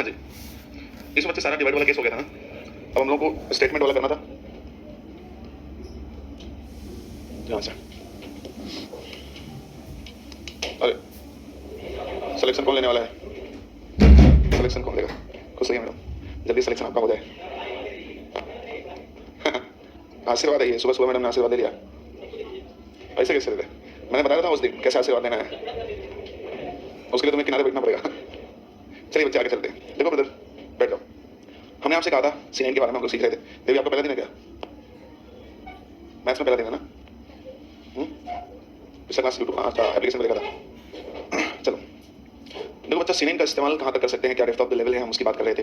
हाँ जी, इस वक्त से सारा डिवाइड वाला केस हो गया था ना। अब हम लोगों को स्टेटमेंट वाला करना था। यहाँ से अरे सिलेक्शन कौन लेने वाला है? सिलेक्शन कौन लेगा? खुश रहिए मैडम, जल्दी सिलेक्शन आपका हो जाए। आशीर्वाद है ये, सुबह सुबह मैडम ने आशीर्वाद दे लिया। ऐसे कैसे देते? मैंने बताया था उस दिन कैसे आशीर्वाद देना है, उसके लिए तुम्हें किनारे बैठना पड़ेगा। चलिए बच्चे आगे चलते हैं। देखो ब्रदर, बैठ जाओ। हमने आपसे कहा था सीनाइन के बारे में हम लोग सीख रहे थे। देवी आपका पहला दिन है क्या? मैथ्स में पहला दिन है ना? पिछला क्लास यूट्यूब एप्लीकेशन में देखा था। चलो देखो बच्चा, सीनाइन का इस्तेमाल कहाँ तक कर सकते हैं, क्या डेप्थ ऑफ द लेवल है, हम उसकी बात कर रहे थे।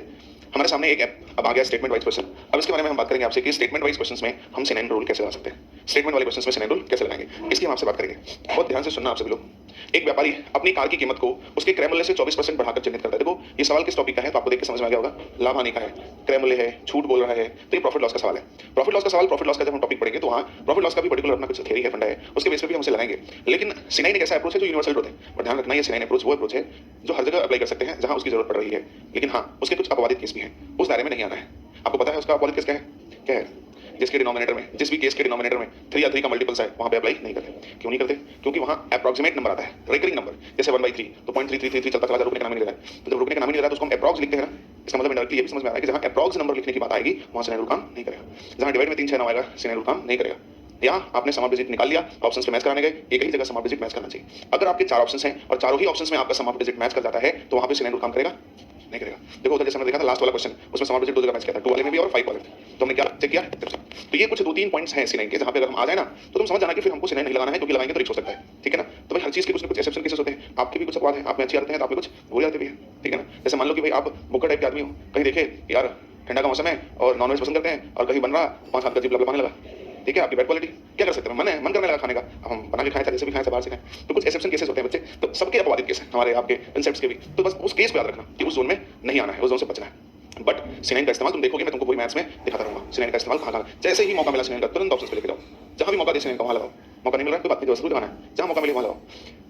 हमारे सामने एक ऐप अब आ गया स्टेटमेंट वाइज क्वेश्चन। अब इसके बारे में हम बात करेंगे आपसे कि स्टेटमेंट वाइज क्वेश्चंस में हम सीनाइन रूल कैसे लगा सकते हैं, स्टेटमेंट वाले क्वेश्चंस में सीनाइन रूल कैसे लगाएंगे, इसकी हम आपसे बात करेंगे। बहुत ध्यान से सुनना आप सभी लोग। एक व्यापारी अपनी कार की कीमत को उसके क्रय मूल्य से 24% बढ़ाकर चिन्हित करता है। देखो ये सवाल किस टॉपिक का है तो आपको देख के समझ में आ गया होगा। लाभ हानि का है, क्रय मूल्य है, छूट बोल रहा है, तो ये प्रॉफिट लॉस का सवाल है। प्रॉफिट लॉस का सवाल, प्रॉफिट लॉस का जब हम टॉपिक पढ़ेंगे तो वहाँ प्रॉफिट लॉस का भी पर्टिकुलर अपना कुछ थ्योरी है, फंडा है, उसके बेस पे भी हमसे लगाएंगे। लेकिन सीनाइन एक ऐसा अप्रोच है जो यूनिवर्सल ट्रुथ है। बट ध्यान रखना, ये सीनाइन अप्रोच वो अप्रोच है जो हर जगह अप्लाई कर सकते हैं जहां उसकी जरूरत पड़ रही है। लेकिन हाँ, उसके कुछ अपवादित केस भी हैं, उस दायरे में नहीं आना है। आपको पता है उसका अपवादित केस क्या है? क्या है? जिसके डिनोमिनेटर में, जिस भी केस के डिनोमिनेटर में 3 या 3 का मल्टीपल्स है वहां पे अप्लाई नहीं करते। क्यों नहीं करते? क्योंकि वहां अप्रॉक्सिमेट नंबर आता है, रिकरिंग नंबर। जैसे 1/3 तो 0.3333 चलता चला जा, रुकने का नाम नहीं ले रहा है। तो जब रुकने का नाम नहीं ले रहा है तो उसको हम अप्रॉक्स लिखते हैं ना। इसका मतलब इंडायरेक्टली ये भी समझ में आ रहा है कि जहां अप्रॉक्स नंबर लिखने की बात आएगी वहां सीनाइन रूल काम नहीं करेगा। जहां डिवाइड में 3 6 9 आएगा सीनाइन रूल काम नहीं करेगा। यहाँ आपने सम ऑफ डिजिट निकाल लिया, ऑप्शंस पे मैच कराने गए, एक ही जगह सम ऑफ डिजिट मैच करना चाहिए। अगर आपके 4 ऑप्शंस हैं और चारों ही ऑप्शंस में आपका सम ऑफ डिजिट मैच कर जाता है तो वहां पे सीनाइन रूल काम करेगा नहीं करेगा। देखो उधर जैसे हमने देखा था लास्ट वाला क्वेश्चन, उसमें सम ऑफ डिजिट 2 जगह मैच किया था, 2 वाले में भी और 5 वाले में। तो हमने क्या चेक किया? तो ये कुछ 2-3 पॉइंट्स हैं सीनाइन के, जहां पे अगर हम आ जाए ना तो तुम समझ जाना कि फिर हमको सीनाइन नहीं लगाना है, क्योंकि लगाएंगे तो रिस्क हो सकता है। ठीक है ना? तो भाई हर चीज के कुछ ना कुछ एक्सेप्शन केसेस होते हैं। आपके भी कुछ अपवाद हैं, आप में अच्छी आदतें हैं तो आप में कुछ बुरी आदतें भी हैं। ठीक है ना? जैसे मान लो कि भाई आप बुक्का टाइप के आदमी हो, कहीं देखे यार ठंडा का मौसम है और नॉनवेज पसंद करते हैं, और कहीं बन रहा 5 हाथ का जीभ लगा पाने लगा। ठीक है, आपकी बैड क्वालिटी, क्या कर सकते हैं? मन है, मन करने लगा खाने का, अब हम बना के खाएं, जैसे भी खाएं, बाहर से खाएं। तो कुछ एक्सेप्शन केसेस होते हैं बच्चे, तो सबके अपवादित केस हैं, हमारे आपके कंसेप्ट्स के भी। तो बस उस केस को याद रखना कि उस जोन में नहीं आना है, उस जोन से बचना है। बट सीनाइन का इस्तेमाल तुम देखोगे, मैं तुमको पूरी मैथ्स में दिखाता रहूंगा सीनाइन का इस्तेमाल कहाँ जैसे ही मौका मिला सीनाइन का तुरंत ऑप्शंस पे लेके जाओ। जहां भी मौका दे सीनाइन का वहां लगाओ। मौका नहीं मिल रहा है कोई बात नहीं, जरूर लगाना है, जहां मौका मिले वहां लगाओ।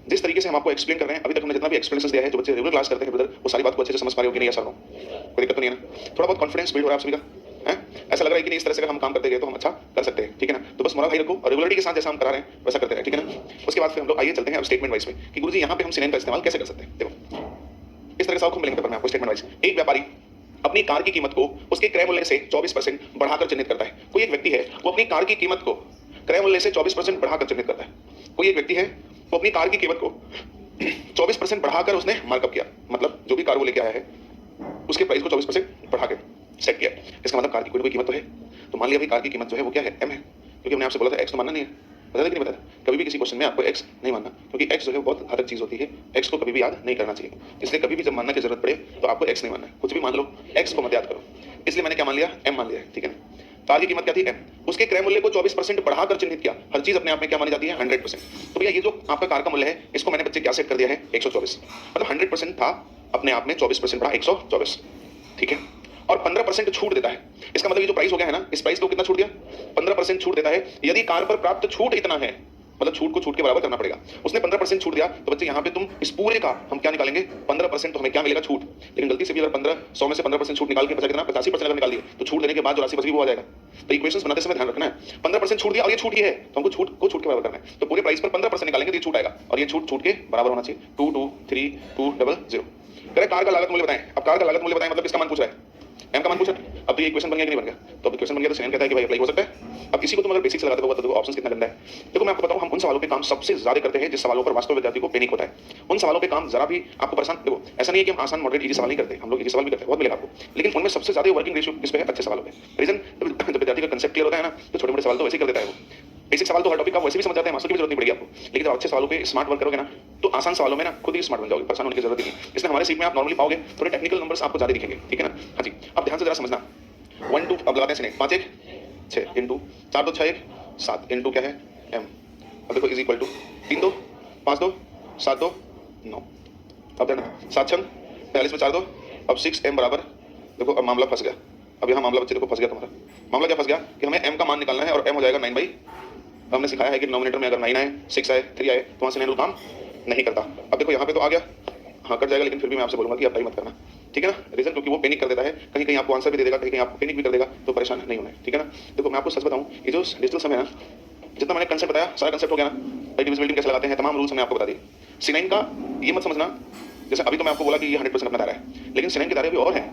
जिस तरीके से हम आपको एक्सप्लेन कर रहे हैं, अभी तक हमने जितना भी एक्सप्लेनेशन दिया है, जो बच्चे रेगुलर क्लास करते हैं ब्रदर, वो सारी बात को अच्छे से समझ पा रहे हो कि नहीं? ऐसा कोई दिक्कत तो नहीं है ना? थोड़ा बहुत कॉन्फिडेंस बिल्ड हो रहा है आप सभी का? ऐसा लग रहा है कि नहीं इस तरह से अगर हम काम करते गए तो हम अच्छा कर सकते हैं। ठीक है ना? तो बस मोरा भाई रखो और रेगुलरिटी के साथ जैसा हम करा रहे हैं वैसा करते रहे। ठीक है ना? उसके बाद फिर हम लोग आइए चलते हैं अब स्टेटमेंट वाइज में कि गुरुजी यहाँ पे हम सीनाइन का इस्तेमाल कैसे कर सकते हैं। देखो इस तरह से आपको मिलेंगे पेपर में आपको स्टेटमेंट वाइज। एक व्यापारी अपनी कार की कीमत को उसके क्रय मूल्य से 24% बढ़ाकर चिन्हित करता है। कोई एक व्यक्ति है वो अपनी कार की कीमत को क्रय मूल्य से 24% बढ़ाकर चिन्हित करता है। कोई एक व्यक्ति है वो अपनी कार की कीमत को 24% बढ़ाकर उसने मार्कअप किया, मतलब जो भी कार वो लेके आया है उसके प्राइस को 24% बढ़ा के सेट किया। इसका मतलब कार की कोई कीमत तो है। तो मान लिया भाई कार की कीमत जो है वो क्या है? एम है, क्योंकि हमने आपसे बोला था एक्स तो मानना नहीं है। पता था कि नहीं पता? कभी भी किसी क्वेश्चन में आपको एक्स नहीं मानना, क्योंकि एक्स जो है बहुत घातक चीज होती है, एक्स को कभी भी याद नहीं करना चाहिए। इसलिए कभी भी जब मानना की जरूरत पड़े तो आपको एक्स नहीं मानना है, कुछ भी मान लो, एक्स को मत याद करो। इसलिए मैंने क्या मान लिया? एम मान लिया। ठीक है ना? कार की कीमत क्या थी? एम। उसके क्रय मूल्य को 24% बढ़ाकर चिन्हित किया। हर चीज अपने आप में क्या मानी जाती है? 100%। तो भैया ये जो आपका कार का मूल्य है इसको मैंने बच्चे क्या सेट कर दिया है? 124। मतलब 100% था अपने आप में, 24% बढ़ा 124। ठीक है? और 15% छूट देता है। इसका मतलब ये जो प्राइस हो गया है ना, इस प्राइस को कितना छूट दिया? 15% छूट देता है। यदि कार पर प्राप्त छूट इतना है, मतलब छूट को छूट के बराबर करना पड़ेगा। उसने 15% छूट दिया, तो बच्चे यहाँ पे तुम इस पूरे का हम क्या निकालेंगे? 15%। तो हमें क्या मिलेगा? छूट। लेकिन गलती से भी अगर 100 में से 15% छूट निकाल के बचा कितना? 85% अगर निकाल दिए तो छूट देने के बाद जो राशि बच गई वो आ जाएगा। तो इक्वेशंस बनाते समय ध्यान रखना है, 15% छूट दिया और ये छूट ही है तो हमको छूट को छूट के बराबर करना है। तो पूरे प्राइस पर 15% निकालेंगे तो ये छूट आएगा, और ये छूट छूट के बराबर होना चाहिए 223200। करें कार का लागत मूल्य बताएं। अब कार का लागत मूल्य बताएं मतलब किसका मान पूछ रहा है? एम का मान पूछा। अब तो ये इक्वेशन बन गया कि नहीं बन गया? तो अब इक्वेशन बन गया तो सीनाइन कहता है कि भाई अप्लाई हो सकता है। अब इसी को तुम अगर बेसिक से लगाते हो तो देखो ऑप्शंस कितना गंदा है। देखो मैं आपको बताऊं, हम उन सवालों पे काम सबसे ज्यादा करते हैं जिस सवालों पर वास्तव विद्यार्थी को पैनिक होता है। उन सवालों पे काम जरा भी आपको परेशान, देखो ऐसा नहीं है कि हम आसान मॉडरेट इजी सवाल नहीं करते, हम लोग इजी सवाल भी करते हैं, बहुत मिलेगा आपको। लेकिन उनमें सबसे ज्यादा वर्किंग रेशियो किस पे है? अच्छे सवालों पे। रीजन जब विद्यार्थी का कंसेप्ट क्लियर होता है ना तो छोटे मोटे सवाल तो वैसे ही कर देता है वो। बेसिक सवाल तो हर टॉपिक का वैसे भी समझ जाते हैं, मास्टर की जरूरत नहीं पड़ेगी आपको। लेकिन जब अच्छे सवालों पे स्मार्ट वर्क करोगे ना तो आसान सवालों में ना खुद ही स्मार्ट बन जाओगे, परेशान होने की जरूरत नहीं। इसलिए हमारे सीट में आप नॉर्मली पाओगे थोड़े टेक्निकल नंबर्स आपको ज्यादा दिखेंगे। ठीक है ना? हाँ जी, अब ध्यान से जरा समझना। 1 2 अब लगाते हैं सीनाइन। 5 1 6 इंटू 4 2 6 1 7 इंटू क्या है? एम। अब देखो इज इक्वल टू 3 2 5 2 7 2 9। अब देना 7 6 42 में 4 2। अब 6 एम बराबर, देखो अब मामला फंस गया। अब यहाँ मामला बच्चे देखो फंस गया तुम्हारा। मामला क्या फंस गया कि हमें एम का मान निकालना है और एम हो जाएगा 9 बाई। हमने सिखाया है कि डिनोमिनेटर में अगर 9 आए, 6 आए, 3 आए तो वहाँ से सीनाइन रूल काम नहीं करता। अब देखो यहाँ पे तो आ गया, हाँ कट जाएगा, लेकिन फिर भी मैं आपसे बोलूंगा कि अप्लाई मत करना। ठीक है ना, रीजन क्योंकि वो पैनिक कर देता है, कहीं कहीं आपको आंसर भी दे देगा, कहीं कहीं आपको पैनिक भी कर देगा, तो परेशान नहीं होना है, ठीक है ना। देखो मैं आपको सच बताऊं, ये जो डिजिटल समय है ना, जितना मैंने कंसेप्ट बताया सारा कंसेप्ट हो गया ना, भाई डिविजिबिलिटी कैसे लगाते हैं, तमाम रूल्स हमने आपको बता दिए। C9 का ये मत समझना, जैसे अभी तो मैं आपको बोला कि ये 100% अपना दायरा है, लेकिन C9 के दायरे भी और हैं,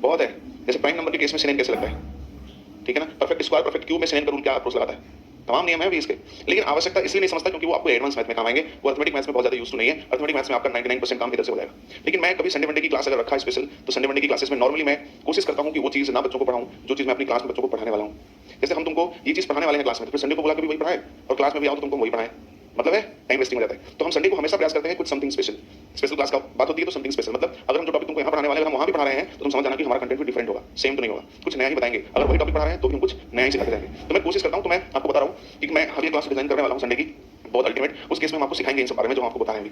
बहुत है। जैसे प्राइम नंबर के केस में C9 कैसे लगता है, ठीक है ना, परफेक्ट स्क्वायर परफेक्ट क्यूब में C9 का रूल क्या अप्रोच लगाता है, तमाम नियम है भी इसके, लेकिन आवश्यकता इसलिए नहीं समझता क्योंकि वो आपको एडवांस मैथ में काम आएंगे, वो अर्थमेटिक मैथ्स में बहुत ज्यादा यूज टू नहीं है। अर्थमेटिक मैथ्स में आपका 99% काम इधर से हो जाएगा। लेकिन मैं कभी संडे मंडे की क्लास अगर रखा है स्पेशल, तो संडे मंडे की क्लासेस में नॉर्मली मैं कोशिश करता हूं कि वो चीज ना बच्चों को पढ़ाऊं जो चीज मैं अपनी क्लास में बच्चों को पढ़ाने वाला हूं। जैसे हम तुमको ये चीज पढ़ाने वाले हैं क्लास में, तो फिर संडे को बुला के भी वही पढ़ाए और क्लास में भी आओ तो तुमको वही पढ़ाए, मतलब है टाइम वेस्टिंग हो जाता है। तो हम संडे को हमेशा प्रयास करते हैं कुछ समथिंग स्पेशल, स्पेशल क्लास का बात होती है तो समथिंग स्पेशल, मतलब अगर हम जो टॉपिक तुमको यहाँ पढ़ाने वाले हैं हम वहाँ भी पढ़ा रहे हैं, तो तुम समझ जाना कि हमारा कंटेंट भी डिफरेंट होगा, सेम तो नहीं होगा, कुछ नया ही बताएंगे। अगर वही टॉपिक पढ़ा रहे हैं तो भी हम कुछ नया ही सिखाते जाएंगे। तो मैं कोशिश करता हूँ, तो मैं आपको बता रहा हूँ कि मैं अभी क्लास डिजाइन करने वाला हूँ संडे की, बहुत अल्टीमेट। उस केस में हम आपको सिखाएंगे इन सब बारे में जो हम आपको बताएंगे,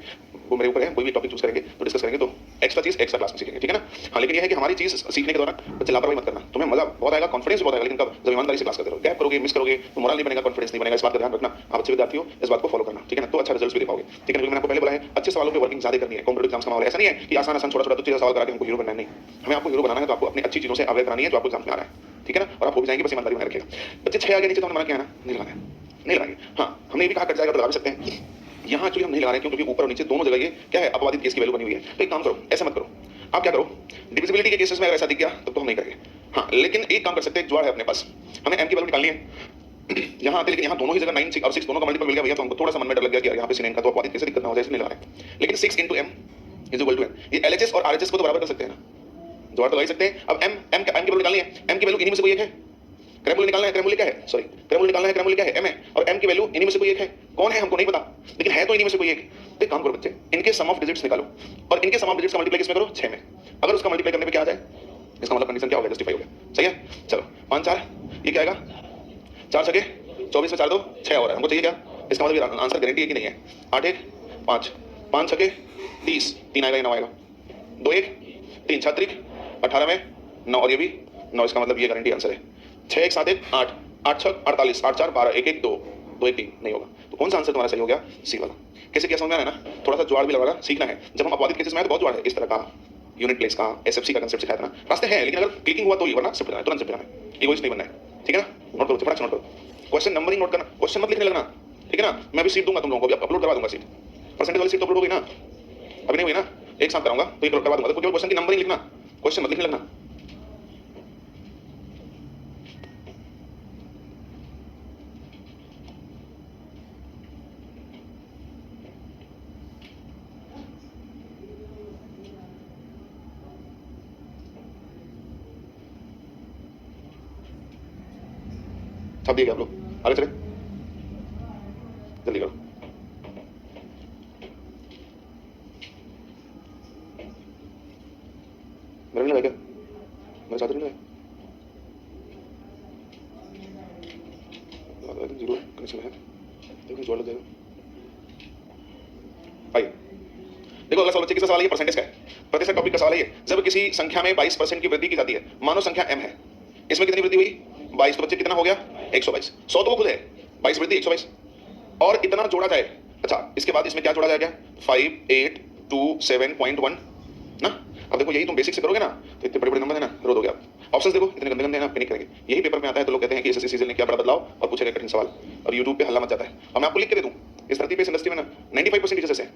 वो मेरे ऊपर है, कोई भी टॉपिक चूज करेंगे तो डिस्कस करेंगे, तो एक्स्ट्रा चीज एक्स्ट्रा क्लास में सीखेंगे, ठीक है ना। हाँ, लेकिन ये है कि हमारी चीज सीखने के दौरान बच्चे लापरवाही मत करना, तुम्हें मजा बहुत आएगा, कॉन्फिडेंस बहुत आएगा, लेकिन कब, जब ईमानदारी से क्लास करते रहो, गैप करोगे, मिस करोगे तो मोरल नहीं बनेगा, कॉन्फिडेंस नहीं बनेगा। इस बात का ध्यान रखना, आप अच्छे विद्यार्थी हो, इस बात को फॉलो करना, ठीक है ना, तो अच्छा रिजल्ट भी दे पाओगे, ठीक है ना। मैंने आपको पहले बोला है अच्छे सवालों पे वर्किंग ज्यादा करनी है, कॉम्पिटिटिव एग्जाम्स का मामला ऐसा नहीं है कि आसान आसान छोटा छोटा तो चीजें सवाल करा के हमको हीरो बनना है, नहीं, हमें आपको हीरो बनाना है, तो आपको अपनी अच्छी चीजों से अवगत करानी है जो आपको एग्जाम में आ रहा है, ठीक है ना, और आप हो भी जाएंगे, बस ईमानदारी बनाए रखिएगा। बच्चे 6 आगे नीचे तो हमने मना किया ना, नहीं लगाना है, नहीं लगाएंगे। हाँ, हमने ये भी कहा कट जाएगा तो लगा भी सकते हैं, यहाँ एक्चुअली हम नहीं लगा रहे हैं क्योंकि ऊपर और नीचे दोनों जगह ये क्या है, अपवादित केस की वैल्यू बनी हुई है। तो एक काम करो, ऐसा मत करो, आप क्या करो, डिविजिबिलिटी के केसेस में अगर ऐसा दिख गया तो हम नहीं करेंगे। हाँ, लेकिन एक काम कर सकते हैं, एक जुगाड़ है अपने पास, हमें m की वैल्यू निकालनी है यहाँ आते, लेकिन यहाँ दोनों ही जगह 9 और 6 दोनों का मल्टीपल मिल गया भैया, तो हमको थोड़ा सा मन में डर लग गया कि यहाँ पे C9 का तो अपवादित कैसे दिक्कत ना हो जाए, इसलिए नहीं लगा रहे। लेकिन 6 × m is equal to n, ये LHS और RHS को तो बराबर कर सकते हैं ना, जुगाड़ तो लगा सकते हैं। अब m की वैल्यू निकालनी है, m की वैल्यू इन्हीं में से कोई एक है, क्रय मूल्य निकालना है, क्रय मूल्य क्या है, सॉरी क्रय मूल्य निकालना है, क्रय मूल्य क्या है, m है, और m की वैल्यू इन्हीं में से कोई एक है, कौन है हमको नहीं पता, लेकिन है तो इन्हीं में से कोई एक। तो एक काम करो बच्चे, इनके सम ऑफ डिजिट्स निकालो और इनके सम ऑफ डिजिट्स का मल्टीप्लाई किसमें करो, 6 में। अगर उसका मल्टीप्लाई करने पे क्या आ जाए, इसका मतलब कंडीशन क्या हो गया, जस्टिफाई हो गया, सही है। चलो 5 4 ये क्या आएगा, 4 छके 24 में 4 2 6 हो रहा है, हमको चाहिए क्या, इसका मतलब आंसर गारंटी है कि नहीं है। 8 1 5 5 छके 30, 3 आएगा, 9 आएगा, 2 1 3 6 3 18 में 9 और ये भी 9, इसका मतलब ये गारंटी आंसर है। 6 1 7 1 8 8 6 48 8 4 12 1 1 2 2 1 3 नहीं होगा, तो कौन सा आंसर तुम्हारा सही हो गया, सी वाला। कैसे किया समझ में आ रहा है ना, थोड़ा सा जुगाड़ भी लगाना सीखना है। जब हम अपवादित केसेस में आए तो बहुत जुगाड़ है, इस तरह का यूनिट प्लेस का, SFC का कंसेप्ट सिखाया था ना, रास्ते हैं, लेकिन अगर क्लिकिंग हुआ तो ये, वरना शिफ्ट करना है, तुरंत शिफ्ट करना है, इगोइस्ट नहीं बनना है, ठीक है ना। नोट करो, फटाक से नोट करो, क्वेश्चन नंबरिंग नोट करना, क्वेश्चन मत लिखने लगना, ठीक है ना। मैं भी सीट दूंगा तुम लोगों को, अभी अपलोड करवा दूंगा सीट, परसेंटेज वाली सीट तो अपलोड होगी ना, अभी नहीं हुई ना, एक साथ कराऊंगा तो ये करवा दूंगा, तो केवल क्वेश्चन की नंबरिंग लिखना, क्वेश्चन मत लिखने लगना। छाप दिए क्या आप लोग, आगे चले, जल्दी करो। मेरे नहीं लगा क्या, मेरे साथ नहीं लगा, जीरो कनेक्शन है, देखो जोड़ लग जाएगा। आइए देखो अगला सवाल बच्चे, किसका सवाल है, ये परसेंटेज का है, प्रतिशत टॉपिक का सवाल है ये। जब किसी संख्या में 22% की वृद्धि की जाती है, मानो संख्या m है, इसमें कितनी वृद्धि हुई, 22, तो बच्चे कितना हो गया 122, 100 तो वो खुद है, 22 वृद्धि 122, और इतना जोड़ा जाए, अच्छा इसके बाद इसमें क्या जोड़ा जाएगा, 5 8 2 7.1 ना। अब देखो यही तुम बेसिक से करोगे ना, तो इतने बड़े बड़े नंबर है ना, रो दोगे आप। ऑप्शंस देखो इतने गंदे गंदे हैं ना, पैनिक करेंगे। यही पेपर में आता है तो लोग कहते हैं कि एसएससी सीजन ने क्या बड़ा बदलाव और पूछे गए कठिन सवाल, और यूट्यूब पे हल्ला मच जाता है। और मैं आपको लिख के दे दूं, इस धरती पे इस इंडस्ट्री में ना 95% टीचर्स हैं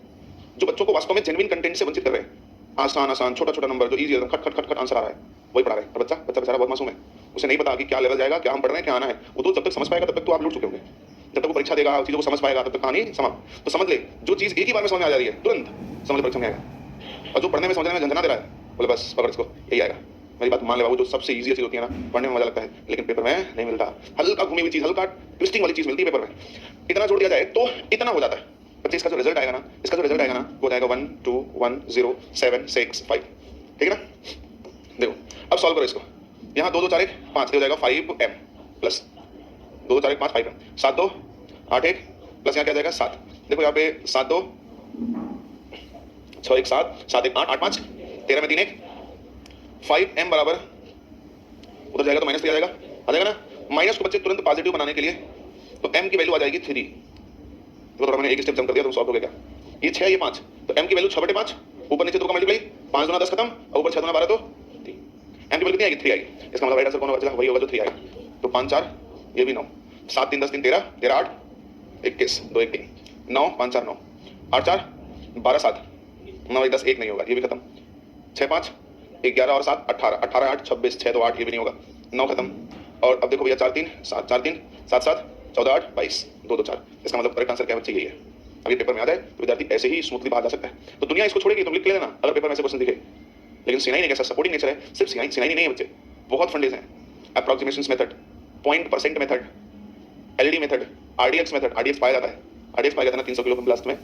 जो बच्चों को वास्तव में जेन्युइन कंटेंट से वंचित कर रहे हैं। आसान आसान छोटा छोटा नंबर जो इजी है, खट खट खट खट आंसर आ रहा है, वही पढ़ा रहे हैं। और बच्चा बेचारा बहुत मासूम है, उसे नहीं पता कि क्या लेवल जाएगा, क्या हम पढ़ रहे हैं, क्या आना है। वो तो जब तक समझ पाएगा तब तक तो आप लूट चुके होंगे, जब तक वो परीक्षा देगा चीजों को समझ पाएगा तब तक कहानी समाप्त। तो समझ ले, जो चीज एक ही बार में समझ में आ जा रही है तुरंत समझ ले परीक्षा में आएगा, और जो पढ़ने में समझने में झंझना दे रहा है बोले बस पकड़ इसको, यही आएगा। मेरी बात मान ले बाबू, जो सबसे इजी चीज होती है ना, पढ़ने में मजा लगता है लेकिन पेपर में नहीं मिलता। हल्का घूमी हुई चीज, हल्का ट्विस्टिंग वाली चीज मिलती है पेपर में। इतना जोड़ दिया जाए तो इतना हो जाता है बच्चे। इसका जो रिजल्ट आएगा ना, इसका जो रिजल्ट आएगा ना, वो जाएगा 1 2 1 0 7 6 5, ठीक है ना। देखो अब सॉल्व करो इसको, यहाँ 2 2 4 1 5 हो जाएगा 5m प्लस 2 2 4 1 5 5m 7 2 8 1 प्लस यहाँ क्या जाएगा 7। देखो यहाँ पे 7 2 6 1 7 7 1 8 8 5 13 में 3 1 5m बराबर, उधर जाएगा तो माइनस 3 आ जाएगा ना। माइनस को बच्चे तुरंत पॉजिटिव बनाने के लिए तो m की वैल्यू आ जाएगी 3। तो मैंने एक स्टेप जंप कर दिया, तुम सॉल्व हो गया क्या, ये 6 ये 5, तो m की वैल्यू 6/5, ऊपर नीचे 2 का मल्टीप्लाई 5 दूना 10 खत्म, और ऊपर 6 दूना 12 तो 3। एम की वैल्यू कितनी आएगी? 3 आएगी। इसका मतलब राइट आंसर कौन होगा? वही होगा जो 3 आएगा। तो 5 4 ये भी 9, 7 3 10 3 13 13 8 21 2 1 3 9 5 4 9 8 4 12 7 9 1 10 1 नहीं होगा, ये भी खत्म। 6 5 11 और 7 18 18 8 26 6 2 8 ये भी नहीं होगा, 9 खत्म। और अब देखो भैया 4 3 7 4 3 7 7 14 8 22 2 2 4। इसका मतलब करेक्ट आंसर क्या बच्चे यही है। अभी पेपर में आ जाए तो विद्यार्थी ऐसे ही स्मूथली बाहर जा सकता है। तो दुनिया इसको छोड़ेगी, तुम लिख लेना अगर पेपर में ऐसे क्वेश्चन दिखे। लेकिन सीनाई ने कैसा सपोर्टिंग नेचर है, सिर्फ सीनाई नहीं है बच्चे, बहुत फंडेज हैं। Approximations method, point percent method, LD method, RDX method. RDX पाया जाता है, आरडीएक्स पाया जाता है ना 300 किलो ब्लास्ट में।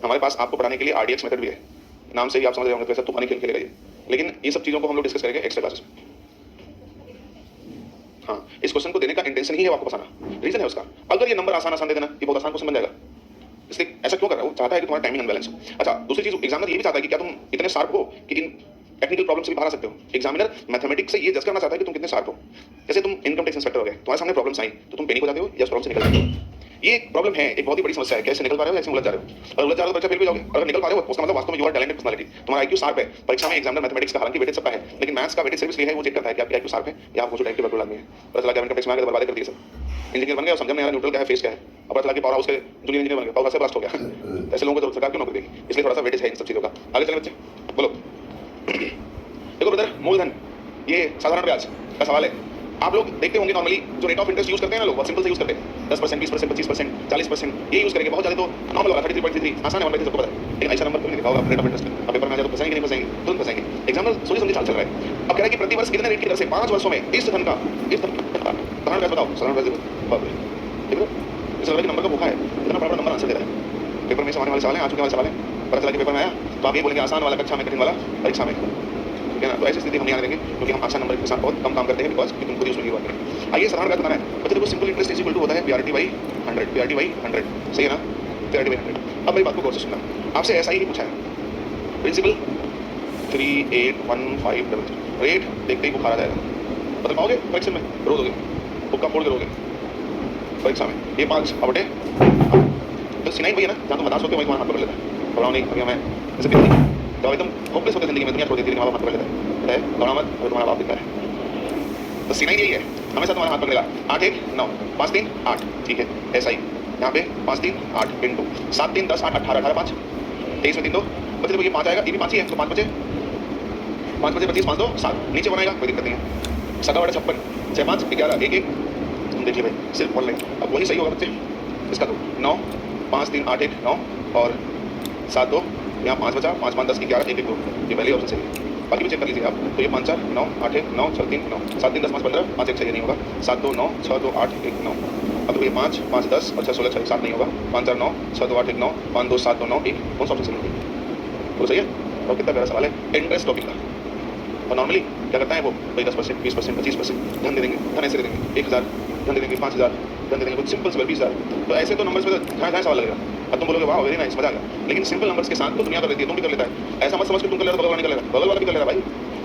हमारे पास आपको पढ़ाने के लिए आरडीएक्स मेथड भी है, नाम से ही आप समझ रहे होंगे तो ऐसा तूफानी खेल खेलेगा ये। लेकिन ये सब चीज़ों को हम लोग डिस्कस करेंगे एक्स्ट्रा क्लासेस में। हाँ, इस क्वेश्चन को देने का इंटेंशन ही है आपको फंसाना, रीजन है उसका। अगर ये नंबर आसान दे देना, ये बहुत आसान क्वेश्चन बन जाएगा। इसलिए ऐसा क्यों कर रहा है? वो चाहता है कि तुम्हारा टाइमिंग अनबैलेंस हो। अच्छा, दूसरी चीज एग्जामिनर ये भी चाहता है कि क्या तुम इतने शार्प हो कि इन टेक्निकल प्रॉब्लम से भी बाहर आ सकते हो। एग्जामिनर मैथमेटिक्स से ये जज करना चाहता है कि तुम कितने शार्प हो। जैसे तुम इनकम टैक्स इंस्पेक्टर हो गए, तुम्हारे सामने प्रॉब्लम्स आई तो तुम पैनिक हो जाते हो या उस प्रॉब्लम से निकल जाते हो। ये एक प्रॉब्लम है, एक बहुत ही बड़ी समस्या है। कैसे निकल पा रहे हो, ऐसे उलझ जा रहे हो। और उलझ जा रहे हो तो बच्चा फेल भी जाओगे। अगर निकल पा रहे हो उसका मतलब वास्तव में यू आर टैलेंटेड पर्सनालिटी, तुम्हारा आईक्यू शार्प है। परीक्षा में एग्जामिनर मैथमेटिक्स का हालांकि वेटेज सबका है, लेकिन मैथ्स का वेटेज सिर्फ इसलिए है वो चेक करता है कि आपकी आईक्यू शार्प है या आपको जो टाइप के वर्ड आदमी है। पता चला कि इनकम टैक्स में आगे बर्बाद कर दिया सब। इंजीनियर बन गया और समझ में आया न्यूट्रल क्या है, फेस क्या है। अब पता चला कि पावर हाउस के जूनियर इंजीनियर बन गया, पावर हाउस से ब्लास्ट हो गया। ऐसे लोगों को तो सरकार क्यों नौकरी देगी? इसलिए थोड़ा सा वेटेज है इन सब चीजों का। आगे चले बच्चे, बोलो। देखो ब्रदर, मूलधन ये साधारण ब्याज का सवाल है। आप लोग देखते होंगे नॉर्मली जो रेट ऑफ इंटरेस्ट यूज करते हैं ना लोग, बहुत सिंपल से यूज करते हैं। 10%, 20%, 25%, 40% ये यूज करेंगे। बहुत ज्यादा तो नॉर्मल वाला 33.33 आसान है, 1/3 सबको पता है। लेकिन ऐसा नंबर क्यों नहीं लिखा होगा रेट ऑफ इंटरेस्ट? अब पेपर में आ जाए तो फंसाएंगे नहीं फंसाएंगे? तुरंत फंसाएंगे। एग्जामिनर सोची समझी चाल चल रहा है। अब कह रहा है कि प्रति वर्ष कितने रेट की दर से 5 वर्षों में इस धन का साधारण ब्याज बताओ। साधारण ब्याज देखो, इस नंबर का भूखा है, इतना बड़ा नंबर आंसर दे रहा है। पेपर में आने वाले सवाल है, आ चुके वाले सवाल है। पता चला कि पेपर में आया तो आप ये बोलेंगे आसान वाला कक्षा में, कठिन वाला परीक्षा में, ठीक है ना? तो ऐसी स्थिति हम नहीं आने देंगे, क्योंकि हम आसान नंबर के साथ बहुत कम काम करते हैं, बिकॉज तुम खुद ही उसमें गिव अप करेंगे। आइए साधारण ब्याज बताना है बच्चे। देखो simple interest is equal to होता है पीआरटी बाई 100, पीआरटी बाई 100, सही है ना? PRT by 100। अब मेरी बात को गौर से सुनना, आपसे ऐसा ही पूछा है प्रिंसिपल 3815 रेट देखते ही बुखार आ जाएगा। बदल पाओगे परीक्षा में? रो दोगे, बुक का फोड़ करोगे परीक्षा में। ये 5 अवटे तो सिनाई भैया ना, जहाँ तुम हताश होते हो वहीं तुम्हारा हाथ पकड़ लेता है। घबराओ नहीं, अभी मैं जैसे तो एकदम होपलेस होकर जिंदगी में दुनिया छोड़ देती है, तुम्हारा हाथ पकड़ लेता है। घबराओ मत, अगर तुम्हारा बाप दिखता है तो सिनाई यही है, हमेशा तुम्हारा हाथ पकड़ेगा। 8 1 9 5 3 8, ठीक है? ऐसा ही यहाँ पे 5 3 8 इंटू 7 3 10 8 18 18 5 23 में 3 2 बच्चे। देखो ये 5 आएगा, ये भी 5 ही है, तो 5 बचे 25 5 2 7 नीचे बनाएगा, कोई दिक्कत नहीं है। 7 बटा 56 6 5 11 1 1 देखिए भाई, सिर्फ बोल रहे अब वही सही होगा बच्चे। इसका तो 9 5 3 8 1 9 और 7 2 यहाँ 5 बचा, 5 5 10 11 1 1 2, ये पहले ऑप्शन सही है। बाकी भी चेक कर लीजिए आप। तो ये 5 4 9 8 1 9 6 3 9 7 3 10 5 15 5 1 6 नहीं होगा, 7 2 9 6 2 8 1 9। अब तो ये 5 5 10 और 6 16 6 7 नहीं होगा, 5 4 9 6 2 8 1 9 5 2 7 2 9 1, कौन सा ऑप्शन सही है? तो सही है। और कितना प्यारा सवाल है, इंटरेस्ट टॉपिक का। और नॉर्मली क्या करता है वो, भाई 10%, 20%, 25% धन दे देंगे, धन ऐसे दे देंगे 1000 धन दे देंगे, 5000 धन दे देंगे, कुछ सिंपल सिंपल 20000। तो ऐसे तो नंबर्स में तो सवाल लगेगा। अब तुम बोलोगे वाह वेरी नाइस, मजा आ गया। लेकिन सिंपल नंबर्स के साथ तो दुनिया कर देती है, तुम भी कर लेता है। ऐसा मत समझ के तुम कर लेगा, बगल वाला नहीं कर लेगा, बगल वाला भी कर लेगा भाई।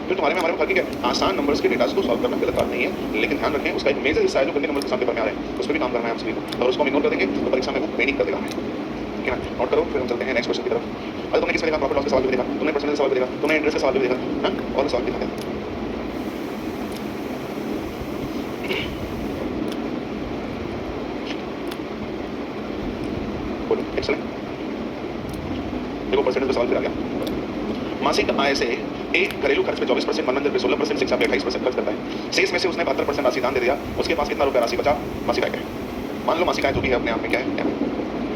फिर तुम्हारे में हमारे में फर्क है। आसान नंबर्स के डेटा को सॉल्व करना गलत बात नहीं है, लेकिन ध्यान रखें उसका एक मेजर हिस्सा है जो गंदे नंबर के साथ पेपर में आ रहे हैं, उस पर भी काम करना है हम सभी को। और उसको हम इग्नोर कर देंगे तो परीक्षा में वो पैनिक कर देगा हमें, ठीक है ना? नोट करो, फिर हम चलते हैं नेक्स्ट क्वेश्चन की तरफ। अब तुमने किस देखा, प्रॉफिट लॉस का सवाल भी देखा, तुमने परसेंटेज सवाल भी देखा, तुमने इंटरेस्ट का सवाल भी देखा, हां और सवाल दिखाते हैं। बोलो एक्सेलेंट। देखो परसेंटेज का सवाल फिर आ गया। मासिक आय से एक घरेलू खर्च पे 24%, मनोरंजन पे 16%, शिक्षा पे 28% खर्च करता है। शेष में से उसने 72% राशि दान दे दिया, उसके पास कितना रुपया राशि बचा? मासिक आय क्या है? मान लो मासिक आय जो भी है अपने आप में क्या है?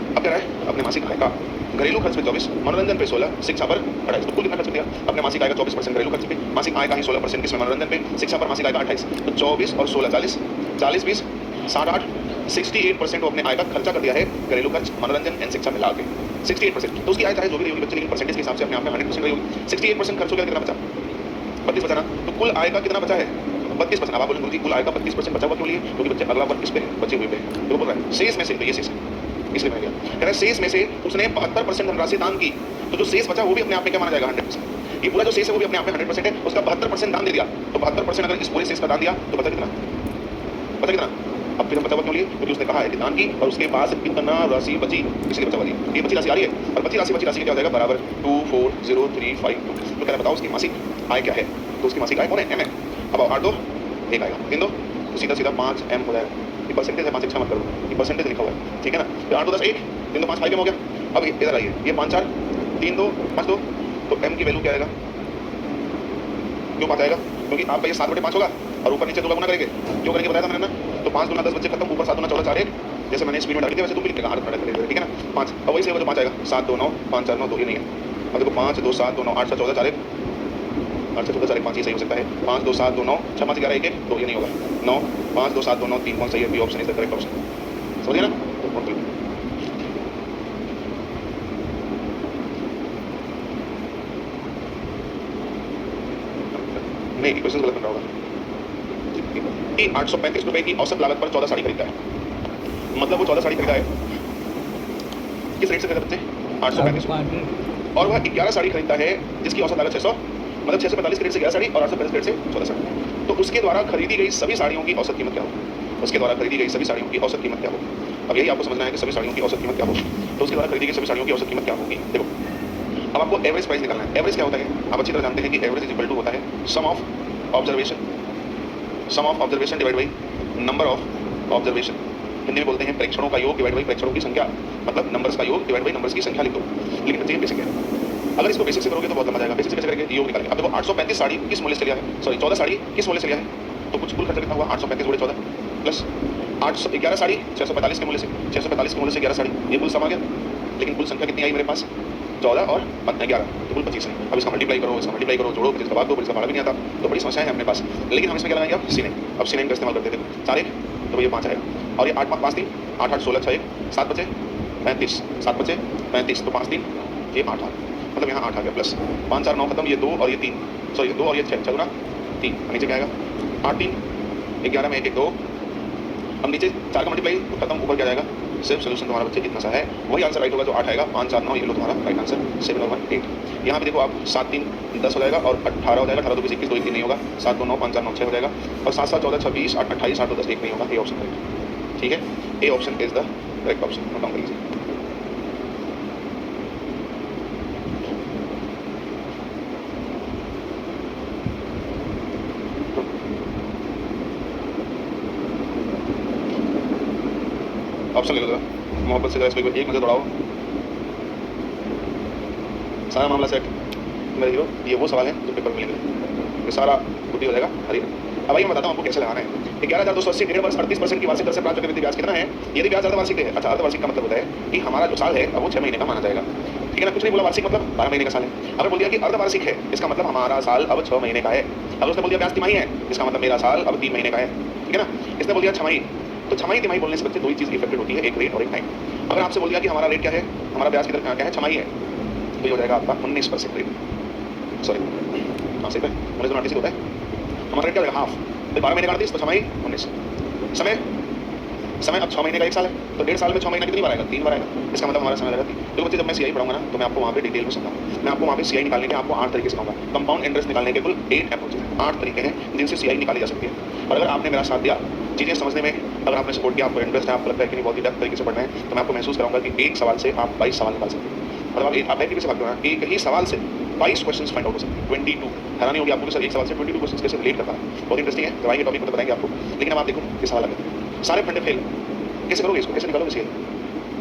अब कह रहा है अपने मासिक आय का घरेलू खर्च पे 24, मनोरंजन पे 16, शिक्षा पर 28, तो कुल कितना खर्च किया? अपने मासिक आय का 24% घरेलू खर्च पे, मासिक आय का ही 16% किसमें? मनोरंजन पे, शिक्षा पर मासिक आय का 28, तो 24 और 16 40, 40 20 60 68% वो अपने आय का खर्चा कर दिया है घरेलू खर्च, मनोरंजन एंड शिक्षा में ला के 68%। तो उसकी आय चाहे जो भी रही होगी बच्चे, लेकिन परसेंटेज के हिसाब से अपने आप में 100% रही होगी। 68% खर्च हो गया, कितना बचा? 32 बचा ना? तो कुल आय का कितना बचा है? 32%। अब आप बोलेंगे कुल आय का 32% बचा हुआ क्यों लिए? क्योंकि बच्चे अगला वर्ग किस पे है? बचे हुए पे है। तो बोल रहा है शेष में से, तो ये शेष है, इसलिए मैं गया कह रहा है शेष में से उसने 72% धनराशि दान की, तो जो शेष बचा वो भी अपने आप में क्या माना जाएगा? 100%। ये पूरा जो शेष है वो भी अपने आप में 100% है। उसका 72% दान दे दिया, तो 72% अगर इस पूरे शेष का दान दिया तो बचा कितना? अब फिर हम बचा हुआ क्यों लिए? क्योंकि उसने कहा है कि दान की और उसके पास कितना राशि बची, इसलिए बचा हुआ लिए। ये बची राशि आ रही है और बची राशि क्या हो जाएगा? बराबर 240,352। तो कह रहा बताओ उसकी मासिक आय क्या है? तो उसकी मासिक आय कौन है? एम है। अब 8 दो 1 आएगा, 3 दो तो सीधा 5 एम हो जाएगा। ये परसेंटेज है, 5 अच्छा मत करो, ये परसेंटेज लिखा हुआ है, ठीक है ना? फिर 8 2 10 1, 3 2 5 5 हो गया। अब इधर आइए, ये 5 4 3 2 5 2, तो एम की वैल्यू क्या आएगा? क्यों 5 आएगा? क्योंकि आपका ये 7/5 होगा और ऊपर नीचे 2 का गुना करेंगे। क्यों करेंगे बताया था मैंने ना? तो 5 गुना 10 बच्चे खत्म, ऊपर 7 गुना 14 4 1, जैसे मैंने स्पीड में डाल दिया वैसे तुम भी लिखेगा, हाथ खड़ा करेगा, ठीक है ना? 5 अब वही से होगा तो 5 आएगा, 7 2 9 5 4 9 2, ये नहीं है। अब देखो 5 2 7 2 9 8 7 14 4 1, 8 7 14 4 1 5, ये सही हो सकता है। 5 2 7 2 9 6 5 11 1 1, तो ये नहीं होगा। 9 5 2 7 2 9 3, कौन सही है? B option is the correct option. समझ गए ना? नहीं, क्वेश्चन गलत बन रहा होगा। 835 रुपए की औसत लागत पर 14 साड़ी खरीदा है, मतलब वो 14 साड़ी खरीदा है किस रेट से खरीदा बच्चे? 835। और वह 11 साड़ी खरीदता है जिसकी औसत लागत 600, मतलब 645 के रेट से 11 साड़ी और 835 रेट से 14 साड़ी। तो उसके द्वारा खरीदी गई सभी साड़ियों की औसत कीमत क्या होगी? उसके द्वारा खरीदी गई सभी साड़ियों की औसत कीमत क्या होगी? अब यही आपको समझना है कि सभी साड़ियों की औसत कीमत क्या होगी। तो उसके द्वारा खरीदी गई सभी साड़ियों की औसत कीमत क्या होगी? देखो, अब आपको एवरेज प्राइस निकालना है। एवरेज क्या होता है? आप अच्छी तरह जानते हैं कि एवरेज इज इक्वल टू होता है sum of observation divide by number of observation. Hindi में बोलते हैं प्रेक्षणों का योग डिवाइड बाई प्रेक्षणों की संख्या, मतलब नंबर्स का योग डिवाइड बाई नंबर्स की संख्या लिख दो। लेकिन बच्चे ये बेसिक है, अगर इसको बेसिक से करोगे तो बहुत लंबा जाएगा। बेसिक से कैसे करेंगे? योग निकालेंगे। अब देखो 835 साड़ी किस मूल्य से लिया है? सॉरी 14 साड़ी किस मूल्य से लिया है? तो कुछ कुल खर्चा कितना हुआ? 835 गुणे 14 प्लस 811 साड़ी 645 के मूल्य से, 645 के मूल्य से 11 साड़ी, ये कुल सम आ गया। लेकिन कुल संख्या कितनी आई मेरे पास? 14 और 11, तो कुल 25 है। अब इसका मल्टीप्लाई करो, जोड़ो, फिर इसका भाग दो, फिर इसका भाड़ा भी नहीं आता, तो बड़ी समस्या है अपने पास। लेकिन हम इसमें क्या लगाएंगे? अब C9। अब C9 का इस्तेमाल करते थे 4 1, तो ये 5 आएगा। और ये 8 5 3 8 8 16 6 1 7 बचे 35, 7 बचे 35, तो 5 3 ये 8 आ, मतलब यहाँ 8 आ गया, प्लस 5 4 9 खत्म, ये 2 और ये 3, सॉरी 2 और ये 6 गुना 3, नीचे क्या आएगा? 8 3 11 में 1 1 2, अब नीचे 4 का मल्टीप्लाई तो खत्म, ऊपर क्या जाएगा? सिर्फ सोल्यूशन तुम्हारा बच्चे इतना सा है, वही आंसर राइट होगा जो 8 आएगा। 5 4 9, ये लो तुम्हारा राइट आंसर, 7 और 1 8। यहाँ पे देखो आप 7 3 10 हो जाएगा और 18 हो जाएगा, 18 2 21 2 1 3 नहीं होगा, 7 2 9 5 4 9 6 हो जाएगा, और 7 7 14 26 8 28 8 2 10 1 नहीं होगा। ए ऑप्शन करेक्ट, ठीक है? A option is the correct option. Note down कर लीजिए। ऑप्शन ले लो जरा, मोहब्बत से जरा इसको एक नजर दौड़ाओ। सारा मामला सेट मेरे हीरो। ये वो सवाल है जो पेपर में मिलेंगे, ये सारा बुद्धि हो जाएगा हरी। अब आइए मैं बताता हूँ आपको कैसे लगाना है। 11,280 ऋण वर्ष 38% की वार्षिक दर से प्राप्त चक्रवृद्धि ब्याज कितना है? यदि ब्याज अर्धवार्षिक है, अच्छा अर्धवार्षिक का मतलब होता है कि हमारा जो साल है अब वो 6 महीने का माना जाएगा, ठीक है ना? कुछ नहीं बोला वार्षिक मतलब 12 महीने का साल है। अगर बोल दिया कि अर्धवार्षिक है, इसका मतलब हमारा साल अब 6 महीने का है। अगर उसने बोल दिया ब्याज तिमाही है, इसका मतलब मेरा साल अब 3 महीने का है, ठीक है ना? इसने बोल दिया छमाही, तो छमाही तिमाही बोलने से बच्चे दो ही चीज़ इफेक्टेड होती है, एक रेट और एक टाइम। अगर आपसे बोल दिया कि हमारा रेट क्या है, हमारा ब्याज की दर क्या है, छमाही है, तो ये हो जाएगा आपका 19% रेट, सॉरी हाँ सही है 19 होता है। हमारा रेट क्या होगा? हाफ, तो 12 महीने का 38, तो छमाही 19। समय अब 6 महीने का एक साल है, तो 1.5 साल में 6 महीने कितनी बार आएगा? 3 बार आएगा। इसका मतलब हमारा समय लगेगा 3। तो बच्चे जब मैं CI पढ़ाऊंगा ना, तो मैं आपको वहाँ पे डिटेल में समझाऊंगा। मैं आपको वहाँ पे CI निकालने के आपको 8 तरीके सिखाऊंगा। कंपाउंड इंटरेस्ट निकालने के कुल 8 अप्रोचेस हैं, 8 तरीके हैं जिनसे CI निकाली जा सकती है। और अगर आपने मेरा साथ दिया चीज़ें समझने में, अगर आपने सपोर्ट किया, आपको इंटरेस्ट है, आपको लगता है कि नहीं बहुत ही डेप्थ तरीके से पढ़ना है, तो मैं आपको महसूस कराऊंगा कि एक सवाल से आप 22 सवाल निकाल सकते हैं। मतलब आप एक तरीके से भागते हो, एक ही सवाल से 22 क्वेश्चंस फाइंड आउट हो सकते हैं। 22 हैरानी होगी आपको कि सर एक सवाल से 22 क्वेश्चंस कैसे रिलेट करता है। बहुत इंटरेस्टिंग है, दवाई के टॉपिक पर बताएंगे आपको। लेकिन अब आप देखो ये सवाल आगे सारे फंडे फेल कैसे करोगे, इसको कैसे निकालोगे? सीए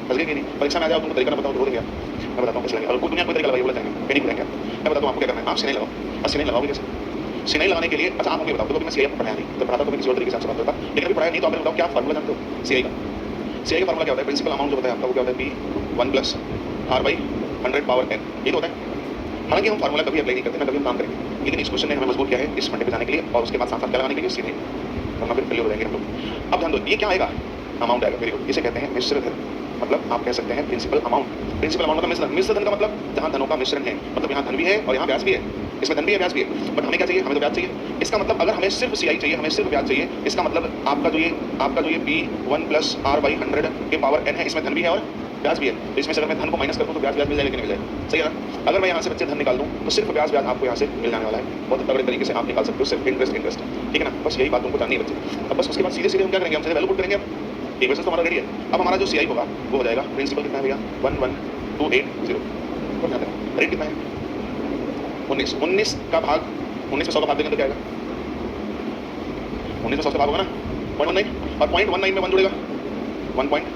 फंस गए कि नहीं? परीक्षा में आ जाओ, तुमको तरीका ना बताओ तो रोक गया। मैं बताता हूँ कैसे लगेगा, और कोई दुनिया कोई तरीका लगाइए बोला जाएंगे, कहीं नहीं बोलेंगे। मैं बताता हूँ आपको क्या करना है। आप सीने लगाओ, और सीने लगाओगे कैसे? सीने लगाने के लिए अच्छा आप मुझे बताओ, क्योंकि मैं सीआई पढ़ाया नहीं, तो पढ़ाता तो मैं किसी और तरीके से आपसे बात करता, लेकिन अभी पढ़ाया नहीं, तो आप बताओ क्या फार्मूला जानते हो सीआई का? सीआई का फार्मूला क्या होता है? प्रिंसिपल अमाउंट जो होता है आपका वो क्या होता है? P1 + R/100 ये तो होता है। हालांकि हम फार्मूला कभी अप्लाई नहीं करते, ना कभी हम काम करेंगे, लेकिन इस क्वेश्चन ने हमें मजबूर किया है इस फंडे पे जाने के लिए, और उसके बाद साथ साथ क्या लगाने के लिए? सीधे हम फिर क्लियर हो जाएंगे हम लोग। अब ध्यान दो, ये क्या आएगा? अमाउंट आएगा। वेरी गुड, इसे कहते हैं मिश्र धन, मतलब आप कह सकते हैं प्रिंसिपल अमाउंट। प्रिंसिपल अमाउंट का मिश्र धन का मतलब जहाँ धनों का मिश्रण है, मतलब यहाँ धन भी है और यहाँ ब्याज भी है, इसमें धन भी है ब्याज भी है। बट हमें क्या चाहिए? हमें तो ब्याज चाहिए। इसका मतलब अगर हमें सिर्फ सीआई चाहिए, हमें सिर्फ ब्याज चाहिए, इसका मतलब आपका जो ये P1 + R/100 के पावर n है, इसमें धन भी है और ब्याज भी है, तो इसमें से अगर मैं धन को माइनस कर दूँ तो ब्याज मिल जाएगा कि नहीं मिल जाएगा, सही है ना। अगर मैं यहाँ से बच्चे धन निकाल दूँ तो सिर्फ ब्याज आपको यहाँ से मिल जाने वाला है, बहुत तगड़े तरीके से आप निकाल सकते हो, सिर्फ इंटरेस्ट, ठीक है ना। बस यही बात तुमको जाननी है बच्चे। अब बस उसके बाद सीधे सीधे हम क्या करेंगे, हम सीधे वैल्यू पुट करेंगे। अब इक्वेशन तो हमारा रेडी है। अब हमारा जो CI होगा वो हो जाएगा, प्रिंसिपल कितना है भैया 11280, और ध्यान देना रेट कितना है 19, 19 का भाग 19 में 100 का भाग देंगे तो क्या आएगा, 19 में 100 का भाग होगा ना 0.19, और 0.19 में 1 जुड़ेगा 1 पॉइंट,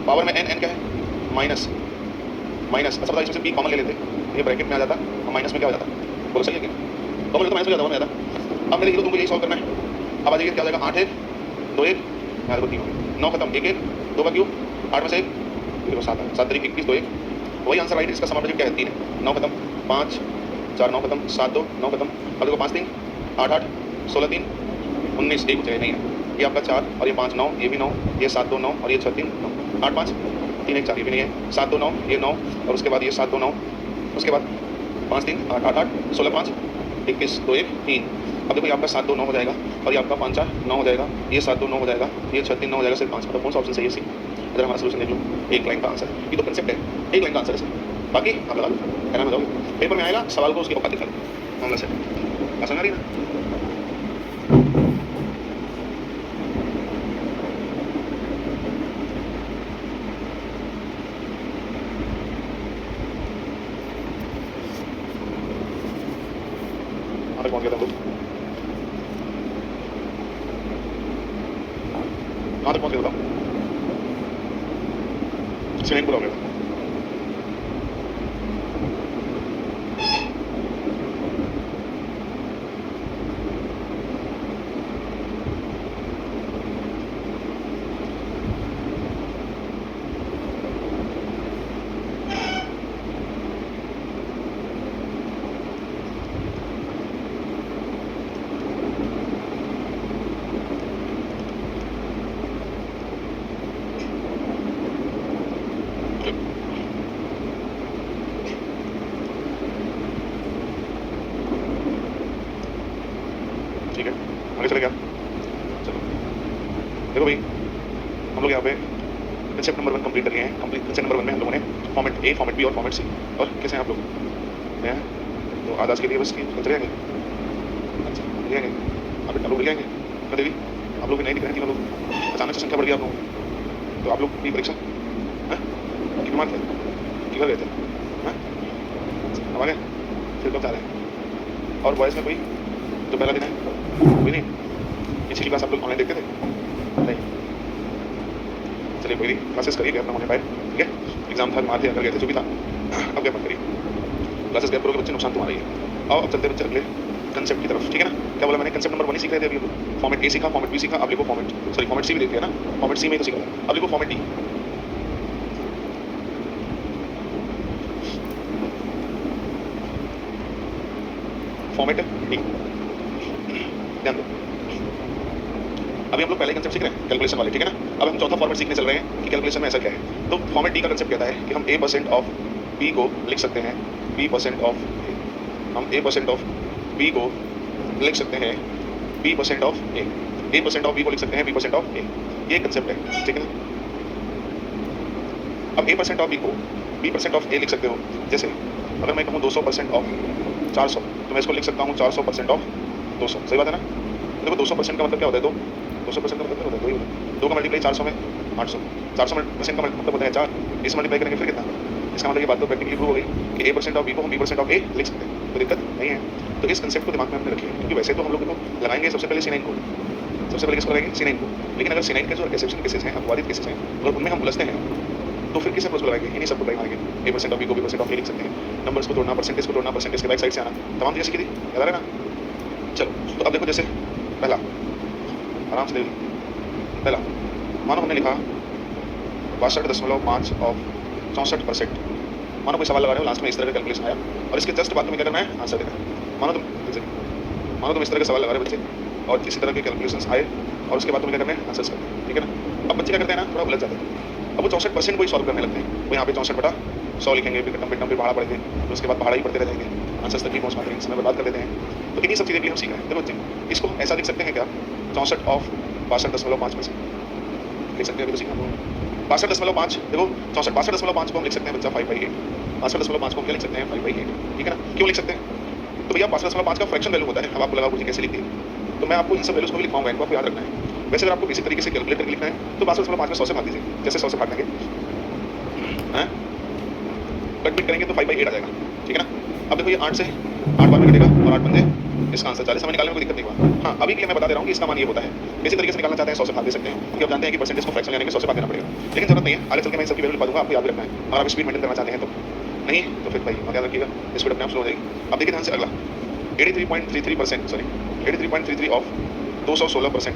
पावर में n क्या है माइनस, अच्छा बताओ इसमें से p कॉमन ले लेते, ये ब्रैकेट में आ जाता और माइनस में क्या हो जाता, बोलो सही है क्या, कॉमन तो माइनस में जाता, अब मेरे तुमको यही सॉल्व करना है। अब आ जाइए क्या हो जाएगा 8 1 2 1 यहाँ देखो 3 9 खत्म 1 1 2 का क्यूब 8 में से 1 देखो 7 7 तरीके 21 2 1, वही आंसर राइट। इसका समाप्त क्या है 3 है, 9 खत्म 5 4 9 खत्म 7 2 9 खत्म, अब देखो 5 3 8 8 16 3 19 1 बचा नहीं है, ये आपका 4 और ये 5 9, ये भी 9, ये 7 2 9 और ये 6 3 9 8 5 3 1 4, ये भी नहीं है 7 2 9, ये 9 और उसके बाद ये 7 2 9, उसके बाद 5 3 8 8 8 16 5 21 2 1 3। अब देखो ये आपका 7 2 9 हो जाएगा और ये आपका 5 4 9 हो जाएगा, ये 7 2 9 हो जाएगा, ये 6 3 9 हो जाएगा, सिर्फ 5। मतलब कौन सा ऑप्शन सही है सी। अगर हमारा सोल्यूशन देख लो, एक लाइन का आंसर है, ये तो कंसेप्ट है, एक लाइन का आंसर है सर, बाकी आप लगा लो, कहना में जाओगे पेपर में आएगा सवाल को उसकी औकात दिखा दो, मामला से आसान आ रही ना। पहुंच गया था कहाँ तक पहुंच गया था, स्विमिंग पूल हो गया। ठीक है आगे चले गया, चलो देखो भाई हम लोग यहाँ पे कंसेप्ट नंबर 1 कंप्लीट कर लिए हैं। कंसेप्ट नंबर 1 में हम लोगों ने फॉर्मेट ए, फॉर्मेट बी और फॉर्मेट सी, और कैसे हैं आप लोग हैं, तो आज के लिए बस कल चले जाएंगे, अच्छा मिल जाएंगे आप लोग, मिल जाएंगे ना देवी, आप लोग भी नहीं दिख रहे हैं, तीनों लोग अचानक से संख्या बढ़ गई आप लोगों, तो आप लोग की परीक्षा कितने मार्क थे, किधर गए थे, अब आ गए, फिर कब जा रहे हैं। और बॉयज़ में कोई जो पहला दिन है कोई नहीं, पिछली क्लास आप लोग ऑनलाइन देखते थे नहीं, चलिए कोई नहीं, क्लासेस करिए गैप ना होने पाए, ठीक है, एग्जाम था मार दिया कर गए थे जो भी था, अब गैप मत करिए, क्लासेस गैप करोगे बच्चे नुकसान तुम्हारा ही है। और अब चलते बच्चे अगले कंसेप्ट की तरफ, ठीक है ना। क्या बोला मैंने, कंसेप्ट नंबर 1 ही सीख रहे थे अभी, फॉर्मेट ए सीखा, फॉर्मेट बी सीखा, अब लिखो फॉर्मेट सी भी देखते हैं ना, फॉर्मेट सी में तो सीखा, अब लिखो फॉर्मेट डी। फॉर्मेट डी, ध्यान दो अभी हम लोग पहले कंसेप्ट सीख रहे हैं कैलकुलेशन वाले, ठीक है ना। अब हम चौथा फॉर्मेट सीखने चल रहे हैं कि कैलकुलेशन में ऐसा क्या है। तो फॉर्मेट डी का कंसेप्ट कहता है कि हम a% ऑफ b को लिख सकते हैं b% ऑफ a, हम a% ऑफ b को लिख सकते हैं b% of a, a% of b को लिख सकते हैं b% ऑफ a, ये कंसेप्ट है, ठीक है ना। अब a% ऑफ b को b% ऑफ a लिख सकते हो, जैसे अगर मैं कहूँ 200% ऑफ 400 तो मैं इसको लिख सकता हूँ 400% ऑफ 200, सही बात है ना। देखो 200% का मतलब क्या होता है, 200% का मतलब क्या होता है, 2 का मल्टीप्लाई 400 में 800, 400% का मतलब होता है 4, इस मल्टीप्लाई करेंगे फिर कितना, इसका मतलब ये बात तो प्रैक्टिकली प्रूव हो गई कि a% ऑफ b को हम b% ऑफ a लिख सकते हैं, कोई दिक्कत नहीं है। तो इस कंसेप्ट को दिमाग में हमने रखिए, क्योंकि वैसे तो हम लोग को लगाएंगे सबसे पहले C9 को, सबसे पहले किसको लगाएंगे C9 को, लेकिन अगर C9 के जो एक्सेप्शन केसेस हैं, अपवादित केसेस हैं, अगर उनमें हम उलझते हैं तो फिर किस अप्रोच को लगाएंगे, इन्हीं सबको लगाएंगे, a% ऑफ b को b% ऑफ a लिख सकते हैं, नंबर्स को तोड़ना, परसेंटेज को तोड़ना, परसेंटेज के बैक साइड से आना, तमाम चीज़ें सीखी थी, याद आ रहा है ना। चलो तो अब देखो, जैसे पहला आराम से देखिए, पहला मानो हमने लिखा 62.5 ऑफ 64%, मानो कोई सवाल लगा रहे हो, लास्ट में इस तरह का कैलकुलेशन आया और इसके जस्ट बाद तुम्हें क्या करना है, आंसर देना है। मानो तुम इस तरह का सवाल लगा रहे बच्चे और इसी तरह के कैलकुलेशंस आए और उसके बाद तुम्हें क्या करना है, आंसर्स करना है, ठीक है ना। अब बच्चे क्या करते हैं ना, थोड़ा उलझ जाते हैं, अब वो 64% को ही सॉल्व करने लगते हैं, वो यहाँ पे 64/100 लिखेंगे, फिर कटम पे पहाड़ा पढ़ेंगे, तो उसके बाद पहाड़ा ही पढ़ते रह जाएंगे, आंसर्स तक भी पहुँच पाते हैं, समय बर्बाद कर देते हैं। तो इन्हीं सब चीज़ें के लिए हम सीख रहे हैं। देखो बच्चे, इसको ऐसा लिख सकते हैं क्या, 64 ऑफ 62.5% लिख सकते हैं, अभी तो सीखना 62.5 देखो 62.5 को हम लिख सकते हैं बच्चा 5/8। 62.5 को हम क्या लिख सकते हैं 5/8, ठीक है ना। क्यों लिख सकते हैं तो भैया 62.5 का फ्रैक्शन वैल्यू होता है। अब आपको लगा मुझे कैसे लिख दिए, तो मैं आपको इन सब वैल्यूज को भी लिखवाऊंगा, इनको आपको याद रखना है। वैसे अगर आपको बेसिक तरीके से कैलकुलेट करके लिखना है तो 62.5 में 100 से भाग दीजिए, जैसे 100 से भाग देंगे कट बिट करेंगे तो 5/8 आ जाएगा, ठीक है ना। अब देखो ये 8 से 8 बार में कटेगा और 8 बंदे इसका आंसर 40 हमें निकालने में कोई दिक्कत नहीं हुआ। हाँ अभी के लिए मैं बता दे रहा हूँ कि इसका मान ये होता है, बेसिक तरीके से निकालना चाहते हैं 100 से भाग दे सकते हैं, क्योंकि आप जानते हैं कि परसेंटेज को फ्रैक्शन यानी कि 100 से भाग देना पड़ेगा, लेकिन जरूरत नहीं है। आगे चल के मैं इन सबकी वैल्यू लिखवा दूंगा, आपको याद भी रखना है। और आप स्पीड मेंटेन करना चाहते हैं तो नहीं तो फिर भाई याद रखिएगा स्पीड अपने आप स्लो हो जाएगी। अब देखिए ध्यान से अगला 83.33%, सॉरी 83.33 ऑफ 216%।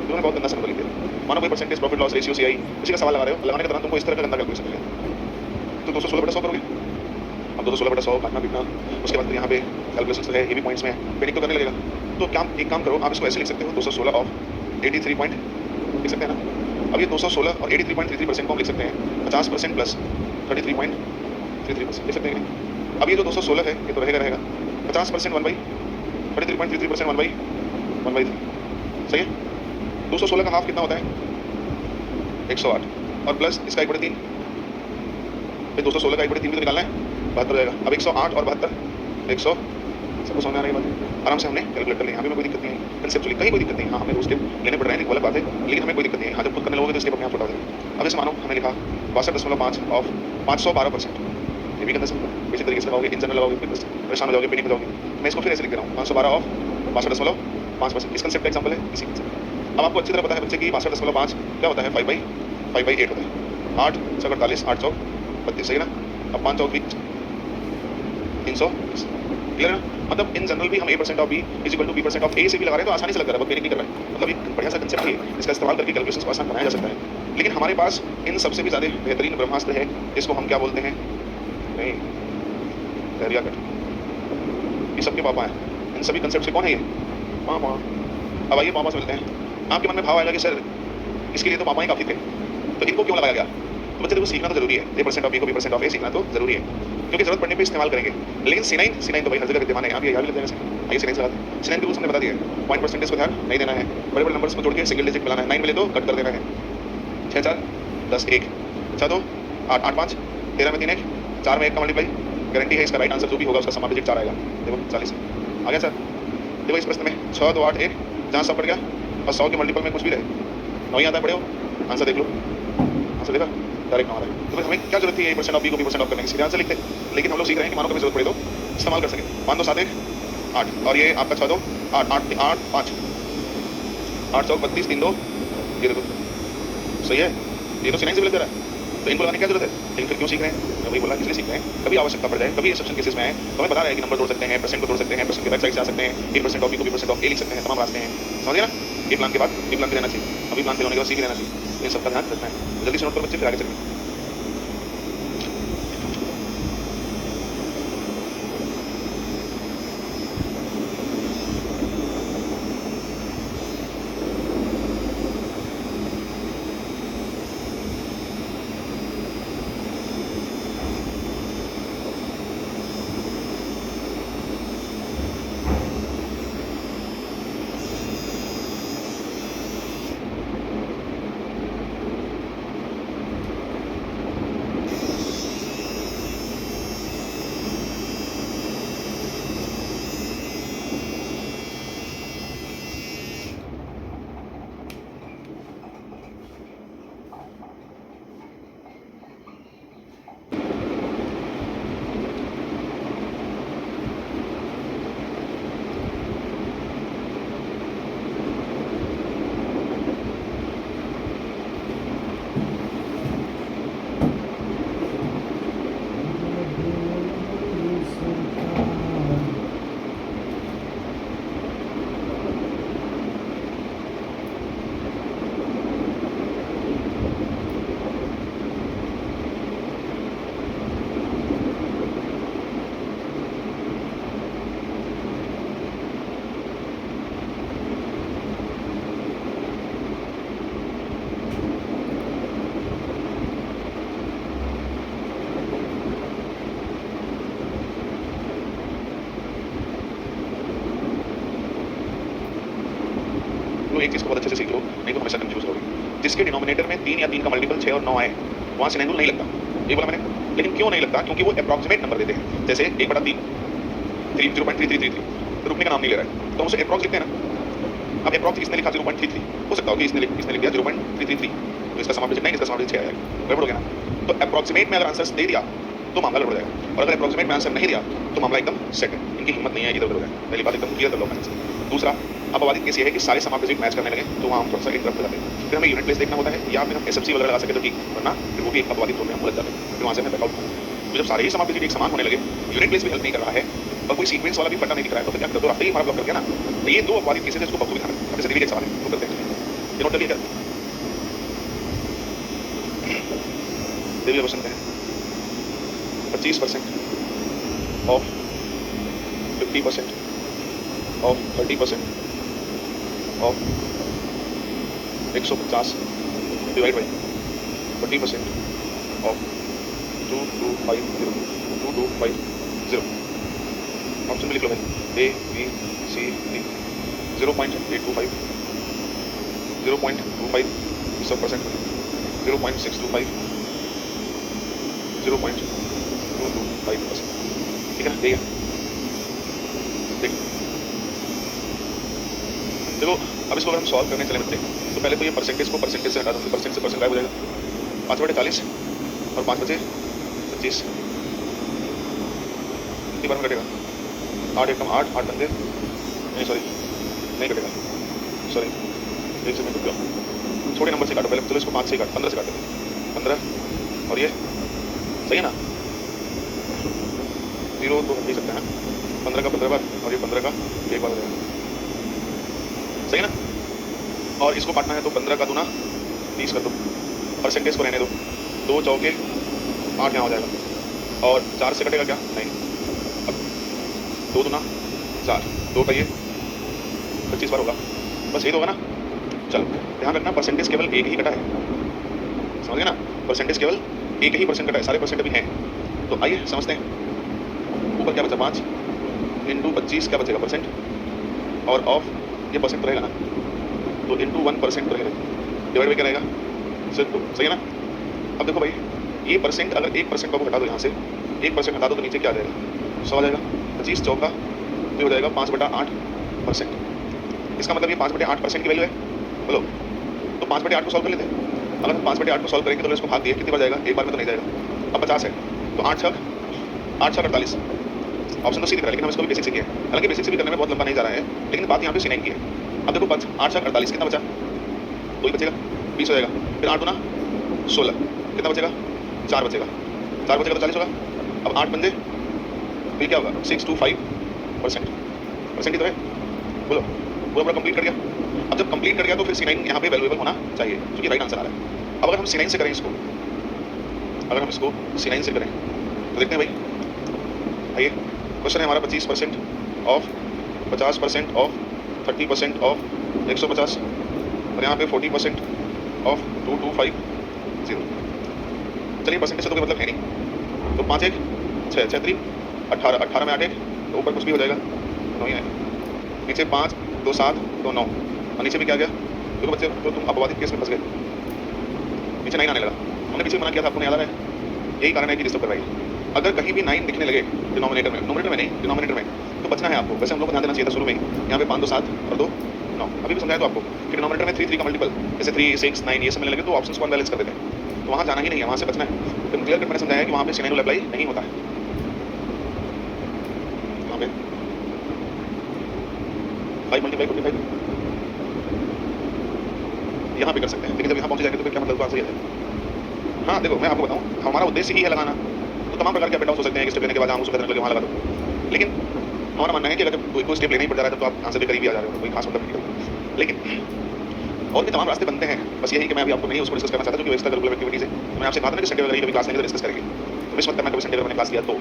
तुमने बहुत गंदा सा नंबर लिख दिया। मानो कोई percentage profit loss ratio CI इसी का सवाल लगा रहे हो, लगाने के दौरान तुमको इस तरह का गंदा कैलकुलेशन मिलेगा, तो 216/100 करोगे। अब 216/100 काटना पीटना, उसके बाद फिर यहाँ पे कैलकुलेशन तो है, ये भी पॉइंट्स में है, पेनिक तो करने लगेगा। तो क्या एक काम करो, आप इसको ऐसे लिख सकते हो 216 ऑफ 83 पॉइंट लिख सकते हैं ना। अब ये 216 और 83.33% को हम लिख सकते हैं 50% प्लस 33.33% लिख सकते हैं कि नहीं। अब ये जो 216 है ये तो रहेगा 50% 1/33.33% 1/3 सही है। 216 का हाफ कितना होता है 108 और प्लस इसका 1/3, फिर 216 का 1/3 भी तो निकालना है, 72 जाएगा। अब 108 और 72 100, सबको समझ में आ रही है बात। आराम से हमने कैलकुलेट कर लिया, यहाँ भी कोई दिक्कत नहीं है, कंसेप्चुअली कहीं कोई दिक्कत नहीं है। हाँ हमें दो स्टेप लेने पड़ रहे हैं, वो अलग बात है, लेकिन हमें कोई दिक्कत नहीं है। हाँ जब खुद करने लगोगे तो स्टेप अपने आप छोटा हो जाएगा। अब जैसे मानो हमें लिखा 62.5 ऑफ 512%, ये भी कंसेप्ट बेसिक तरीके से लगाओगे, इन जनरल लगाओगे, फिर परेशान हो जाओगे, पेनिक हो जाओगे। मैं इसको फिर ऐसे लिख दे रहा हूँ 512 ऑफ 62.5%। इस कंसेप्ट का एग्जाम्पल है इसी कंसेप्ट। अब आपको अच्छी तरह पता है बच्चे की 62.5 क्या होता है 5/8 होता है। 8 × 48 8 चौक 32 सही ना। अब 5 चौक 300, क्लियर है ना। मतलब इन जनरल भी हम a% of b is equal to b% of a से भी लगा रहे हैं तो आसानी से लग रहा है, बहुत पेनिक नहीं कर रहा है। मतलब एक बढ़िया सा कंसेप्ट है, इसका इस्तेमाल करके कैलकुलेशंस को आसान बनाया जा सकता है। लेकिन हमारे पास इन सबसे भी ज़्यादा बेहतरीन ब्रह्मास्त्र है, इसको हम क्या बोलते हैं, नहीं दरिया कट। ये सबके पापा हैं, इन सभी कंसेप्ट से कौन है ये पापा। अब आइए पापा से मिलते हैं। आपके मन में भाव आएगा कि सर इसके लिए तो पापा ही काफ़ी थे, तो इनको क्यों लगाया गया। तो बच्चे देखो सीखना तो जरूरी है, a% ऑफ b को b% ऑफ a सीखना तो जरूरी है, क्योंकि जरूरत पड़ने पे इस्तेमाल करेंगे। लेकिन C9 तो भाई हर जगह विद्यमान है, आप ये याद भी लेते हैं। आइए C9 से लगाते हैं। C9 के रूल्स हमने बता दिया है, पॉइंट परसेंटेज को ध्यान नहीं देना है, बड़े बड़े नंबर्स को जोड़ के सिंगल डिजिट मिलाना है, 9 मिले तो कट कर देना है। 6 4 10 1 6 2 8 8 5 13 में 3 1 4 में 1 का मल्टीप्लाई, गारंटी है इसका राइट आंसर जो भी होगा उसका समान डिजिट 4 आएगा। देखो 40 आ गया सर। देखो इस प्रश्न में 6 2 8 1 जहाँ सब पड़ गया और 100 के मल्टीपल में कुछ भी रहे 9 ही आता है, पढ़े हो आंसर देख लो, आंसर देखा डायरेक्ट हमारा। तो फिर हमें क्या जरूरत थी a% ऑफ b को b% ऑफ करने की, सीधे आंसर लिखते। लेकिन हम लोग सीख रहे हैं कि मानो कभी जरूरत पड़े तो इस्तेमाल कर सके। 5 2 7 1 8 और ये आपका 6 2 8 8 8 5 8 चौक 32 3 2 ये देखो सही है, ये तो C9 से भी लग रहा है, तो इनको लगाने की क्या जरूरत है। लेकिन फिर क्यों सीख रहे हैं, मैं वही बोला इसलिए सीख रहे हैं, कभी आवश्यकता पड़ जाए, कभी एक्सेप्शन केसेस में आए तो हमें बता रहे हैं कि नंबर जोड़ सकते हैं, परसेंट को जोड़ सकते हैं, परसेंट के बैक साइड से आ सकते हैं, a% ऑफ b को b% ऑफ a लिख सकते हैं, तमाम रास्ते हैं, समझ गए ना। ए प्लान के बाद बी प्लान भी रहना चाहिए, अभी प्लान फेल होने के बाद सी भी रहना चाहिए, इन सबका ध्यान रखना है। जल्दी से नोट करो बच्चे, फिर आगे चलेंगे। एक चीज़ को बहुत अच्छे से सीख लो, नहीं तो हमेशा कंफ्यूज रहोगे। जिसके डिनोमिनेटर में 3 या 3 का मल्टीपल 6 और 9 आए वहाँ सिनाइन रूल नहीं लगता, ये बोला मैंने। लेकिन क्यों नहीं लगता? क्योंकि वो अप्रॉक्सीमेट नंबर देते हैं। जैसे 1/3 0.3333 रुकने का नाम नहीं ले रहा है, तो हम उसे अप्रॉक्स लिखते हैं ना। अब अप्रॉक्स इसने लिखा 0.33, हो सकता हो कि इसने लिख दिया 0.333, तो इसका समाप्त 9, इसका समाप्त 6 आएगा, गड़बड़ हो गया ना। तो अप्रॉक्सीमेट में अगर आंसर दे दिया तो मामला गड़बड़ हो जाएगा, और अगर अप्रॉक्सीमेट में आंसर नहीं दिया तो मामला एकदम सेट है। इनकी हिम्मत नहीं है इधर उधर हो जाए, पहली बात एकदम क्लियर कर लो मैंने से। दूसरा, अपवादित केस ये है कि सारे समाप्त डिजिट मैच करने लगे तो वहाँ हम थोड़ा सा इंटरप्ट हो जाते हैं, फिर हमें यूनिट प्लेस देखना होता है, या फिर हम एसएफसी वगैरह लगा सके तो ठीक, वरना फिर वो भी एक अपवादित रूप में हम उलझ जाते हैं, फिर वहाँ से हमें बैकआउट। तो जब सारे ही समाप्त डिजिट एक समान होने लगे, यूनिट प्लेस भी हेल्प नहीं कर रहा है और कोई सीक्वेंस वाला भी पता नहीं दिख रहा है, तो फिर क्या करते हो? रास्ते ही हमारा ब्लॉक कर दिया ना। तो ये दो अपवादित केसेस इसको बखूबी ध्यान रखना। जैसे दिल्ली एक सवाल है वो करते हैं, ये नोट कर लिया क्या? दिल्ली क्वेश्चन है 25% of 50% of 30% of 150 divide by 40% of 2250 option में लिख लो भाई, ए बी सी डी। 0.825 0.25 %, 0.625 0.225%, ठीक है ना? ठीक है, देखो अब इसको अगर हम सॉल्व करने चले बच्चे, तो पहले तो ये परसेंटेज को परसेंटेज से हटा दो, परसेंट से परसेंट गायब हो जाएगा। 5/40 और 5/25 कितनी बार में कटेगा? 8 एकम 8, 8 पंजे नहीं, सॉरी नहीं कटेगा, सॉरी एक से मैं रुक गया, छोटे नंबर से काटो पहले, चलो इसको 5 से काट, 15 से काट देते, 15 और ये सही है ना? 0 तो दे सकते हैं, 15 का 15 बार और ये 15 का एक बार हो जाएगा, सही है ना? और इसको काटना है तो 15 का दूना 30 कर दो, परसेंटेज को रहने दो, 2 चौके 8 यहाँ हो जाएगा, और 4 से कटेगा क्या? नहीं, अब 2 दूना 4, 2 का ये 25 बार होगा, बस ये तो होगा ना। चलो ध्यान रखना, परसेंटेज केवल एक ही कटा है, समझ गए ना? परसेंटेज केवल एक ही परसेंट कटा है, सारे परसेंट अभी हैं। तो आइए समझते हैं। ऊपर क्या बचा? 5 × 25 क्या बचेगा? परसेंट, और ऑफ ये परसेंट तो रहेगा ना, तो × 1% तो रहेगा, डिवाइड बाई क्या रहेगा? सिर्फ 2, सही है ना? अब देखो भाई, ये परसेंट अगर 1% को हटा दो, यहाँ से 1% हटा दो तो नीचे क्या आ जाएगा? 100 आ जाएगा। 25 चौका तो हो जाएगा 5/8%। इसका मतलब ये 5/8% की वैल्यू है, बोलो। तो 5/8 को सॉल्व कर लेते हैं। अगर हम 5/8 को सॉल्व करेंगे तो इसको भाग दिए, कितनी बार जाएगा? एक बार में तो नहीं जाएगा। अब 50 है तो 8 छक 48, ऑप्शन तो सी दिख रहा है, लेकिन हम इसको भी बेसिक से किया है। हालांकि बेसिक से भी करने में बहुत लंबा नहीं जा रहा है, लेकिन बात यहाँ पे C9 की है। अब देखो 5 8 छक 48, कितना बचा? 2 ही बचेगा, 20 हो जाएगा। फिर 8 गुना 16, कितना बचेगा? 4 बचेगा, 4 बचेगा तो 40 होगा। अब 8 पंजे फिर क्या होगा? 625%, परसेंट ही तो है, बोलो। पूरा कंप्लीट कर गया। अब जब कंप्लीट कर गया तो फिर C9 यहाँ पे वैल्यूएबल होना चाहिए, क्योंकि राइट आंसर आ रहा है। अब अगर हम C9 से करें इसको, अगर हम इसको C9 से करें तो देखते हैं भाई। आइए, क्वेश्चन है हमारा 25% ऑफ 50% ऑफ 30% ऑफ 150, और यहाँ पे 40% ऑफ 2250। चलिए परसेंटेज से तो कोई मतलब है नहीं, तो 5 1 6 6 3 18, 18 में 8 1, तो ऊपर कुछ भी हो जाएगा, 9 ही आएगा। नीचे 5 2 7 2 9, और नीचे भी क्या गया? देखो बच्चे, तो तुम अपवादित केस में फंस गए, नीचे 9 आने लगा। हमने पीछे मना किया था, आपको याद आ रहा है? यही कारण है कि डिस्टर्ब करवाइए। अगर कहीं भी 9 दिखने लगे डिनोमिनेटर में, नोमिनेटर में नहीं, डिनोमिनेटर में, तो बचना है आपको। वैसे हम लोग को ध्यान देना चाहिए था शुरू में ही, यहाँ पे 5 2 7 और 2 9। अभी भी समझाया तो आपको कि डिनोमिनेटर में 3 3 का मल्टीपल, जैसे 3 6 9 ये सब मिलने लगे तो ऑप्शंस को अनबैलेंस कर देते हैं, तो वहाँ जाना ही नहीं है, वहाँ से बचना है। तो क्लियर कट मैंने समझाया कि वहाँ पे C9 रूल अप्लाई नहीं होता है। वहाँ पे 5 × 45 यहाँ पे कर सकते हैं, लेकिन जब यहाँ पहुँच जाएंगे तो फिर क्या मतलब? आंसर ये है। हाँ देखो, मैं आपको बताऊँ, हमारा उद्देश्य ही है लगाना, तो तमाम प्रकार के अप एंड डाउन हो सकते हैं। स्टेप लेने के बाद हम उसको करने लगे वहाँ लगा दो, लेकिन हमारा मानना है कि अगर कोई स्टेप लेना ही पड़ जा रहा है तो आप आंसर के करीब ही आ जा रहे हो, कोई खास मतलब नहीं। लेकिन और भी तमाम रास्ते बनते हैं, बस यही कि मैं अभी आपको नहीं उसको डिस्कस करना चाहता, क्योंकि एक्स्ट्रा करिकुलर एक्टिविटीज है। तो मैं आपसे कहा था ना कि संडे वगैरह कभी क्लास लेंगे तो डिस्कस करेंगे, तो इस वक्त मैं कभी संडे वगैरह मैंने क्लास लिया तो,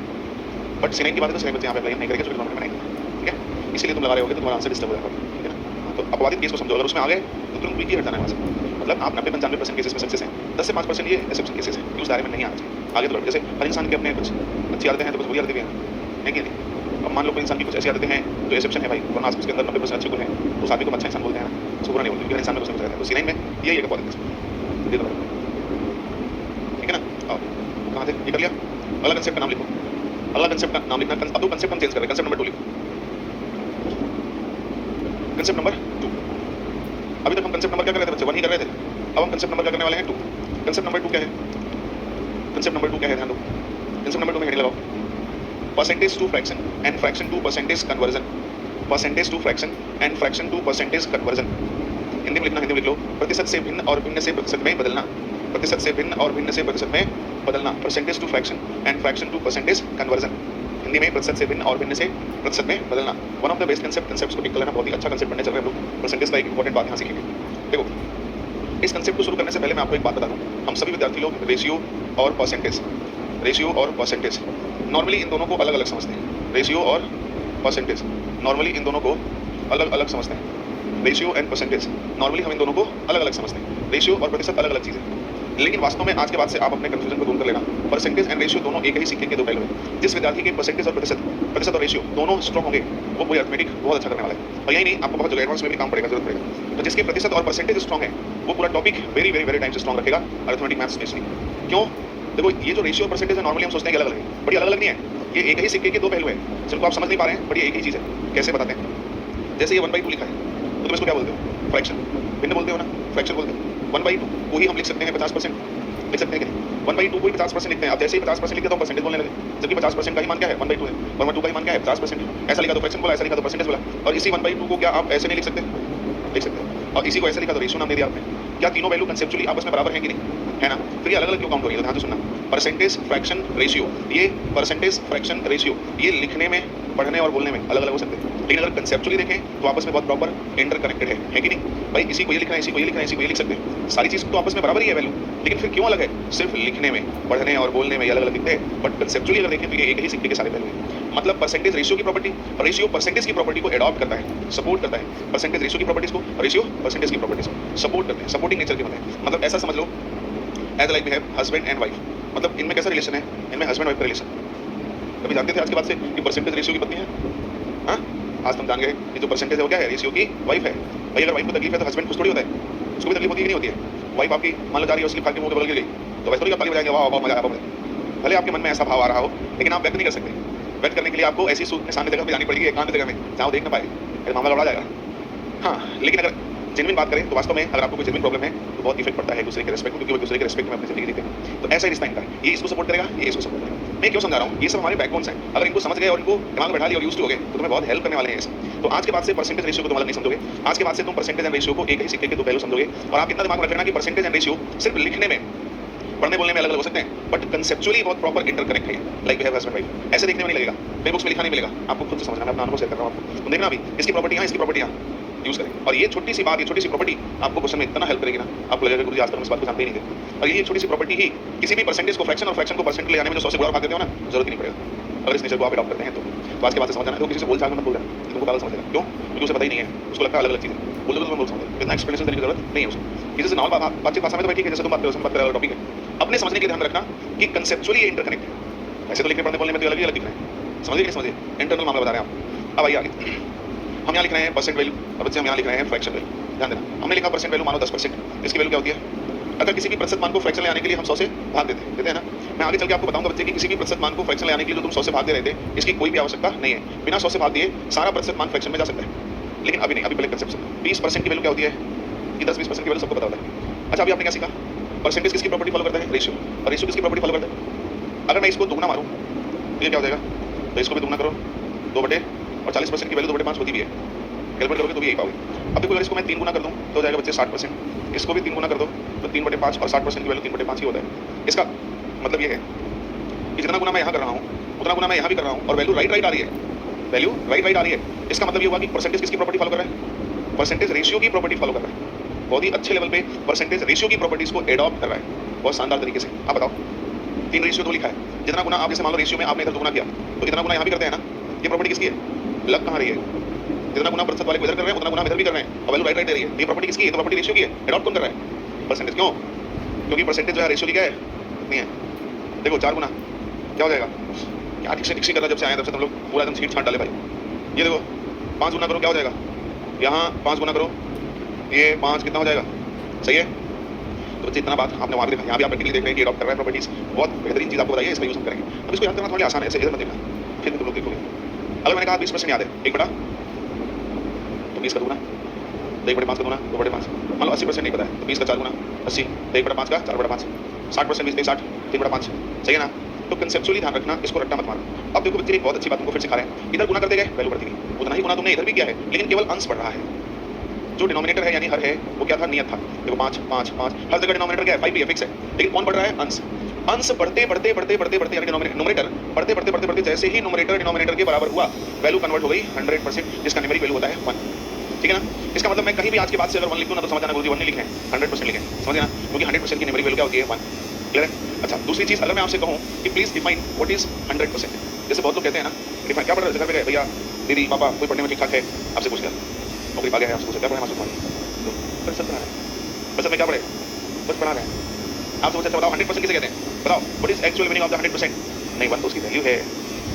बट C9 की बात है तो C9 बच्चे यहाँ पे अप्लाई नहीं करेंगे, क्योंकि में नहीं, ठीक है? इसीलिए तुम लगा रहे होगे तो तुम्हारा आंसर डिस्टर्ब हो जाएगा, ठीक है ना? तो अपवादित केस को समझो, अगर उसमें आ गए तो तुरंत वीक ही हट जाना है वहाँ से। मतलब आप 90-95% केसेस में सक्सेस हैं, 10 से 5% ये एक्सेप्शन केसेस हैं, उस दायरे में नहीं आना चाहिए। आगे तो लड़, जैसे हर इंसान के अपने कुछ अच्छी आदतें हैं तो कुछ बुरी आदतें भी हैं कि नहीं? अब मान लो कोई इंसान की कुछ ऐसी आदतें हैं जो एक्सेप्शन है भाई, वरना उसके अंदर 90% अच्छे गुण हैं, तो उस आदमी को अच्छा इंसान बोलते हैं ना, उसको बुरा नहीं बोलते, क्योंकि हर इंसान में कुछ ना कुछ रहता है। तो C9 में यही एक अपवादित केस। ये लो, ठीक है ना। आओ, कहाँ थे, ये कर लिया। अगला कंसेप्ट का नाम लिखो, अगला कंसेप्ट का नाम लिखना। अब तो कंसेप्ट हम चेंज कर रहे हैं, कंसेप्ट नंबर 2 लिखो, कंसेप्ट नंबर 2। अभी तक हम कंसेप्ट नंबर क्या कर रहे थे बच्चे, 1 ही कर रहे थे। अब हम कंसेप्ट नंबर क्या करने वाले हैं, 2। कंसेप्ट नंबर 2 क्या है, कंसेप्ट नंबर 2 क्या है, ध्यान दो। कंसेप्ट नंबर 2 में हेडिंग लगाओ, percentage to fraction and fraction to percentage conversion, percentage to fraction and fraction to percentage conversion. Hindi में लिखना, हिंदी में लिख लो, प्रतिशत से भिन्न और भिन्न से प्रतिशत में बदलना, प्रतिशत से भिन्न और भिन्न से प्रतिशत में बदलना, percentage to fraction and fraction to percentage conversion. Hindi में प्रतिशत से भिन्न और भिन्न से प्रतिशत में बदलना। One of the best concept को टिक कर लेना, बहुत ही अच्छा कंसेप्ट बनने चल रहे हैं हम लोग। परसेंटेज का एक इंपॉर्टेंट बात यहाँ सीखेंगे। देखो, इस कंसेप्ट को शुरू करने से पहले मैं आपको एक बात बता दूं, हम सभी विद्यार्थी लोग रेशियो और परसेंटेज, रेशियो और परसेंटेज नॉर्मली इन दोनों को अलग अलग समझते हैं। रेशियो और परसेंटेज नॉर्मली इन दोनों को अलग अलग समझते हैं। रेशियो एंड परसेंटेज नॉर्मली हम इन दोनों को अलग अलग समझते हैं। रेशियो और प्रतिशत अलग अलग चीज़ें, लेकिन वास्तव में आज के बाद से आप अपने कंफ्यूजन को दूर कर लेना। परसेंटेज एंड रेशियो दोनों एक ही सिक्के के दो पहलू हैं। जिस विद्यार्थी के परसेंटेज और प्रतिशत और रेशियो दोनों स्ट्रॉन्ग होंगे, वो पूरी अर्थमेटिक बहुत अच्छा करने वाला है। और यही नहीं, आपको बहुत जगह एडवांस में भी काम पड़ेगा, जरूरत पड़ेगा। तो जिसके प्रतिशत और परसेंटेज स्ट्रॉन्ग है, वो पूरा topic very very very time से स्ट्रॉन्ग रखेगा अर्थमेटिक मैथ्स स्पेशली। क्यों? देखो, ये जो रेशियो और परसेंटेज है, नॉर्मली हम सोचते हैं कि अलग अलग है, बड़ी अलग अलग नहीं है। ये एक ही सिक्के के दो पहलू हैं, जिनको आप समझ नहीं पा रहे हैं, बड़ी एक ही चीज़ है। कैसे बताते हैं? जैसे ये 1/2 लिखा है, तो तुम इसको क्या बोलते हो? फ्रैक्शन। भिन्न बोलते हो ना, फ्रैक्शन बोलते हो। 1/2 को ही हम लिख सकते हैं 50%, लिख सकते हैं कि नहीं? 1/2 को ही 50% लिखते हैं। अब जैसे ही 50% लिखे तो हम परसेंटेज बोलने लगे, जबकि 50% का ही मान क्या है, 1/2 है, और 1/2 का ही मान क्या है, 50%। ऐसा लिखा तो फ्रैक्शन बोला, ऐसा लिखा तो परसेंटेज बोला। और इसी 1/2 को क्या आप ऐसे नहीं लिख सकते? लिख सकते हैं। और इसी को ऐसे लिखा तो रेशियो नाम दे दिया आपने। क्या तीनों वैल्यू कंसेप्चुअली आपस में बराबर हैं कि नहीं? है ना? फिर ये अलग अलग क्यों काउंट हो रही है? ध्यान से सुनना, परसेंटेज फ्रैक्शन रेशियो, ये परसेंटेज फ्रैक्शन रेशियो, ये लिखने में, पढ़ने और बोलने में अलग अलग हो सकते हैं, लेकिन अगर कंसेप्चुअली देखें तो आपस में बहुत प्रॉपर इंटरकनेक्टेड है कि नहीं? भाई इसी को ये लिखना है, इसी को ये लिखना है, इसी को ये लिख सकते हैं, सारी चीज़ तो आपस में बराबर ही है वैल्यू, लेकिन फिर क्यों अलग है? सिर्फ लिखने में, पढ़ने और बोलने में ये अलग अलग दिखते हैं, बट कंसेप्चुअली अगर देखें तो ये एक ही सिक्के के सारे वैल्यू हैं। मतलब परसेंटेज रेशियो की प्रॉपर्टी, रेशियो परसेंटेज की प्रॉपर्टी को एडॉप्ट करता है, सपोर्ट करता है। परसेंटेज रेशियो की प्रॉपर्टीज को, रेशियो परसेंटेज की प्रॉपर्टीज को सपोर्ट करते हैं, सपोर्टिंग नेचर के होते हैं। मतलब ऐसा समझ लो, as like we have husband and wife, मतलब इनमें कैसा रिलेशन है? इनमें हस्बैंड वाइफ का रिलेशन। कभी जानते थे आज के बाद से कि परसेंटेज रेशियो की पत्नी है? हाँ, आज तुम जान गए कि जो परसेंटेज है वो क्या है, रेशियो की वाइफ है। भाई अगर वाइफ को तकलीफ है तो हस्बैंड खुश थोड़ी होता है, उसको भी तकलीफ होती है कि नहीं होती है? वाइफ आपकी मान लो जा रही है, उसकी खा के मुंह पे बगल गिर गई, तो वैसे थोड़ी आप ताली बजाएंगे, वाह वाह मजा आया मुझे। भले आपके मन में ऐसा भाव आ रहा हो, लेकिन आप व्यक्त नहीं कर सकते। व्यक्त करने के लिए आपको ऐसी सूट सामने जगह पे जानी पड़ेगी, एकांत जगह में, जहाँ वो देख ना पाए, फिर मामला लड़ा जाएगा। हाँ, लेकिन अगर जेन्युइन बात करें तो वास्तव में अगर आपको कोई जेन्युइन प्रॉब्लम है तो बहुत इफेक्ट पड़ता है दूसरे के रेस्पेक्ट में, क्योंकि वो दूसरे के रेस्पेक्ट में अपनी जिंदगी जीते हैं। तो ऐसा ही रिश्ता इनका है, ये इसको सपोर्ट करेगा, ये इसको सपोर्ट करेगा। मैं क्यों समझा रहा हूँ? ये सब हमारे बैकबोन्स हैं। अगर इनको समझ गए और इनको दिमाग में बैठा लिया और यूज्ड हो गए तो तुम्हें बहुत हेल्प करने वाले हैं इसे। तो आज के बाद से परसेंटेज रेशियो को तुम अलग नहीं समझोगे, आज के बाद से तुम परसेंटेज एंड रेशियो को एक ही सिक्के के दो पहलू समझोगे। और आप इतना दिमाग में रख लेना कि परसेंटेज एंड रेशियो सिर्फ लिखने में, पढ़ने बोलने में अलग अलग हो सकते हैं, बट कंसेप्चुअली बहुत प्रॉपर इंटरकनेक्ट है, like we have husband wife. ऐसे देखने में नहीं लगेगा, कई बुक्स में लिखा नहीं मिलेगा, आपको खुद से समझना। मैं अपना अनुभव शेयर कर रहा हूँ आपको, तुम देखना अभी इसकी प्रॉपर्टी यहाँ, इसकी प्रॉपर्टी यहाँ यूज करें। और ये छोटी सी बात, ये छोटी सी प्रॉपर्टी आपको क्वेश्चन में इतना हेल्प करेगी ना, आपको लगेगा गुरुजी आज तक हम इस बात को जानते ही नहीं थे। और ये छोटी सी प्रॉपर्टी ही किसी भी परसेंटेज को फ्रैक्शन और फ्रैक्शन को परसेंट ले जाने में जो 100 से गुणा भाग देते हो ना, जरूरत ही नहीं पड़ेगा अगर इस नेचर को आप अडॉप्ट करते हैं तो आज के बाद से समझ जाना है। तो किसी से बोल चाल मत बोल देना, तुमको पागल समझ लेगा। क्यों? क्योंकि उसे पता ही नहीं है, उसको लगता है अलग अलग चीज़ें बोल दो तो बोल समझ, इतना एक्सप्लेनेशन देने की जरूरत नहीं है उसको। किसी से नॉर्मल बातचीत भाषा में तो ठीक है, जैसे तुम बात करो, बात करो, टॉपिक है। अपने समझने के लिए ध्यान रखना कि कंसेप्चुअली इंटरकनेक्ट है। ऐसे तो लिखने पढ़ने बोलने में तो अलग ही अलग दिख रहे हैं, समझिए कि समझिए, इंटरनल मामला बता रहे हैं आप। अब आइए आगे, हम यहाँ लिख रहे हैं परसेंट वैल्यू, और बच्चे हम यहाँ लिख रहे हैं फ्रैक्शन वैल्यू। ध्यान देना, हमने लिखा परसेंट वैल्यू मानो 10%, इसकी वैल्यू क्या होती है? अगर किसी भी प्रतिशत मान को फ्रैक्शन ले आने के लिए हम 100 से भाग देते हैं ना। मैं आगे चल के आपको बताऊंगा बच्चे कि किसी भी प्रतिशत मान को फ्रैक्शन ले आने के लिए जो तुम 100 से भाग दे रहे थे, इसकी कोई भी आवश्यकता नहीं है। बिना 100 से भाग दिए सारा प्रतिशत मान फ्रैक्शन में जा सकता है, लेकिन अभी नहीं। अभी पहले कंसेप्ट समझो, 20% की वैल्यू क्या होती है? ये 10-20% की वैल्यू सबको पता होता है। अच्छा, अभी आपने क्या सीखा? परसेंटेज किसकी प्रॉपर्टी फॉलो करता है? रेशियो। और रेशियो किसकी प्रॉपर्टी फॉलो करता है? अगर मैं इसको दुगना मारूं तो ये क्या हो जाएगा? तो इसको भी दुगना करो, 2 और 40% की वैल्यू 2/5 होती भी है, कैलकुलेट करोगे तो भी यही पाओगे। अब देखो, अगर इसको मैं 3 गुना कर दूं तो हो जाएगा बच्चे 60%। इसको भी 3 गुना कर दो तो 3/5, और 60% की वैल्यू 3/5 ही होता है। इसका मतलब ये है कि जितना गुना मैं यहाँ कर रहा हूँ उतना गुना मैं यहाँ भी कर रहा हूँ, और वैल्यू राइट आ रही है, वैल्यू राइट आ रही है। इसका मतलब ये हुआ कि परसेंटेज किसकी प्रॉपर्टी फॉलो कर रहा है? परसेंटेज रेशियो की प्रॉपर्टी फॉलो कर रहा है। बहुत ही अच्छे लेवल पे परसेंटेज रेशियो की प्रॉपर्टीज को एडॉप्ट कर रहा है, बहुत शानदार तरीके से। आप बताओ, 3 रेशियो 2 लिखा है, जितना गुना आप जैसे मान लो रेशियो में आपने इधर दुगना किया तो इतना गुना यहाँ भी करते हैं ना। ये प्रॉपर्टी किसकी है? लग कहाँ रही है? जितना गुना प्रतिशत वाले को इधर कर रहे हैं उतना गुना इधर भी कर रहे हैं, और वैल्यू राइट दे रही है। ये प्रॉपर्टी किसकी है? तो प्रॉपर्टी रेशियो की है, एडॉप्ट कौन कर रहा है? परसेंटेज। क्यों? क्योंकि परसेंटेज जो है रेशियो की क्या है? नहीं है। देखो 4 गुना क्या हो जाएगा? क्या डिक्शी कर रहा, जब से आए तब से तुम लोग पूरा एकदम छीट छाट डाले भाई। ये देखो 5 गुना करो क्या हो जाएगा? यहाँ 5 गुना करो, ये 5 कितना हो जाएगा? सही है। तो बच्चे इतना बात आपने वहाँ भी देखा, यहाँ भी आप प्रैक्टिकली देख रहे हैं कि अडॉप्ट कर रहा है प्रॉपर्टीज, बहुत बेहतरीन चीज़ आपको बताइए, इसका यूज़ हम करेंगे। अब इसको याद करना थोड़ा आसान है, ऐसे इधर मत देखना, फिर तुम लोग देखोगे। अगर मैंने कहा 20% याद है, 1 बटा तो 20 का 2 गुना, 1 बटे 5 का 2 गुना, 2 बटे 5, मान लो 80% नहीं पता है तो 20 का 4 गुना 80, 1 बटा 5 का 4 बटा 5, 60% 20 60, 3 बटा 5, सही है ना। तो कंसेप्चुअली ध्यान रखना, इसको रट्टा मत मारना। अब देखो बच्चे एक बहुत अच्छी बात तुमको फिर सिखा रहे हैं, इधर गुना करते गए वैल्यू बढ़ती गई, उतना ही गुना तुमने इधर भी किया है, लेकिन केवल अंश बढ़ रहा है। जो डिनोमिनेटर है यानी हर है वो क्या था, नियत था। देखो 5 5 5, हर जगह डिनोमिनेटर क्या है 5 भी है, फिक्स है, लेकिन कौन बढ़ रहा है, अंश। अंश बढ़ते बढ़ते बढ़ते बढ़ते बढ़ते यानी न्यूमरेटर बढ़ते बढ़ते बढ़ते बढ़ते जैसे ही न्यूमरेटर डिनोमिनेटर के बराबर हुआ, वैल्यू कन्वर्ट हो गई 100%, जिसका न्यूमेरिक वैल्यू होता है 1, ठीक है ना। इसका मतलब मैं कहीं भी आज के बाद से अगर 1 लिख दूं ना तो समझ जाना गुरुजी 1 नहीं लिखे, 100% लिखे, समझ ना, क्योंकि 100% की न्यूमेरिक वैल्यू क्या होती है 1, क्लियर है। अच्छा, दूसरी चीज अगर मैं आपसे कहूं कि प्लीज डिफाइन व्हाट इज 100%, जैसे बहुत लोग कहते हैं ना डिफाइन क्या पढ़ रहे हो, घर पे गए भैया दीदी पापा कोई पढ़ने में ठीक ठाक है, आपसे पूछ लिया नौकरी पा गया है, आपसे पूछा क्या पढ़ा, आपसे तो बस सब पढ़ा है, बस में क्या पढ़े, बस पढ़ा रहे हैं। आप सोचा बताओ 100% किसे कहते हैं, बताओ what is actual meaning of the 100%। नहीं, 1 तो उसकी वैल्यू है,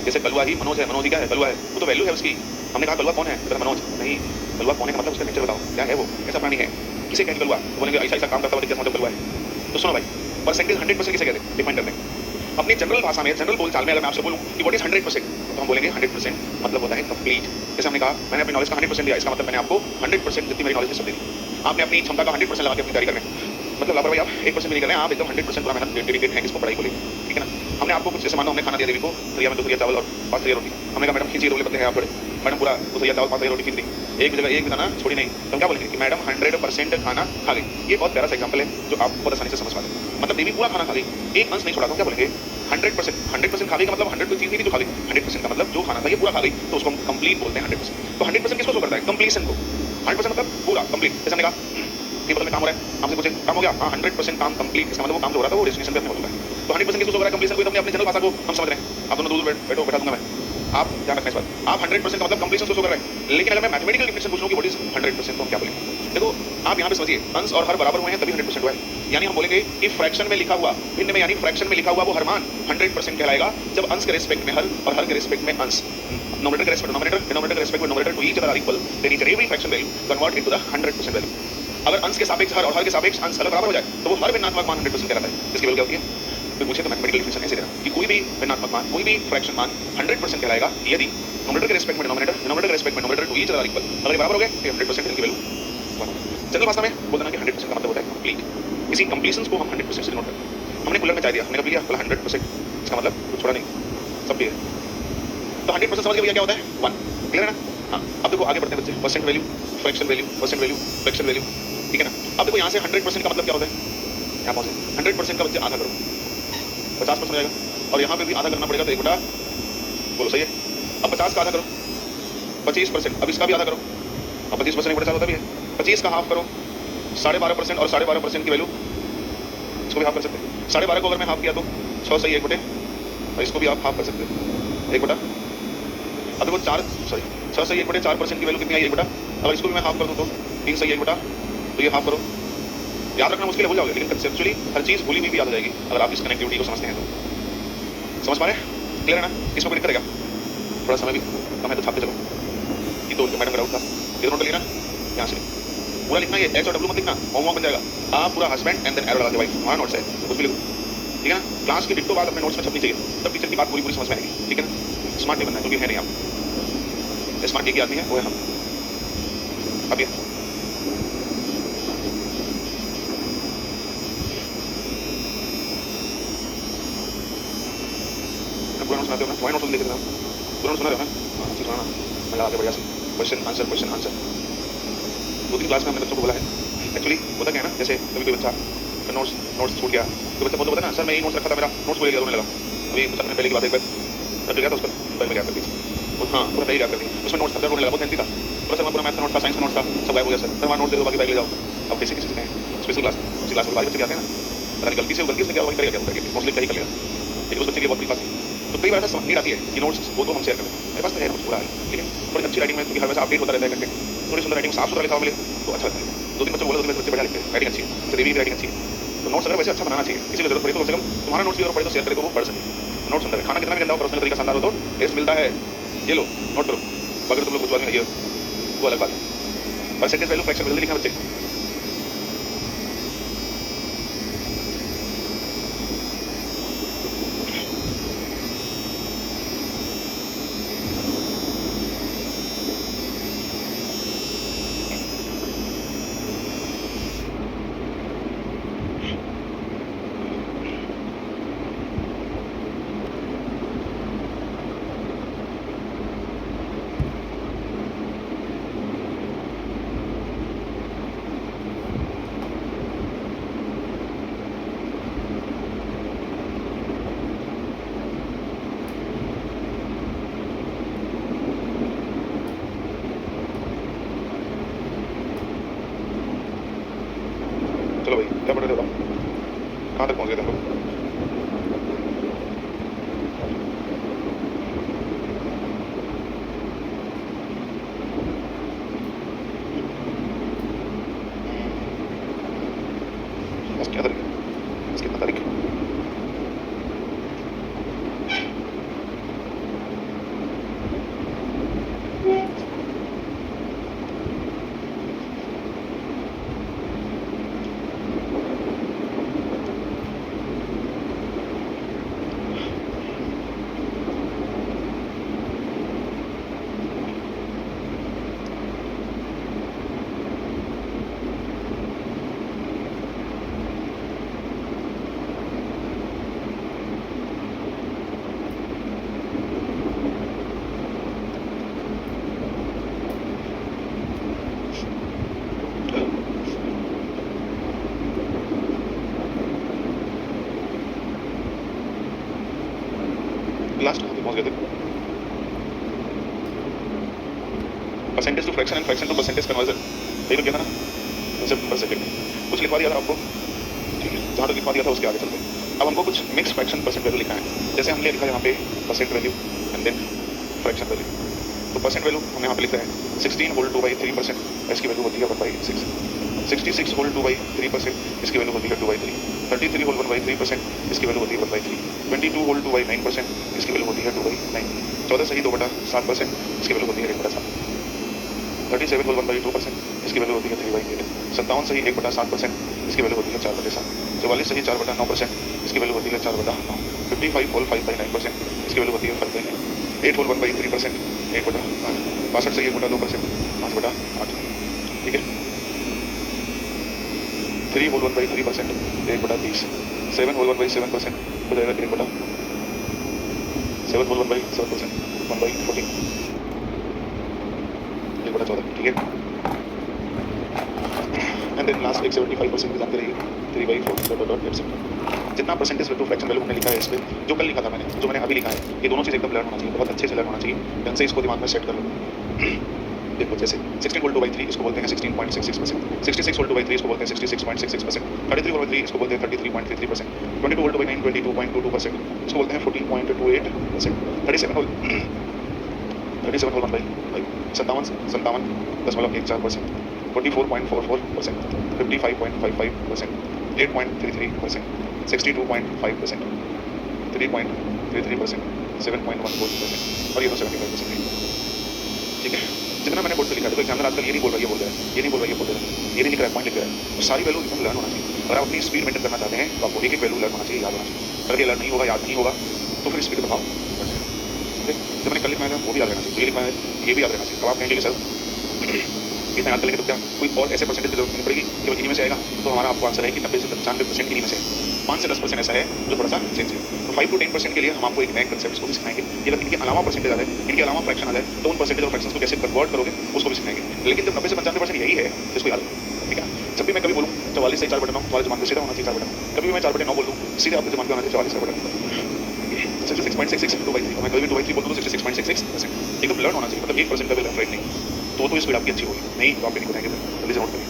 जैसे कलुआ ही मनोज है, मनोज ही क्या है, कलुआ है, वो तो वैल्यू है उसकी। हमने कहा कलुआ कौन है, तो मनोज नहीं, कलुआ कौन है मतलब उसका नेचर बताओ क्या है, वो कैसा प्राणी है, किसे कहेंगे कलुआ, तो बोलेंगे ऐसा ऐसा काम करता हुआ दिखता मतलब कलुआ है। तो सुनो भाई, परसेंटेज 100% किसे कहते हैं, डिफाइन करते हैं अपनी जनरल भाषा में, जनरल बोलचाल में। अगर मैं आपसे बोलूं कि व्हाट इज 100%, तो हम बोलेंगे 100% मतलब होता है कंप्लीट। जैसे हमने कहा मैंने अपनी नॉलेज का 100% दिया, इसका मतलब मैंने आपको 100% जितनी मेरी नॉलेज है सब दे दी। आपने अपनी क्षमता का 100% लगा के अपनी तैयारी कर रहे हैं, मतलब लापरवाही आप 1% भी नहीं कर रहे हैं, आप एकदम 100% पूरा मेहनत डेडिकेट हैं इसको पढ़ाई को लेकर, ठीक है ना। हमने आपको कुछ जैसे मानो हमने खाना दिया देवी को, थरिया में 2 थरिया चावल और 5 थरिया रोटी, हमने कहा मैडम खींचिए रोले पतले हैं आप थोड़े, मैडम पूरा 2 थरिया चावल 5 थरिया रोटी खींच दी, एक भी जगह एक भी दाना छोड़ी नहीं, तो हम क्या बोलेंगे कि मैडम 100% खाना खा गई। ये बहुत प्यारा सा एग्जाम्पल है जो आप बहुत आसानी से समझ पाते हैं, मतलब देवी पूरा खाना खा गई, एक अंश नहीं छोड़ा, तो क्या बोलेंगे 100% खा गई का मतलब 100 कोई चीज नहीं थी जो खा गई, 100% का मतलब जो खाना था ये पूरा खा गई, तो उसको हम कंप्लीट बोलते हैं 100%। तो 100% किसको शो करता है, कंप्लीशन को, 100% मतलब पूरा कंप्लीट। जैसे हमने कहा कि मतलब में काम हो रहा है, आपसे पूछे काम हो गया, हाँ 100% काम कंप्लीट, इसका मतलब वो काम जो हो रहा था वो डेस्टिनेशन पे अपने हो चुका है। तो 100% किसको शो कर रहा है, कंप्लीशन को। अपनी जनरल भाषा को हम समझ रहे हैं, आप दोनों दूर बैठो, बैठा दूंगा मैं, आप ध्यान रखना इस बात, आप 100% का मतलब कंप्लीशन को शो कर रहे हैं। लेकिन अगर मैं मैथमेटिकल डिफिनेशन पूछूं कि व्हाट इज 100%, तो हम क्या बोलेंगे, देखो आप यहाँ पे समझिए, अंश और हर बराबर हुए हैं तभी 100% हुआ है। यानी हम बोलेंगे कि फ्रैक्शन में लिखा हुआ, भिन्न में यानी फ्रैक्शन में लिखा हुआ वो हर मान 100% कहलाएगा जब अंश के रिस्पेक्ट में हर और हर के रिस्पेक्ट में अंश, न्यूमरेटर के रिस्पेक्ट डिनोमिनेटर, डिनोमिनेटर के रिस्पेक्ट में numerator to each other are equal, then each every fraction value convert into the 100% value. अगर अंश के सापेक्ष हर और हर के सापेक्ष अंश अगर बराबर हो जाए तो वो हर भिन्नात्मक मान 100% कहलाता है। इसकी वैल्यू क्या होती है, फिर पूछे तो मैथमेटिकल डिफिनेशन ऐसे देना कि कोई भी भिन्नात्मक मान, कोई भी फ्रैक्शन मान 100% कहलाएगा यदि न्यूमरेटर के रिस्पेक्ट में डिनोमिनेटर, डिनोमिनेटर के रिस्पेक्ट में numerator to each other are equal, अगर ये बराबर हो गए तो 100% इनकी वैल्यू 1। जनरल भाषा में बोलना कि 100% का मतलब होता है कंप्लीट। इसी कंप्लीशंस को हम 100% से नोट करते हैं। हमने कुलर में चाय दिया, हमने कब लिया, बोला 100%, इसका मतलब कुछ छोड़ा नहीं, सब दिया। तो 100% समझ के भैया क्या होता है 1, क्लियर है ना। हाँ, अब देखो आगे बढ़ते हैं बच्चे, percent value, fraction value, percent value, fraction value, ठीक है ना। अब देखो यहाँ से 100% का मतलब क्या होता है, यहाँ पहुँचे 100% का बच्चे आधा करो 50% हो जाएगा, और यहाँ पे भी आधा करना पड़ेगा तो 1 बटा, बोलो सही है। अब 50 का आधा करो 25%, अब इसका भी आधा करो, अब 25% 1 बटा 4 होता भी है, 25 का हाफ करो 12.5% और 12.5% की वैल्यू इसको भी हाफ कर सकते हैं। 12.5 को अगर मैं हाफ किया तो 6 सही 1 बटे, और इसको भी आप हाफ कर सकते हैं 1 बटा, अब देखो 6 सही 1 बटे 4% की वैल्यू कितनी आई 1 बटा, अगर इसको भी मैं हाफ कर दूँ तो 3 सही 1 बटा, तो ये हाफ करो। याद रखना मुश्किल है, भूल जाओगे, लेकिन कंसेप्चुअली हर चीज़ भूली हुई भी याद हो जाएगी अगर आप इस कनेक्टिविटी को समझते हैं तो। समझ पा रहे हैं, क्लियर है ना। इसमें कोई दिक्कत है क्या, थोड़ा समय भी कम है तो छापते चलो, ये तो मैडम का डाउट था, ये नोट लिखना यहाँ से पूरा लिखना, ये एच और डब्ल्यू मत लिखना, होमवर्क बन जाएगा। आप पूरा हस्बैंड एंड देन एरो लगा के, भाई हमारा नोट्स है तो कुछ भी लिखो, ठीक है ना। क्लास की डिट्टो बात अपने नोट्स में छपनी चाहिए, तब टीचर की बात पूरी पूरी समझ में आएगी, ठीक है ना। स्मार्ट नहीं बनना है, क्योंकि है नहीं आप स्मार्ट एक ही आदमी है, वो है हम। अब ये पूरा नोट सुनाते हो ना, तुम्हारे नोट्स लिख देना, पूरा नोट सुना रहे हो ना, हाँ अच्छी सुनाना, मैं लगा के बढ़िया से क्वेश्चन आंसर 2-3 क्लास में हमने बच्चों को बोला है। एक्चुअली होता क्या है ना, जैसे कभी कोई बच्चा नोट्स छूट गया तो बच्चा बोलता है ना सर मैं यही नोट्स रखा था, मेरा नोट्स भूल गया, रोने लगा। अभी कुछ अपने पहले की बात एक बार रख गया था, उसका पहले में गैप कर दी, हाँ पूरा पहले गैप कर दी, उसमें नोट्स था, रोने लगा, बहुत मेहनती था, पूरा सर पूरा मैथ का नोट था, साइंस का नोट था, सब गायब हो गया सर, हमारा नोट दे दो बाकी बैग ले जाओ। अब किसी किसी से स्पेशल क्लास, उसी क्लास में बारी बच्चे आते हैं ना, पता नहीं गलती से क्या वही करेगा, क्या करके नोट्स लिख कर लेगा, लेकिन उस बच्चे की बहुत बड़ी बात है। तो कई बार ऐसा नीड आती है कि नोट्स वो तो हम शेयर करें, मेरे पास तो है नोट्स पूरा है, लेकिन थोड़ी अच्छी राइटिंग में, क्योंकि हर वैसे अपडेट होता रहता है कंटेंट, थोड़ी सुंदर राइटिंग साफ सुथरा लिखा हुआ मिले तो अच्छा लगता है। 2-3 बच्चे बोले, 2 बच्चे बढ़िया लिखते हैं, राइटिंग अच्छी है, तो देवी की राइटिंग अच्छी है, तो नोट्स अगर वैसे अच्छा बनाना चाहिए, किसी को जरूरत पड़ी तो कम से कम तुम्हारा नोट्स भी अगर पड़े तो शेयर करे तो वो पढ़ सके। नोट्स सुंदर है, खाना कितना भी गंदा हो, पर्सनल तरीका शानदार हो तो टेस्ट मिलता है, ये लो नोट करो, अगर तुम लोग कुछ आदमी है वो अलग बात है। परसेंटेज वैल्यू फ्रैक्शन वैल्यू लिखना बच्चे, कर रहे हो बताओ, कहाँ तक पहुँच गए थे हम लोग? आज क्या तारीख है? आज कितना तारीख है? लास्ट कहाँ पे पहुँच गए थे? Percentage to fraction and fraction to percentage conversion, यही तो किया था ना कंसेप्ट नंबर सेकंड, कुछ लिखवा दिया था आपको, ठीक है, जहाँ तक लिखवा दिया था उसके आगे चलते हैं। अब हमको कुछ मिक्स फ्रैक्शन परसेंट वैल्यू लिखा है, जैसे हमने लिखा है यहाँ पे percent value and then fraction value. तो परसेंट वैल्यू हमने यहाँ पे लिखा है 16 होल 2/3%, इसकी वैल्यू होती है 1/6। 66 होल 2/3%, इसकी वैल्यू होती है 2/3। 33 होल 1/3%, इसकी वैल्यू होती है 1/3। 22 होल 2/9%, इसकी वैल्यू होती है 2/9। 14 सही 2/7%, इसकी वैल्यू होती है 1/7। 37 होल 1/2%, इसकी वैल्यू होती है 3/8। 57 सही 1/7%, इसकी वैल्यू होती है 4/7। 44 सही 4/9%, इसकी वैल्यू होती है 4/9। 55 होल 5/9%, इसकी वैल्यू होती है 5/9। 8 होल 1/3%, 1/8। 62 सही 1/2%, 5/8। ठीक है। 3 होल 1/3%, 1/30। 7 होल 1/7% हो जाएगा 7 होल 1/7%, 1/14। 1/14, ठीक है। एंड देन लास्ट एक 75% की जानकारी रहेगी 3/4 etc. जितना परसेंटेज वैल्यू फ्रैक्शन वैल्यू हमने लिखा है इस पे, जो कल लिखा था मैंने, जो मैंने अभी लिखा है, ये दोनों चीज़ एकदम लर्न होना चाहिए, बहुत अच्छे से लर्न होना चाहिए, ढंग से इसको दिमाग में सेट कर लो। देखो जैसे 16 होल 2/3 इसको बोलते हैं 16.66%, 66 होल 2/3 इसको बोलते हैं 66.66%, 33 होल 3 इसको बोलते हैं 33.33%, 22 होल 2/9 22.22%, इसको बोलते हैं 14.28%, 37 होल 1/5, 57.14%, 44.44%, 55.55%, 8.33%, 62.5%, 3.33%, 7.14% और ये तो 75% है। ठीक है, जितना मैंने बोर्ड पे लिखा है, देखो एग्जामिनर आजकल ये नहीं बोल रहा, ये बोल रहा है, ये नहीं बोल रहा, ये बोल रहा है, ये नहीं लिख रहा है, पॉइंट लिख रहा है, तो सारी वैल्यू एकदम लर्न होना चाहिए। अगर आप अपनी स्पीड मेंटेन करना चाहते हैं तो आपको एक एक वैल्यू लर्न होना चाहिए, याद होना चाहिए। अगर ये लर्न नहीं होगा, याद नहीं होगा, तो फिर स्पीड बढ़ाओ, बढ़ जाएगा। ठीक है, जो मैंने कल लिखा है वो भी याद रहना चाहिए, ये लिखा है ये भी याद रहना चाहिए। अब आप कहेंगे कि सर इतना याद करेंगे तो क्या कोई और ऐसे परसेंटेज की जरूरत नहीं पड़ेगी कि इन्हीं में से आएगा? तो हमारा आपको आंसर है कि 90 से 95% इन्हीं में से है। 5 से 10% ऐसा है जो थोड़ा सा चेंज है। तो 5 to 10% के लिए हम आपको एक नए कंसेप्ट को भी सिखाएंगे। ये अगर इनके अलावा परसेंटेज आ जाए, इनके अलावा फ्रैक्शन आ जाए, तो उन परसेंटेज और फ्रैक्शंस को कैसे कन्वर्ट करोगे उसको भी सिखाएंगे। लेकिन जब 90 से 95% यही है इसको याद रखो, ठीक है। जब भी मैं कभी बोलूँ 44 से 4/9, तुम्हारे दिमाग में सीधा होना चाहिए 4/9। कभी भी मैं 4/9 बोल दूँ, सीधे आपके दिमाग में होना चाहिए 44 4/9। 66.66 2/3, मैं कभी भी 2/3 बोल दूँ 66.66%। एकदम लर्न होना चाहिए, मतलब 1% का भी लेफ्ट राइट नहीं, तो स्पीड आपकी अच्छी होगी। नहीं तो आप नहीं बताएंगे, जल्दी से नोट करिए।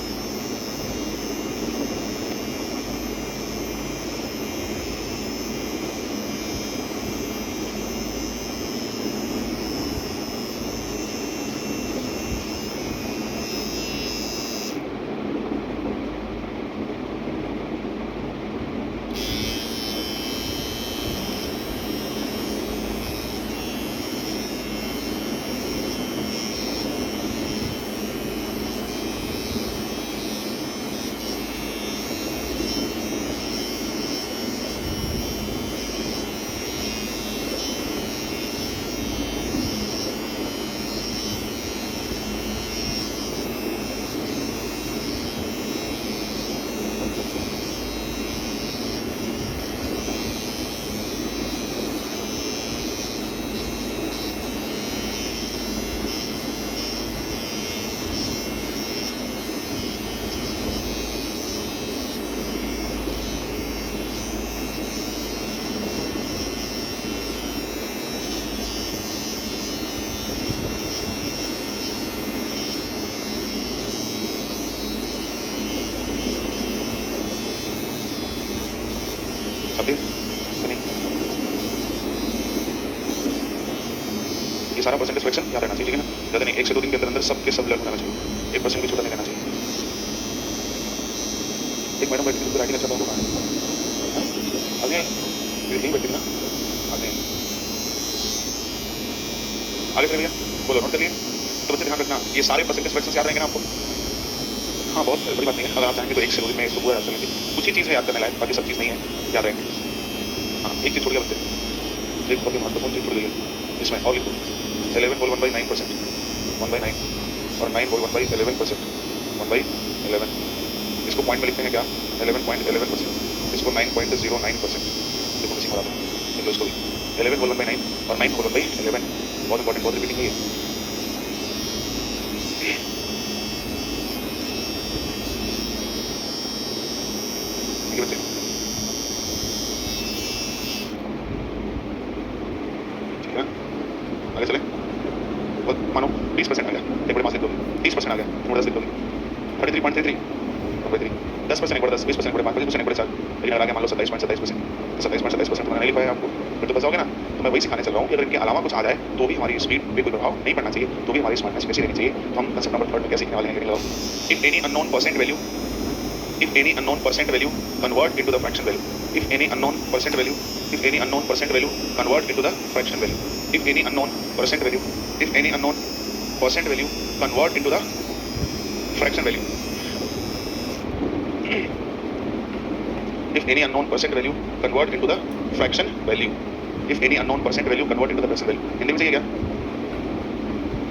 सारा परसेंटेज फ्रैक्शन याद रहना चाहिए, ठीक है ना। ज़्यादा नहीं, 1 से 2 दिन के अंदर अंदर सब के सब लर्न होना चाहिए, 1% भी छोटा नहीं रहना चाहिए। एक मैडम बैठी थी, उनकी राइटिंग अच्छा था, वो कहाँ है? आगे यहीं बैठी थी ना, आगे आगे चले भैया, बोलो नोट करिए। तो बच्चे ध्यान रखना, ये सारे परसेंटेज फ्रैक्शन याद रहेंगे ना आपको। हाँ, बहुत बड़ी बात नहीं है, अगर आप चाहेंगे तो 1 से 2 दिन में इसको पूरा याद कर लेंगे। कुछ ही चीज़ है याद करने लायक, बाकी सब चीज़ नहीं है, याद रहेंगे। हाँ, एक चीज़ छोड़ गया बच्चे, एक बहुत ही महत्वपूर्ण चीज़ छूट गई है इसमें, और लिखो 11 होल 1/9%, 1/9 और 9 होल 1/11%, 1/11। इसको पॉइंट में लिखते हैं क्या, 11.11%, इसको 9.09%। देखो किसी बराबर, लिख लो इसको भी 11 होल 1/9 और 9 होल 1/11। बहुत इंपॉर्टेंट, बहुत रिपीटिंग है ये। ठीक है बच्चे, ठीक है ना, आगे चले। मानो 20% आ गया, एक बड़े पास लिख दोगे, 30% आ गया, थोड़ा 10 लिख दोगे, 33.33, 10% एक बड़ा 10, 20% एक बड़े 5, 25% एक बड़े 4, लेकिन अगर आगे मान लो 27.27%, तो 27.27% मैंने नहीं लिख पाया आपको, फिर तो फंस जाओगे ना। तो मैं वही सिखाने चल रहा हूँ कि अगर इनके अलावा कुछ आ जाए तो भी हमारी स्पीड पे कोई प्रभाव नहीं पड़ना चाहिए, तो भी हमारी स्मार्टनेस कैसी रहनी चाहिए। तो हम कंसेप्ट नंबर 3 में क्या सीखने वाले हैं, लगाओ। If any unknown percent value, if any unknown percent value convert into the fraction value, if any unknown percent value, if any unknown percent value convert into the fraction value, if any unknown percent value, if any unknown percent value convert into the fraction value, if any unknown percent value convert into the fraction value, if any unknown percent value convert into the fraction value, Hindi में चाहिए क्या?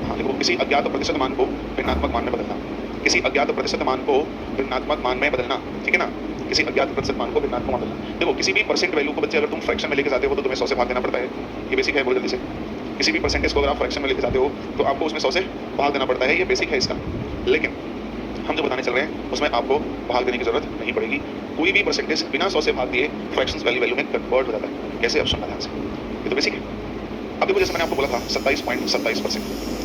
हाँ देखो, किसी अज्ञात प्रतिशत मान को ऋणात्मक मान में बदलना, किसी अज्ञात प्रतिशत मान को ऋणात्मक मान में बदलना, ठीक है ना, किसी अज्ञात प्रतिशत मान को ऋणात्मक मान बदलना। देखो किसी भी परसेंट वैल्यू को बच्चे अगर तुम फ्रैक्शन में लेके जाते हो तो तुम्हें 100 से भाग देना पड़ता है, ये बेसिक है, बोल जल्दी से। किसी भी परसेंटेज को अगर आप फ्रैक्शन में लेके जाते हो तो आपको उसमें 100 से भाग देना पड़ता है, ये बेसिक है इसका। लेकिन हम जो बताने चल रहे हैं उसमें आपको भाग देने की जरूरत नहीं पड़ेगी, कोई भी परसेंटेज बिना 100 से भाग दिए फ्रैक्शंस वाली वैल्यू में कन्वर्ट हो जाता है। कैसे, अब सुनना ध्यान से, ये तो बेसिक है। अब देखो जैसे मैंने आपको बोला था 27.27%,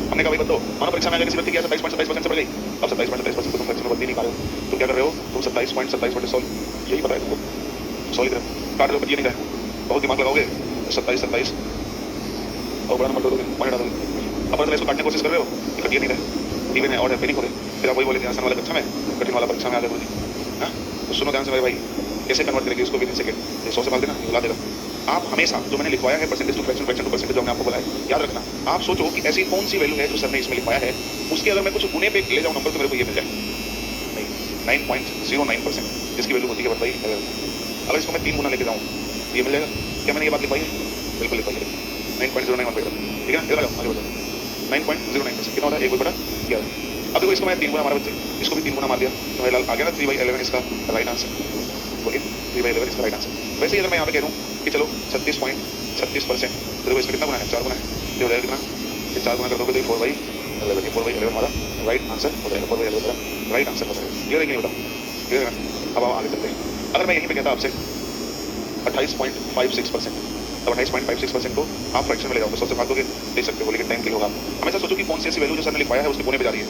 हमने कहा भाई बताओ, मानो परीक्षा में अगर किसी व्यक्ति की 27.27% से पड़ गई, अब 27.27% को तुम फ्रैक्शन में बदल नहीं पा रहे हो, तुम क्या कर रहे हो, तुम 27.27%, यही पता है तुमको, 100 लिख रहे हो, काट लो, ये नहीं रहे, बहुत दिमाग लगाओगे, 27 और बड़ा नंबर दोगे, पॉइंट डालोगे, अब अगर इसको काटने की कोशिश कर रहे हो, ये कटिए नहीं रहे, इवन है और है, नहीं हो रहे, फिर आप वही बोले आसान वाला कक्षा में, कठिन वाला परीक्षा में आ गए, हाँ तो सुनो ध्यान से मेरे भाई, कैसे कन्वर्ट करेंगे इसको विद इन सेकंड, 100 से भाग देना, बुला देगा। आप हमेशा जो मैंने लिखवाया है percentage to fraction, fraction to percentage जो मैंने आपको बोला है, याद रखना, आप सोचो कि ऐसी कौन सी वैल्यू है जो सर ने इसमें लिखवाया है, उसके अगर मैं कुछ गुने पे ले जाऊँ नंबर तो मेरे को ये मिल जाए, नहीं 9.09% जिसकी वैल्यू होती है बताइए, अगर इसको मैं 3 गुना लेके जाऊँ ये मिल जाएगा क्या, मैंने ये बात लिखवाई है, बिल्कुल लिखवाई है, 9.09, ठीक है, इधर आगे बताओ, 9.09% कितना होता है, 1/11। अब देखो इसको मैं 3 गुना मारा बच्चे, इसको भी 3 गुना मार दिया तो मेरा आ गया ना 3/11 इसका राइट आंसर, बोलिए 3/11 इसका राइट आंसर। वैसे ही अगर मैं यहाँ पे कह दूँ कि चलो 36.36%, तो देखो इसमें कितना गुना है, 4 गुना है, ये हो जाएगा कितना, ये 4 गुना कर दोगे तो 4/11, 4/11 हमारा राइट आंसर हो जाएगा, 4/11 राइट आंसर हो जाएगा। क्लियर है कि नहीं बताओ, क्लियर है ना। अब आगे चलते हैं, अगर मैं यहीं पे कहता आपसे 28.56%, तो 28.56% को आप फ्रैक्शन में ले जाओगे, 100 से भाग दोगे, दे सकते हो, लेकिन टाइम के लिए होगा। हमेशा सोचो कि कौन सी ऐसी वैल्यू जो सर ने लिखवाया है उसके कोने पे जा रही है,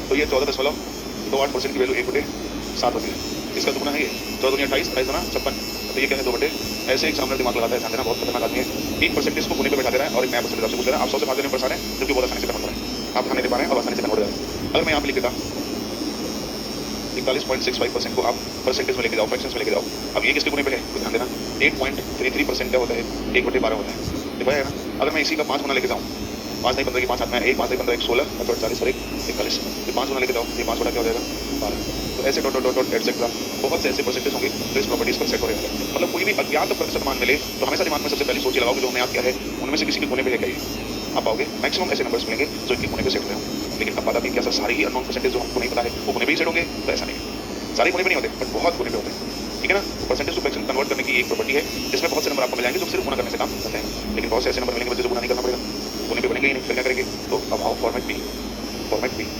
तो ये 14.28% की वैल्यू 1/7 होती है, इसका दुगुना है ये 14 28, 56, तो ये क्या है 2/, ऐसे एग्जामिनर दिमाग लगाता है, ध्यान देना, बहुत खतरनाक आदमी है। एक परसेंटेज को कोने पे बैठा दे रहा है और एक नया परसेंटेज आपसे पूछ रहा है, आप 100 से भाग देने में परेशान है, जो कि बहुत आसानी से कन्वर्ट हो रहा है, आप ध्यान नहीं दे पा रहे हैं, अब आसानी से कन्वर्ट हो रहा है। अगर मैं यहाँ पे लिख देता 41.65% को आप परसेंटेज में लेके जाओ, फ्रैक्शंस में लेके जाओ, अब ये किसके गुने पे है, तो ध्यान देना 8.33% क्या होता है, 1/12 होता है, देखा है ना। अगर मैं इसी का 5 गुना लेके जाऊँ, 5 नहीं 15 की 5 हाथ में, 1 5 नहीं 15 1 16 और 40 और 1 41, ये 5 गुना लेके जाओ, ये 5 बड़ा क्या हो जाएगा 12, तो ऐसे डॉट एटसेट्रा बहुत से ऐसे परसेंटेज होंगे जो इस प्रॉपर्टीज पर सेट हो रहे हैं। मतलब कोई भी अज्ञात प्रतिशत मान मिले तो हमेशा दिमाग में सबसे पहले सोच लगाओ कि जो हमने याद किया है उनमें से किसी के कोने पे है क्या, ये आप पाओगे मैक्सिमम ऐसे नंबर्स मिलेंगे जो इनके कोने पे सेट हुए होंगे। लेकिन अब बात आती है क्या सर सारे ही अननोन परसेंटेज जो हमको नहीं पता है वो कोने पे ही सेट होंगे, तो ऐसा नहीं है, सारे कोने पे नहीं होते बट बहुत कोने पे होते हैं, ठीक है ना। परसेंटेज टू फ्रैक्शन कन्वर्ट करने की एक प्रॉपर्टी है जिसमें बहुत से नंबर आपको मिल जाएंगे जो सिर्फ गुना करने से काम करते हैं, लेकिन बहुत से ऐसे नंबर मिलेंगे जो गुना नहीं करना पड़ेगा, कोने पे बनेंगे ही नहीं, फिर क्या करेंगे, तो अब आओ फॉर्मेट बी,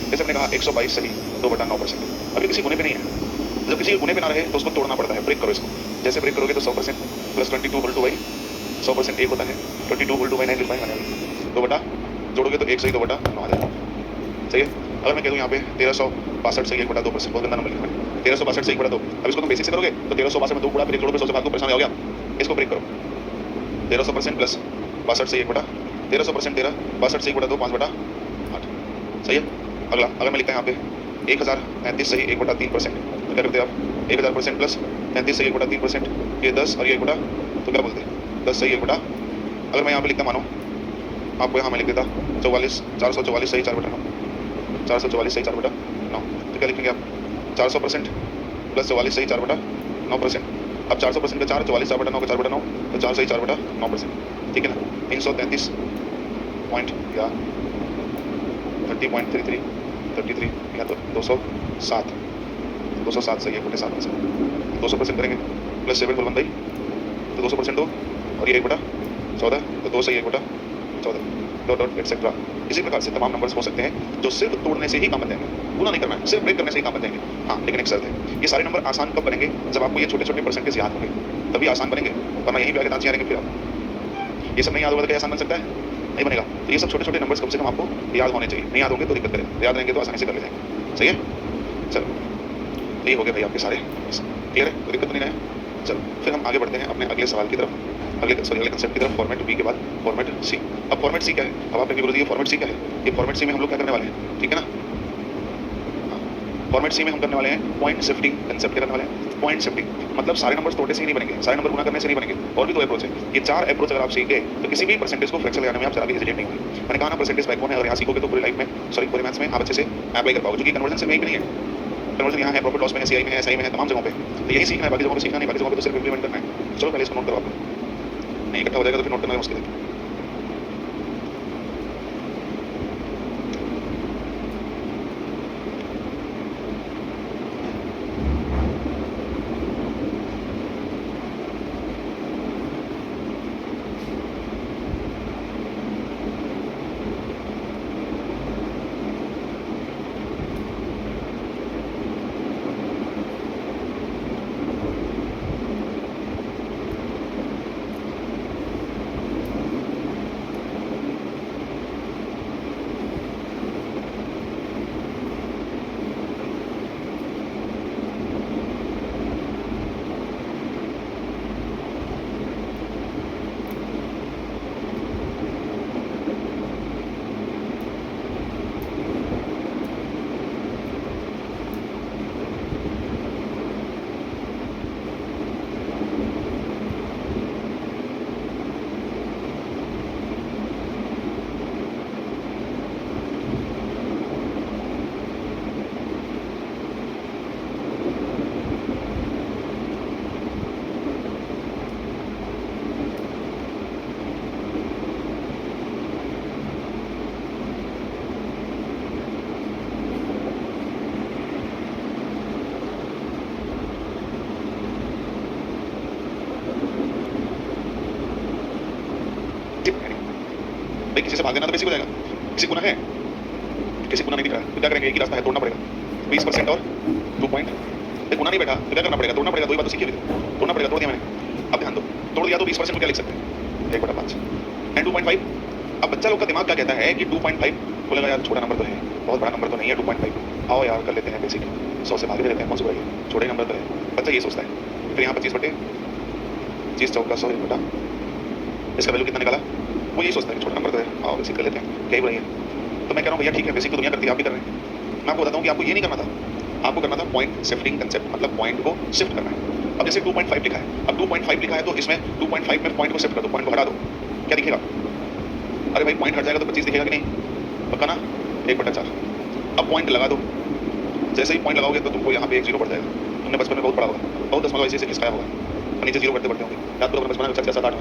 जैसे हमने कहा 122 सही 2/9%, अभी किसी गुने पे नहीं है, जब किसी गुने पे ना रहे तो उसको तोड़ना पड़ता है, ब्रेक करो इसको, जैसे ब्रेक करोगे तो 100% प्लस 22 होल 2 100% 1 होता है, 22 होल 2 9 लिख पाएंगे, 2 जोड़ोगे तो 1 सही 2/9 आ जाएगा, सही है। अगर मैं कह दूँ यहाँ पे 1362 सही 1/2%, बहुत गंदा नंबर लिखा है, 1362 सही 1/2, अब इसको तुम बेसिक से करोगे तो 1362 में 2 फिर जोड़ोगे 100 से भाग दो, परेशान हो गया, इसको ब्रेक करो, 1300% प्लस 62 सही 1/2, 1300% 13, 62 से 1/2 5/8, सही है। अगला अगर मैं लिखता है यहाँ पे 1033 सही 1/3%, तो क्या करते हैं आप 1000% प्लस 33 सही 1/3%, ये 10 और ये 1 तो क्या बोलते हैं 10 सही 1 अगर मैं यहाँ पे लिखता मानो आपको यहाँ मैं लिख देता 44 444 सही 4/9, 444 सही 4/9, तो क्या लिखेंगे आप 400% प्लस 44 सही 4/9%। अब 400% का 4, 44 4/9 का 4/9, तो 4 सही 4/9%, ठीक है ना। 333 पॉइंट या 30.33 या तो 207 सही है 1/7%। 200% करेंगे प्लस 7 बोल बंदाई, तो 200% दो और ये 1/14, तो 2 सही 1/14 डॉट डॉट एक्सेट्रा। इसी प्रकार से तमाम नंबर्स हो सकते हैं जो सिर्फ तोड़ने से ही काम बन जाएंगे, पूरा नहीं करना है, सिर्फ ब्रेक करने से ही काम बन जाएंगे। हाँ, लेकिन एक शर्त है, ये सारे नंबर आसान कब बनेंगे जब आपको ये छोटे छोटे परसेंटेज याद होंगे, तभी आसान बनेंगे, वरना यहीं पे आगे दांत रहेंगे। फिर आप ये सब नहीं याद होगा तो क्या आसान बन सकता है, नहीं बनेगा। तो ये सब छोटे छोटे नंबर्स कम से कम आपको याद होने चाहिए, नहीं याद होंगे तो दिक्कत करें, याद रहेंगे तो आसानी से कर ले जाएंगे, सही है। चलो ये हो गए भाई आपके सारे, क्लियर है, कोई दिक्कत नहीं है। चलो फिर हम आगे बढ़ते हैं अपने अगले सवाल की तरफ, अगले कंसेप्ट की तरफ, फॉर्मेट बी के बाद फॉर्मेट सी। अब फॉर्मेट सी क्या है, अब आप गुरुजी ये फॉर्मेट सी क्या है, ये फॉर्मेट सी में हम लोग क्या करने वाले हैं, ठीक है ना। फॉर्मेट सी में हम करने वाले हैं पॉइंट शिफ्टिंग कंसेप्ट, क्या करने वाले हैं पॉइंट शिफ्टिंग, मतलब सारे नंबर्स तोड़ने से ही नहीं बनेंगे, सारे नंबर गुणा करने से नहीं बनेंगे, और भी दो अप्रोच है। ये 4 अप्रोच अगर आप सीख गए तो किसी भी परसेंटेज को फ्रैक्शन लगाने में आप जरा भी हेजिटेट नहीं होंगे। मैंने कहा ना परसेंटेज बैकबोन है, और यहाँ सीखोगे तो पूरी लाइफ में, सॉरी पूरे मैथ्स में आप अच्छे से अप्लाई कर पाओगे, क्योंकि कन्वर्जन सिर्फ यहीं पे नहीं है, कन्वर्जन यहाँ है, प्रॉफिट लॉस में है, सीआई में है, एसआई में है, तमाम जगहों पे। तो यही सीखना है, बाकी जगहों पे सीखना नहीं, बाकी जगहों पे तो सिर्फ इंप्लीमेंट करना है। चलो पहले इसको नोट करो, आप नहीं इकट्ठा हो जाएगा तो फिर नोट करना मुश्किल है। भाई किसी से भाग देना तो बेसिक हो जाएगा, किसी गुना है, किसी गुना नहीं दिख रहा है तो क्या करेंगे, एक ही रास्ता है, तोड़ना पड़ेगा 20% और 2 पॉइंट, गुना नहीं बैठा तो क्या करना पड़ेगा, तोड़ना पड़ेगा। दो ही बात तो सीखी अभी, तोड़ना पड़ेगा, तोड़ दिया मैंने। अब ध्यान दो, तोड़ दिया तो 20% को क्या लिख सकते हैं 1/5 एंड 2.5। अब बच्चा लोग का दिमाग क्या कहता है कि 2.5 बोलेगा यार छोटा नंबर तो है, बहुत बड़ा नंबर तो नहीं है 2.5, आओ यार कर लेते हैं बेसिक, 100 से भाग दे लेते हैं, कौन सी बड़ी छोटे नंबर तो है, बच्चा ये सोचता है। फिर यहाँ 25/30 चौका 100 बटा, इसका वैल्यू कितना निकाला, वो यही सोचता है कि छोटा नंबर तो है, आओ बेसिक कर लेते हैं, क्या ही बढ़िया। तो मैं कह रहा हूँ भैया ठीक है, बेसिक तो दुनिया करती है, आप भी कर रहे हैं, मैं आपको बताता हूँ कि आपको ये नहीं करना था, आपको करना था पॉइंट शिफ्टिंग कंसेप्ट, मतलब पॉइंट को शिफ्ट करना है। अब जैसे 2.5 लिखा है, अब 2.5 लिखा है तो इसमें 2.5 में पॉइंट को शिफ्ट कर दो, पॉइंट को हटा दो, क्या दिखेगा, अरे भाई पॉइंट हट जाएगा तो 25 दिखेगा कि नहीं, पक्का ना 1/4। अब पॉइंट लगा दो, जैसे ही पॉइंट लगाओगे तो तुमको यहाँ पे 1 0 पड़ जाएगा। तुमने बचपन में बहुत पढ़ा होगा, बहुत दशमलव ऐसे खिसकाया होगा, और नीचे 0 बढ़ते बढ़ते होंगे, याद करो बचपन में 6 7 8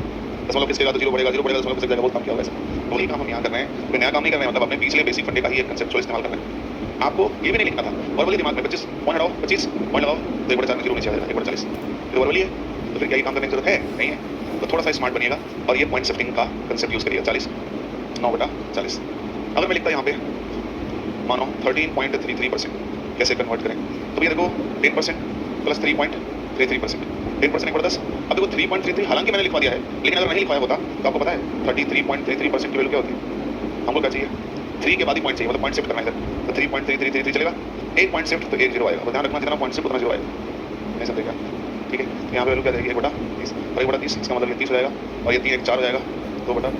दशमलव खिसकेगा तो 0 बढ़ेगा, 0 बढ़ेगा दशमलव खिसक जाएगा, बहुत काम किया होगा ऐसा। तो वही काम हम यहाँ कर रहे हैं, कोई नया काम नहीं कर रहे हैं, मतलब अपने पिछले बेसिक फंडे का ही एक कंसेप्चुअल इस्तेमाल कर रहे हैं। आपको ये भी नहीं लिखना था, और बोलिए दिमाग में 25 पॉइंट हटाओ, 25 पॉइंट लगाओ तो 1/4 में 0 नीचे आ जाएगा 1/40, फिर और बोलिए तो फिर क्या ये काम करने की जरूरत है, नहीं है। तो थोड़ा सा स्मार्ट बनिएगा और ये पॉइंट शिफ्टिंग का कंसेप्ट यूज़ करिए। 40 9/40, अगर मैं लिखता यहाँ पे मानो 13.33%, कैसे कन्वर्ट करें, तो ये देखो 10% प्लस 3.33%, 10% 1/10। अब देखो 3.33 हालांकि मैंने लिखवा दिया है, लेकिन अगर नहीं लिखवाया होता तो आपको पता है 33.33% की वैल्यू क्या होती है, हमको क्या चाहिए 3 के बाद ही पॉइंट चाहिए, मतलब पॉइंट शिफ्ट करना है इधर, तो 3.3333 चलेगा, एक पॉइंट शिफ्ट तो 1 0 आएगा, ध्यान रखना जितना पॉइंट शिफ्ट उतना 0 आएगा, नहीं समझेगा, ठीक है। तो यहाँ पे वैल्यू क्या जाएगी 1/30 और 1/30, इसका मतलब ये 30 हो जाएगा, और ये 3 1 4 हो जाएगा, 2/,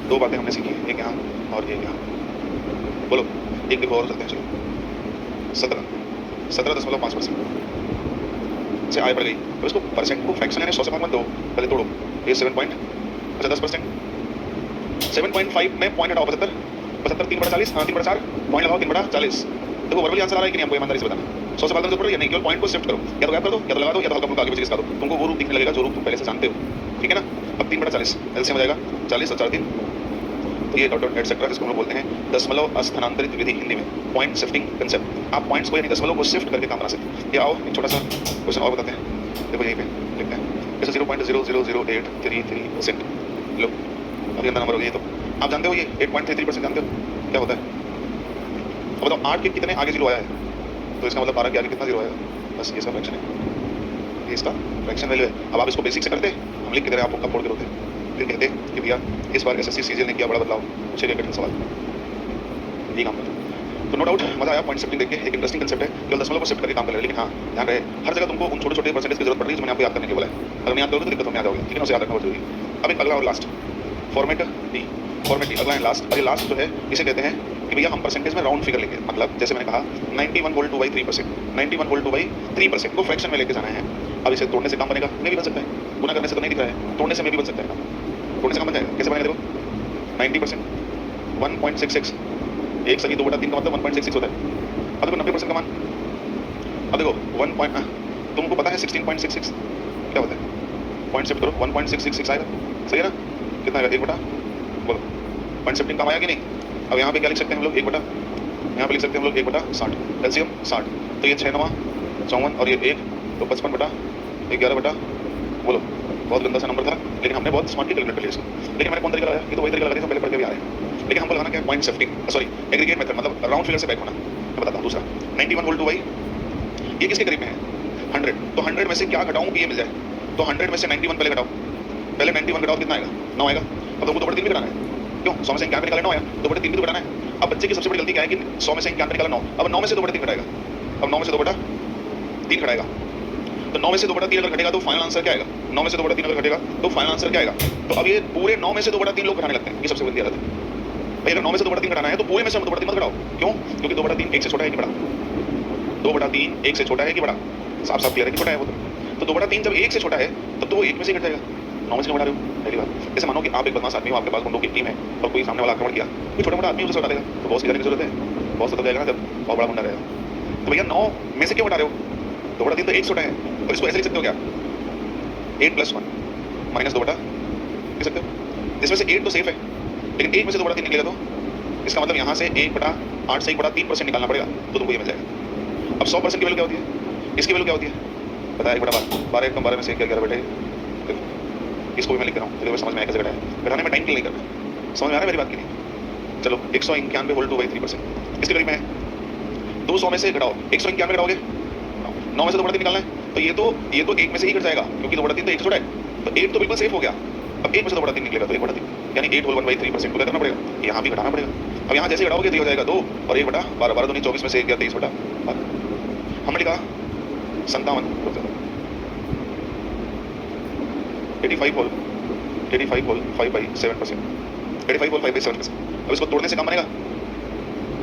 दो बातें हमने सीखी हैं, एक यहाँ और एक यहाँ। बोलो एक देखो और करते हैं। चलो 17.5% से आय बढ़ गई, तो इसको परसेंट को फ्रैक्शन यानी 100 से भाग मत दो, पहले तोड़ो। ये 7 पॉइंट, अच्छा 10%, 7.5 में पॉइंट हटाओ 75, 75 3/40, हाँ 3/4 पॉइंट लगाओ 3/40। देखो वर्बली आंसर आ रहा है कि नहीं हमको ईमानदारी से बताना। 100 से भागने से ऊपर या नहीं, केवल पॉइंट को शिफ्ट करो, या तो गैप कर दो, या तो लगा दो, या तो हल्का फुल्का आगे पीछे खिसका दो, तुमको वो रूप दिखने लगेगा जो रूप तुम पहले से जानते हो, ठीक है ना। अब 3/40 एलसीएम हो जाएगा 40 और 4 3, तो ये डॉट डॉट एटसेट्रा जिसको हम लोग बोलते हैं दशमलव स्थानांतरित विधि हिंदी में, पॉइंट शिफ्टिंग कंसेप्ट। आप पॉइंट्स को यानी दशमलव को शिफ्ट करके काम बना सकते हैं। ये आओ एक छोटा सा क्वेश्चन और बताते हैं, देखो यहीं पे लिखते हैं जैसे 0.0000833%। लो अभी अंदर नंबर हो गया, तो आप जानते हो ये 8.33% जानते हो क्या होता है? अब बताओ 8 के कितने आगे जीरो आया है, तो इसका मतलब 12 के आगे कितना जीरो आएगा, बस ये इसका फ्रैक्शन है, ये इसका फ्रैक्शन वैल्यू है। अब आप इसको बेसिक से करते, हम लिख के दे रहे हैं आपको, कब फोड़ के रोते फिर कहते कि भैया इस बार एसएससी सीजीएल ने किया बड़ा बदलाव, पूछे गए कठिन सवाल, ये काम करते। तो नो डाउट मजा आया पॉइंट शिफ्टिंग देख के, एक इंटरेस्टिंग कंसेप्ट है, केवल दशमलव को शिफ्ट करके काम कर रहे हैं। लेकिन हाँ ध्यान रहे हर जगह तुमको उन छोटे छोटे परसेंटेज की जरूरत पड़ रही है जो मैंने आपको याद करने के बोला है। अगर नहीं याद करोगे तो दिक्कत में आ जाओगे, ठीक है, उसे याद रखना बहुत जरूरी है। अब एक अगला और last format D, format D अगला एंड लास्ट। और ये लास्ट जो है इसे कहते हैं कि भैया हम परसेंटेज में राउंड फिगर लेंगे, मतलब जैसे मैंने कहा 91 होल 2/3%, 91 होल 2/3% को फ्रैक्शन में लेके जाना है। अब इसे तोड़ने से काम बनेगा नहीं भी बन सकता है, गुना करने से तो नहीं दिख रहा है, तोड़ने से में भी बन सकता है, तोड़ने से काम बन जाएगा। कैसे बनेगा देखो 90% 1.66, 1 सही 2/3 का मतलब 1.66 होता है। अब देखो 90% का मान, अब देखो 1 पॉइंट, तुमको पता है 16.66 क्या होता है, पॉइंट शिफ्ट करो 1.666 आएगा, सही है ना, कितना आएगा 1 बटा, बोलो पॉइंट शिफ्टिंग काम आया कि नहीं। अब यहाँ पे क्या लिख सकते हैं हम लोग 1 बटा, यहाँ पे लिख सकते हैं हम लोग 1 बटा 60, एलसीएम 60, तो ये 6 9 54 और ये 1 तो 55 बटा 11 बटा, बोलो बहुत गंदा सा नंबर था, लेकिन हमने बहुत स्मार्टली कैलकुलेट कर लिया इसको। लेकिन मैंने कौन तरीका लगाया, ये तो वही तरीका लगा दिया पहले पढ़ के भी आ रहे हैं। लेकिन हमको लगाना क्या है, point shifting, sorry aggregate method, मतलब राउंड फिगर से बैक होना। मैं बताता हूँ दूसरा 91 होल 2/, ये किसके करीब में है 100, तो 100 में से क्या घटाऊँ कि ये मिल जाए, तो 100 में से 91 पहले घटाओ, पहले 91 घटाओ कितना आएगा 9 आएगा। अब तुमको 2/3 भी घटाना है, क्यों 100 में से 91 निकालना 9 आया, 2/3 भी तो घटाना है। अब बच्चे की सबसे बड़ी गलती क्या है कि 100 में से 91 निकाला 9, अब 9 में से 2/3 घटाएगा, अब 9 में से 2/3 घटाएगा, तो 9 में से 2/3 अगर घटेगा तो फाइनल आंसर क्या आएगा, 9 में से 2/3 अगर घटेगा तो फाइनल आंसर क्या आएगा। तो अब ये पूरे 9 में से 2/3 लोग घटाने लगते हैं, ये सबसे बड़ी आदत है भाई। अगर 9 में से 2/3 घटाना है तो पूरे में से 2/3 मत घटाओ, क्यों, क्योंकि 2/3 1 से छोटा है कि बड़ा, 2/3 1 से छोटा है कि बड़ा, साफ साफ क्लियर है कि छोटा है वो, तो 2/3 जब 1 से छोटा है तब तो वो 1 में से घट जाएगा, 9 में से घटा रहे हो। पहली बात, जैसे मानो कि आप एक बदमाश आदमी हो, आपके पास गुंडों की टीम है और कोई सामने वाला आक्रमण किया, कोई छोटा मोटा आदमी उसे हटा देगा, तो बॉस की जाने की जरूरत है, बॉस तो जाएगा ना जब बहुत बड़ा गुंडा रहेगा। तो भैया 9 में से क्यों हटा रहे हो, 2/3 तो 1 छोटा है, और इसको ऐसे लिख सकते हो क्या 8 + 1 - 2 लिख सकते हो। इसमें से 8 तो सेफ है, लेकिन 1 में से 2/3 निकलेगा तो इसका मतलब यहाँ से 1/8 से 1/3% निकालना पड़ेगा, तो तुमको ये मिल जाएगा। अब 100% की वैल्यू क्या होती है, इसकी वैल्यू क्या होती है बताया 1/12, 12 1 12 में से 1 11 बेटे, इसको भी मैं लिख रहा हूँ तो समझ में आया कैसे घटाया, घटाने में टाइम किल नहीं करना, समझ में आ रहा है मेरी बात की नहीं। चलो 191 होल 2/3% इसके करीब में है, 200 में से घटाओ 191 घटाओगे, 9 में से 2/3 निकालना है, तो ये तो 1 में से ही घट जाएगा, क्योंकि 2/3 तो 1 छोटा है, तो 1 तो बिल्कुल सेफ हो गया। अब 1 में से 2/3 निकलेगा तो 1/3 यानी 8 होल 1/3% को क्या करना पड़ेगा, यहाँ भी घटाना पड़ेगा। अब यहाँ जैसे घटाओगे तो हो जाएगा 2 और 1 बटा 12, 12 दूनी 24 में से 1 गया 23 बटा 12, हमने लिखा 57 85 होल 5/7%, 85 होल 5/7%। अब इसको तोड़ने से काम बनेगा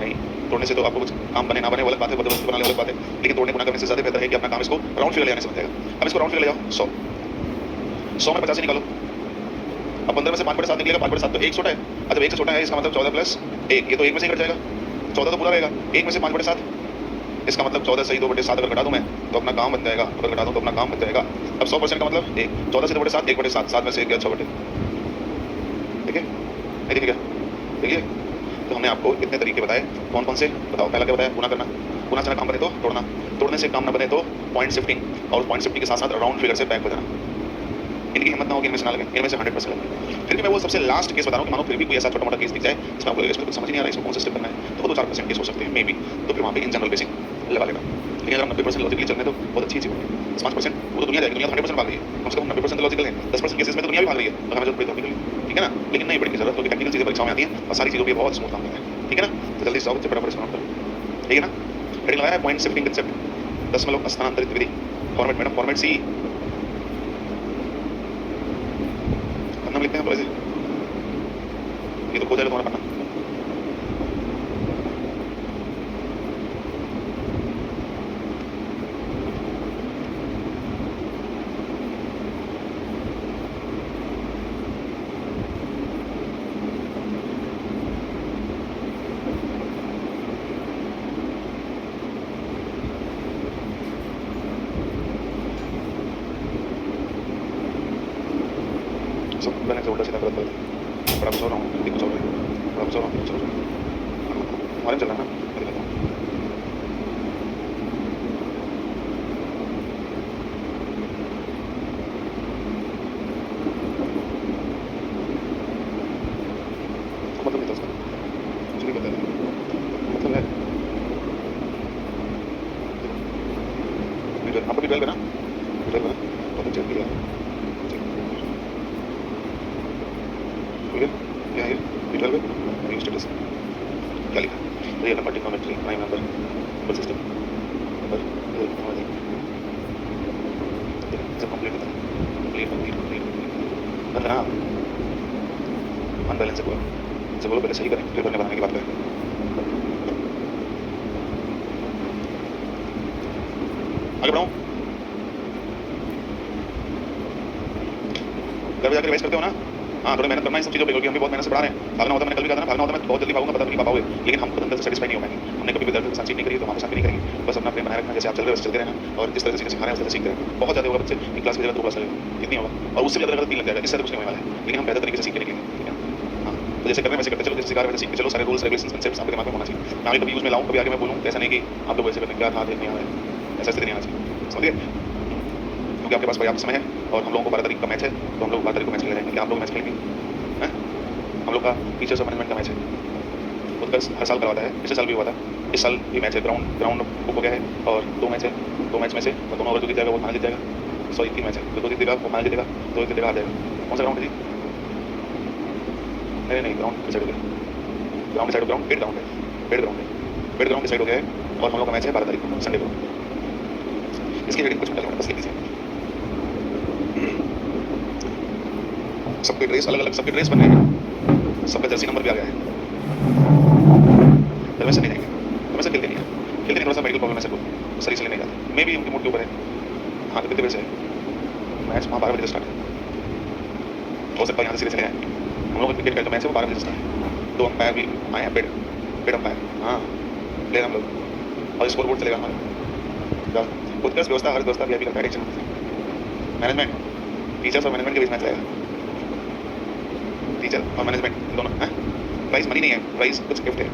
नहीं, तोड़ने से तो आपको कुछ काम बने ना बने अलग बात है, बदोबस्त बना ले अलग बात है, लेकिन तोड़ने गुना करने से ज़्यादा बेहतर है कि अपना काम इसको राउंड फिगर ले आने से बन जाएगा। अब इसको राउंड फिगर ले जाओ 100 में 50 निकालो, अब 15 में से 5/7 निकलेगा, 5/7 तो 1 छोटा है, जब 1 से छोटा है इसका मतलब 14 + 1, ये तो 1 में से ही घट जाएगा, 14 तो पूरा रहेगा, 1 में से 5/7 इसका मतलब 14 सही 2/7 अगर घटा दूं मैं तो अपना काम बन जाएगा, अगर घटा दूं तो अपना काम बन जाएगा। अब 100% का मतलब 1, 14 से 2/7 1/7, 7 में से 1 गया 6/, ठीक है नहीं ठीक है, देखिए तो हमने आपको इतने तरीके बताए, कौन कौन से बताओ। पहला क्या बताया, गुना करना, गुना से काम बने तो तोड़ना, तोड़ने से काम न बने तो पॉइंट शिफ्टिंग, और पॉइंट शिफ्टिंग के साथ साथ राउंड फिगर से बैक हो जाना। इनकी हिम्मत ना होगी इनमें से ना लगे, इनमें से 100% लगे। फिर भी मैं वो सबसे लास्ट केस बता रहा हूँ कि मानो फिर भी कोई ऐसा छोटा मोटा केस दिख जाए जिसमें आपको लगेगा इसमें कुछ समझ नहीं आ रहा है, इसको कौन सा स्टेप करना है, तो वो 2-4% केस हो सकते हैं मे बी, तो फिर वहाँ पे इन जनरल बेसिक लगा लेना। लेकिन अगर 90% लॉजिकली चलने तो बहुत अच्छी चीज़ होगी। 5% वो तो दुनिया जाएगी, दुनिया 100% भाग रही है, कम से कम 90% लॉजिकल है, 10% केसेस में तो दुनिया भी भाग रही है, तो हमें जरूरत पड़ी तो ठीक है ना। लेकिन नहीं पड़ने की जरूरत, क्योंकि टेक्निकल चीज़ें परीक्षाओं में आती हैं और सारी चीज़ों पर बहुत स्मूथ काम करते हैं, ठीक है ना। तो जल्दी से जाओ, फटाफट इसको नोट करो, ठीक है ना। हेडिंग लगाया है पॉइंट शिफ्टिंग कंसेप्ट, दशमलव स्थानांतरित विधि, फॉर्मेट मैडम फॉर्मेट सी, नाम लिखते हैं ऐसे हो जाएगा तुम्हारा पढ़ना। सब मैंने उल्टा सीधा गलत गलत बड़ा कुछ हो रहा हूँ, कुछ हो रहा है, बड़ा कुछ हो रहा हूँ, कुछ हो रहा है, हमारे में चल रहा है ना, मैं दिखाता हूँ। मतलब नहीं था उसका, कुछ नहीं पता है, मतलब है आपका भी 12 है ना, 12 है, पता चल गया, क्या है 12 है, न्यू स्टेटस क्या लिखा, real number trigonometry prime number number system number सब कंप्लीट होता है, कंप्लीट बंद ना अनबैलेंस है पूरा, जब बोलो पहले सही करें फिर बनने बनाने की बात करें। आगे बढ़ाऊं, घर पे जाकर रिवाइज करते हो ना, हाँ थोड़ी मेहनत करना है सब चीज़ों पे, क्योंकि हम भी बहुत मेहनत से पढ़ा रहे हैं। भागना होता है, मैंने कल भी कहा था ना, भागना होता है मैं बहुत जल्दी भागूंगा, पता नहीं पा पाओगे, लेकिन हम खुद अंदर से सेटिस्फाई नहीं हो पाएंगे। हमने कभी भी दर्द के साथ चीज नहीं करी तो हमारे साथ भी नहीं करेंगे। बस अपना प्रेम बनाए रखना, जैसे आप चल रहे हो चलते रहना, और जिस तरह से सिखा रहे हैं उस तरह से सीखते रहना। बहुत ज़्यादा होगा बच्चे, एक क्लास की जगह 2 क्लास लगेगा, इतनी होगा, और उससे ज़्यादा 3 लग जाएगा, इससे कुछ नहीं होने वाला है, लेकिन हम बेहतर तरीके से सीख के निकलेंगे, ठीक है। हाँ तो जैसे कर रहे हैं वैसे करते चलो, जैसे सिखा रहे हैं वैसे सीखते चलो, सारे रूल्स रेगुलेशंस कंसेप्ट्स आपके दिमाग में होना चाहिए। मैं कभी यूज़ में लाऊं, कभी आगे मैं बोलूँ, ऐसा नहीं कि आप लोग वैसे करने क्या था नहीं आ रहा है, ऐसा स्थिति नहीं आना चाहिए, समझिए। क्योंकि आपके पास पर्याप्त समय है और हम लोगों को 12 तारीख का मैच है, तो हम लोग 12 तारीख को मैच खेल रहे हैं, क्या आप लोग मैच खेलेंगे? हम लोग का टीचर्स और मैनेजमेंट का मैच है, उत्कर्ष हर साल करवाता है, पिछले साल भी हुआ था, इस साल भी मैच है, ग्राउंड बुक हो गया है, और 2 मैच है, 2 मैच में से दोनों ओवर जो जीत जाएगा वो फाइनल जीत जाएगा, सॉरी 3 मैच है, जो 2 जीतेगा वो फाइनल जीतेगा, 2 जीतेगा आ जाएगा। कौन सा ग्राउंड है जी? नहीं ग्राउंड डिसाइड हो गया, ग्राउंड डिसाइड हो, ग्राउंड पेड ग्राउंड है, पेड ग्राउंड है, पेड ग्राउंड डिसाइड हो गया है, और हम लोग का मैच है 12 तारीख को संडे को। इसकी हेडिंग कुछ मिनट बस लिख लीजिए, सबके ड्रेस अलग अलग, सबके ड्रेस बने हैं, सबका जर्सी नंबर भी आ गया है, तो वैसे नहीं जाएंगे, तो वैसे खेलते नहीं है, खेलते नहीं, थोड़ा सा मेडिकल प्रॉब्लम है सर को, सही से नहीं जाते, मे भी उनके मूड के ऊपर है। हाँ तो कितने बजे है मैच? वहाँ 12 बजे स्टार्ट है, हो सकता है यहाँ से सीधे चले जाए, हम लोग क्रिकेट का जो मैच है वो 12 बजे स्टार्ट है, 2 अंपायर भी आए हैं, पेड अंपायर, हाँ प्लेयर हम लोग, और स्कोर बोर्ड चलेगा हमारा, उत्कर्ष व्यवस्था हर व्यवस्था भी करता है, टेंशन मैनेजमेंट, टीचर्स और मैनेजमेंट के बीच मैच रहेगा, टीचर और मैनेजमेंट दोनों हैं, प्राइस मनी नहीं है, प्राइस कुछ गिफ्ट है,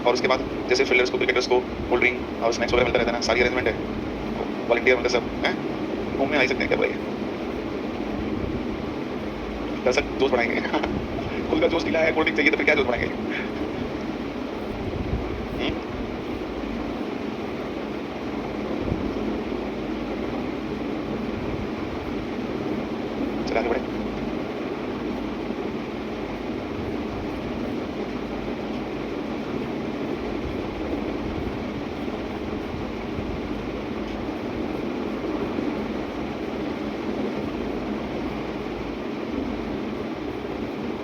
और उसके बाद जैसे फील्डर्स को क्रिकेटर्स को कोल्ड ड्रिंक और स्नैक्स वगैरह मिलता रहता है ना, सारी अरेंजमेंट है, वॉलंटियर मतलब सब हैं, घूमने आ ही सकते हैं, क्या बोलिए, दर्शक जोश बढ़ाएंगे खुद का जोश ढीला है, कोल्ड ड्रिंक चाहिए तो फिर क्या जोश बढ़ाएंगे। चला आगे बढ़े,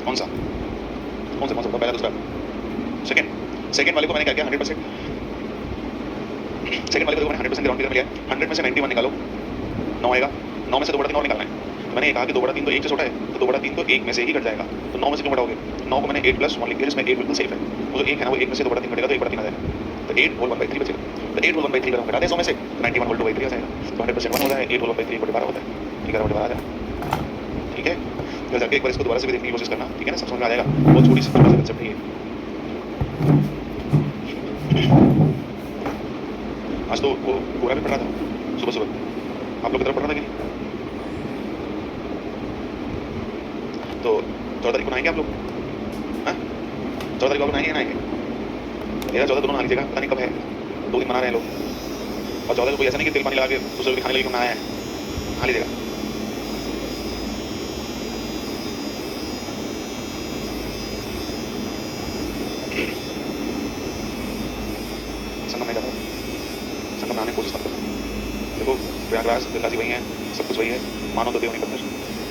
कौन सा पहला दूसरा सेकंड वाले को मैंने क्या किया 100%, सेकंड वाले को मैंने 100% ग्राउंड क्लियर किया, 100 में से 91 निकालो, 9 आएगा, 9 में से 2/3 और निकालना है, तो मैंने कहा कि 2/3 तो 1 से छोटा है, तो 2/3 तो 1 में से ही घट जाएगा, तो 9 में से क्यों घटाओगे, 9 को मैंने 8 + 1 लिख दिया, जिसमें 8 बिल्कुल सेफ है, वो जो 1 है ना वो 1 में से 2/3 घटेगा तो 1/3 आ जाएगा, तो 8 होल 1/3 बचेगा, तो 8 होल 1/3 अगर हम घटाते हैं 100 में से तो 91 होल 2/3 आ जाएगा, तो 100% 1 होता है, 8 होल 1/3 = 12 होता है, 11/12 आ जाएगा, ठीक है। तो जाके एक बार इसको दोबारा से भी देखने की कोशिश करना, ठीक है ना, सब समझ में आ जाएगा, बहुत छोटी सी कंसेप्ट है ये। आज तो वो पूरा भी पढ़ा था सुबह आप लोग की तरफ पढ़ा था कि नहीं, तो 14 तारीख को नहाएंगे आप लोग, हाँ 14 तारीख को नहाएंगे नहाएंगे, मेरा 14 दोनों नहा लीजिएगा, पता नहीं कब है, 2 दिन मना रहे हैं लोग, और 14 को कोई ऐसा नहीं कि तेल पानी लगा के दूसरे खाने लगे नहाया है, नहा लीजिएगा। संगम नहीं जाता, संगम नहाने की कोशिश मत करो, देखो प्रयागराज गंगा जी वही है, सब कुछ वही है, मानो तो देव नहीं पत्थर,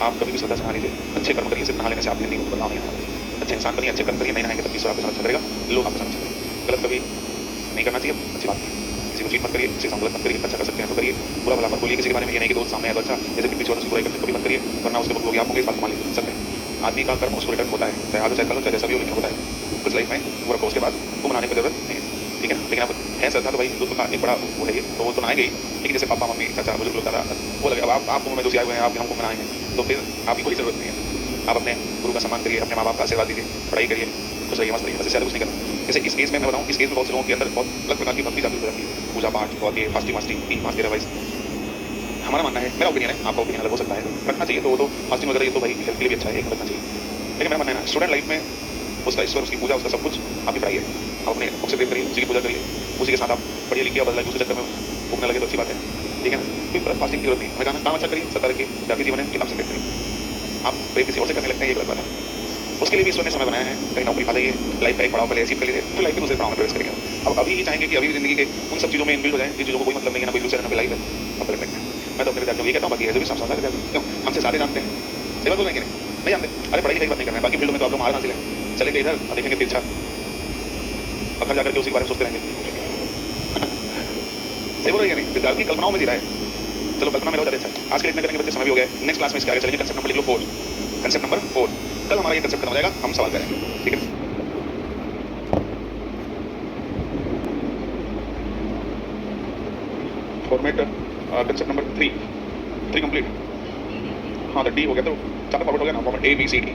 आप कभी भी श्रद्धा से नहा लीजिए, अच्छे कर्म करिए, सिर्फ नहा लेने से आप नहीं बदलाव नहीं आएगा। अच्छे इंसान बनिए, अच्छे कर्म करिए, नहीं नहाएंगे तब भी ईश्वर आपके साथ अच्छा करेगा, लोग आपके साथ अच्छा करेंगे। गलत कभी नहीं करना चाहिए, अच्छी बात नहीं। किसी को चीट मत करिए, किसी से गलत मत करिए, अच्छा कर सकते हैं तो करिए, बुरा भला मत बोलिए किसी के बारे में, ये नहीं कि दोस्त सामने है तो अच्छा, जैसे कि पीछे वाले उसकी बुराई करते कभी मत करिए, वरना उसके लोग आप होंगे, इस बात को मान लीजिए सकते हैं। आदमी का कर्म उसको रिटर्न होता है, चाहे आगे चाहे कल हो, चाहे जैसा भी हो, लेकिन होता है कुछ लाइफ में वर्क हो, उसके बाद वो मनाने की जरूरत नहीं है, ठीक है ना। लेकिन अब है श्रद्धा तो भाई हिंदुत्व का एक बड़ा वो है ये, तो वो तो मनाएंगे ही, लेकिन जैसे पापा मम्मी चाचा बुजुर्ग लोग दादा वो लगे, अब आप उम्र में जो आए हुए हैं, आप हमको मनाएंगे तो फिर आपकी कोई जरूरत नहीं है। आप अपने गुरु का सम्मान करिए, अपने माँ बाप का आशीर्वाद दीजिए, पढ़ाई करिए, खुश रहिए, मस्त रहिए, बस इससे ज़्यादा कुछ नहीं करना। जैसे इस केस में मैं बताऊँ, इस केस में बहुत से लोगों के अंदर बहुत अलग प्रकार की भक्ति जागृत हो जाती है, पूजा पाठ और ये फास्टिंग वास्टिंग 3 मास 13 वाइज। हमारा मानना है, मेरा ओपिनियन है, आपका ओपिनियन अलग हो सकता है, रखना चाहिए तो वो तो फास्टिंग वगैरह ये तो भाई हेल्थ के लिए भी अच्छा है, रखना चाहिए। लेकिन मेरा मानना है ना, स्टूडेंट लाइफ में उसका ईश्वर, उसकी पूजा, उसका सब कुछ आपकी पढ़ाई है। आप अपने बुक से प्रेम करिए, उसी की पूजा करिए, उसी के साथ आप पढ़िए लिखिए, बदला दूसरे चक्कर में भूखने लगे तो अच्छी बात है, ठीक है ना। कोई फास्टिंग की जरूरत नहीं, हमें काम अच्छा करिए, सत्ता रखिए, जाति जीवन है, किताब से प्रेम करिए। आप प्रेम किसी और से करने लगते हैं, ये गलत बात है। उसके लिए भी ईश्वर ने समय बनाया है, कहीं नौकरी पा ली है, लाइफ का एक पड़ाव पहले अचीव कर लीजिए, फिर लाइफ के दूसरे पड़ाव में प्रवेश करेंगे। अब अभी ये चाहेंगे कि अभी भी जिंदगी के उन सब चीज़ों में इनबिल्ड हो जाए जिन चीज़ों को कोई मतलब नहीं है, ना कोई फ्यूचर है, ना कोई लाइफ है, अब कर सकते हैं। मैं तो अपने विद्यार्थियों को ये कहता हूँ, बाकी ऐसे भी समझा सकते हैं, क्यों हमसे सारे जानते हैं, सही बात बोलेंगे नहीं जानते, अरे पढ़ाई लिखाई बात नहीं करना है, बाकी फील्ड में तो आप लोग मार हासिल है, चलेंगे इधर और देखेंगे तिरछा, और घर जाकर के उसी के बारे में सोचते रहेंगे। सही बोल रहे हैं नहीं, विद्यार्थी कल्पनाओं में जी रहा है, चलो कल्पना में रहो ज़्यादा अच्छा। आज के लिए इतने करेंगे बच्चे, समय भी हो गया, नेक्स्ट क्लास में इसके आगे चलेंगे, कंसेप्ट नंबर लिख लो 4, कंसेप्ट नंबर 4। कल हमारा ये कंसेप्ट खत्म हो जाएगा, हम सवाल करेंगे, ठीक है। फॉर्मेट कंसेप्ट नंबर 3 कंप्लीट, हाँ तो डी हो गया, तो चैप्टर फॉर्मेट हो गया ना, format A B C D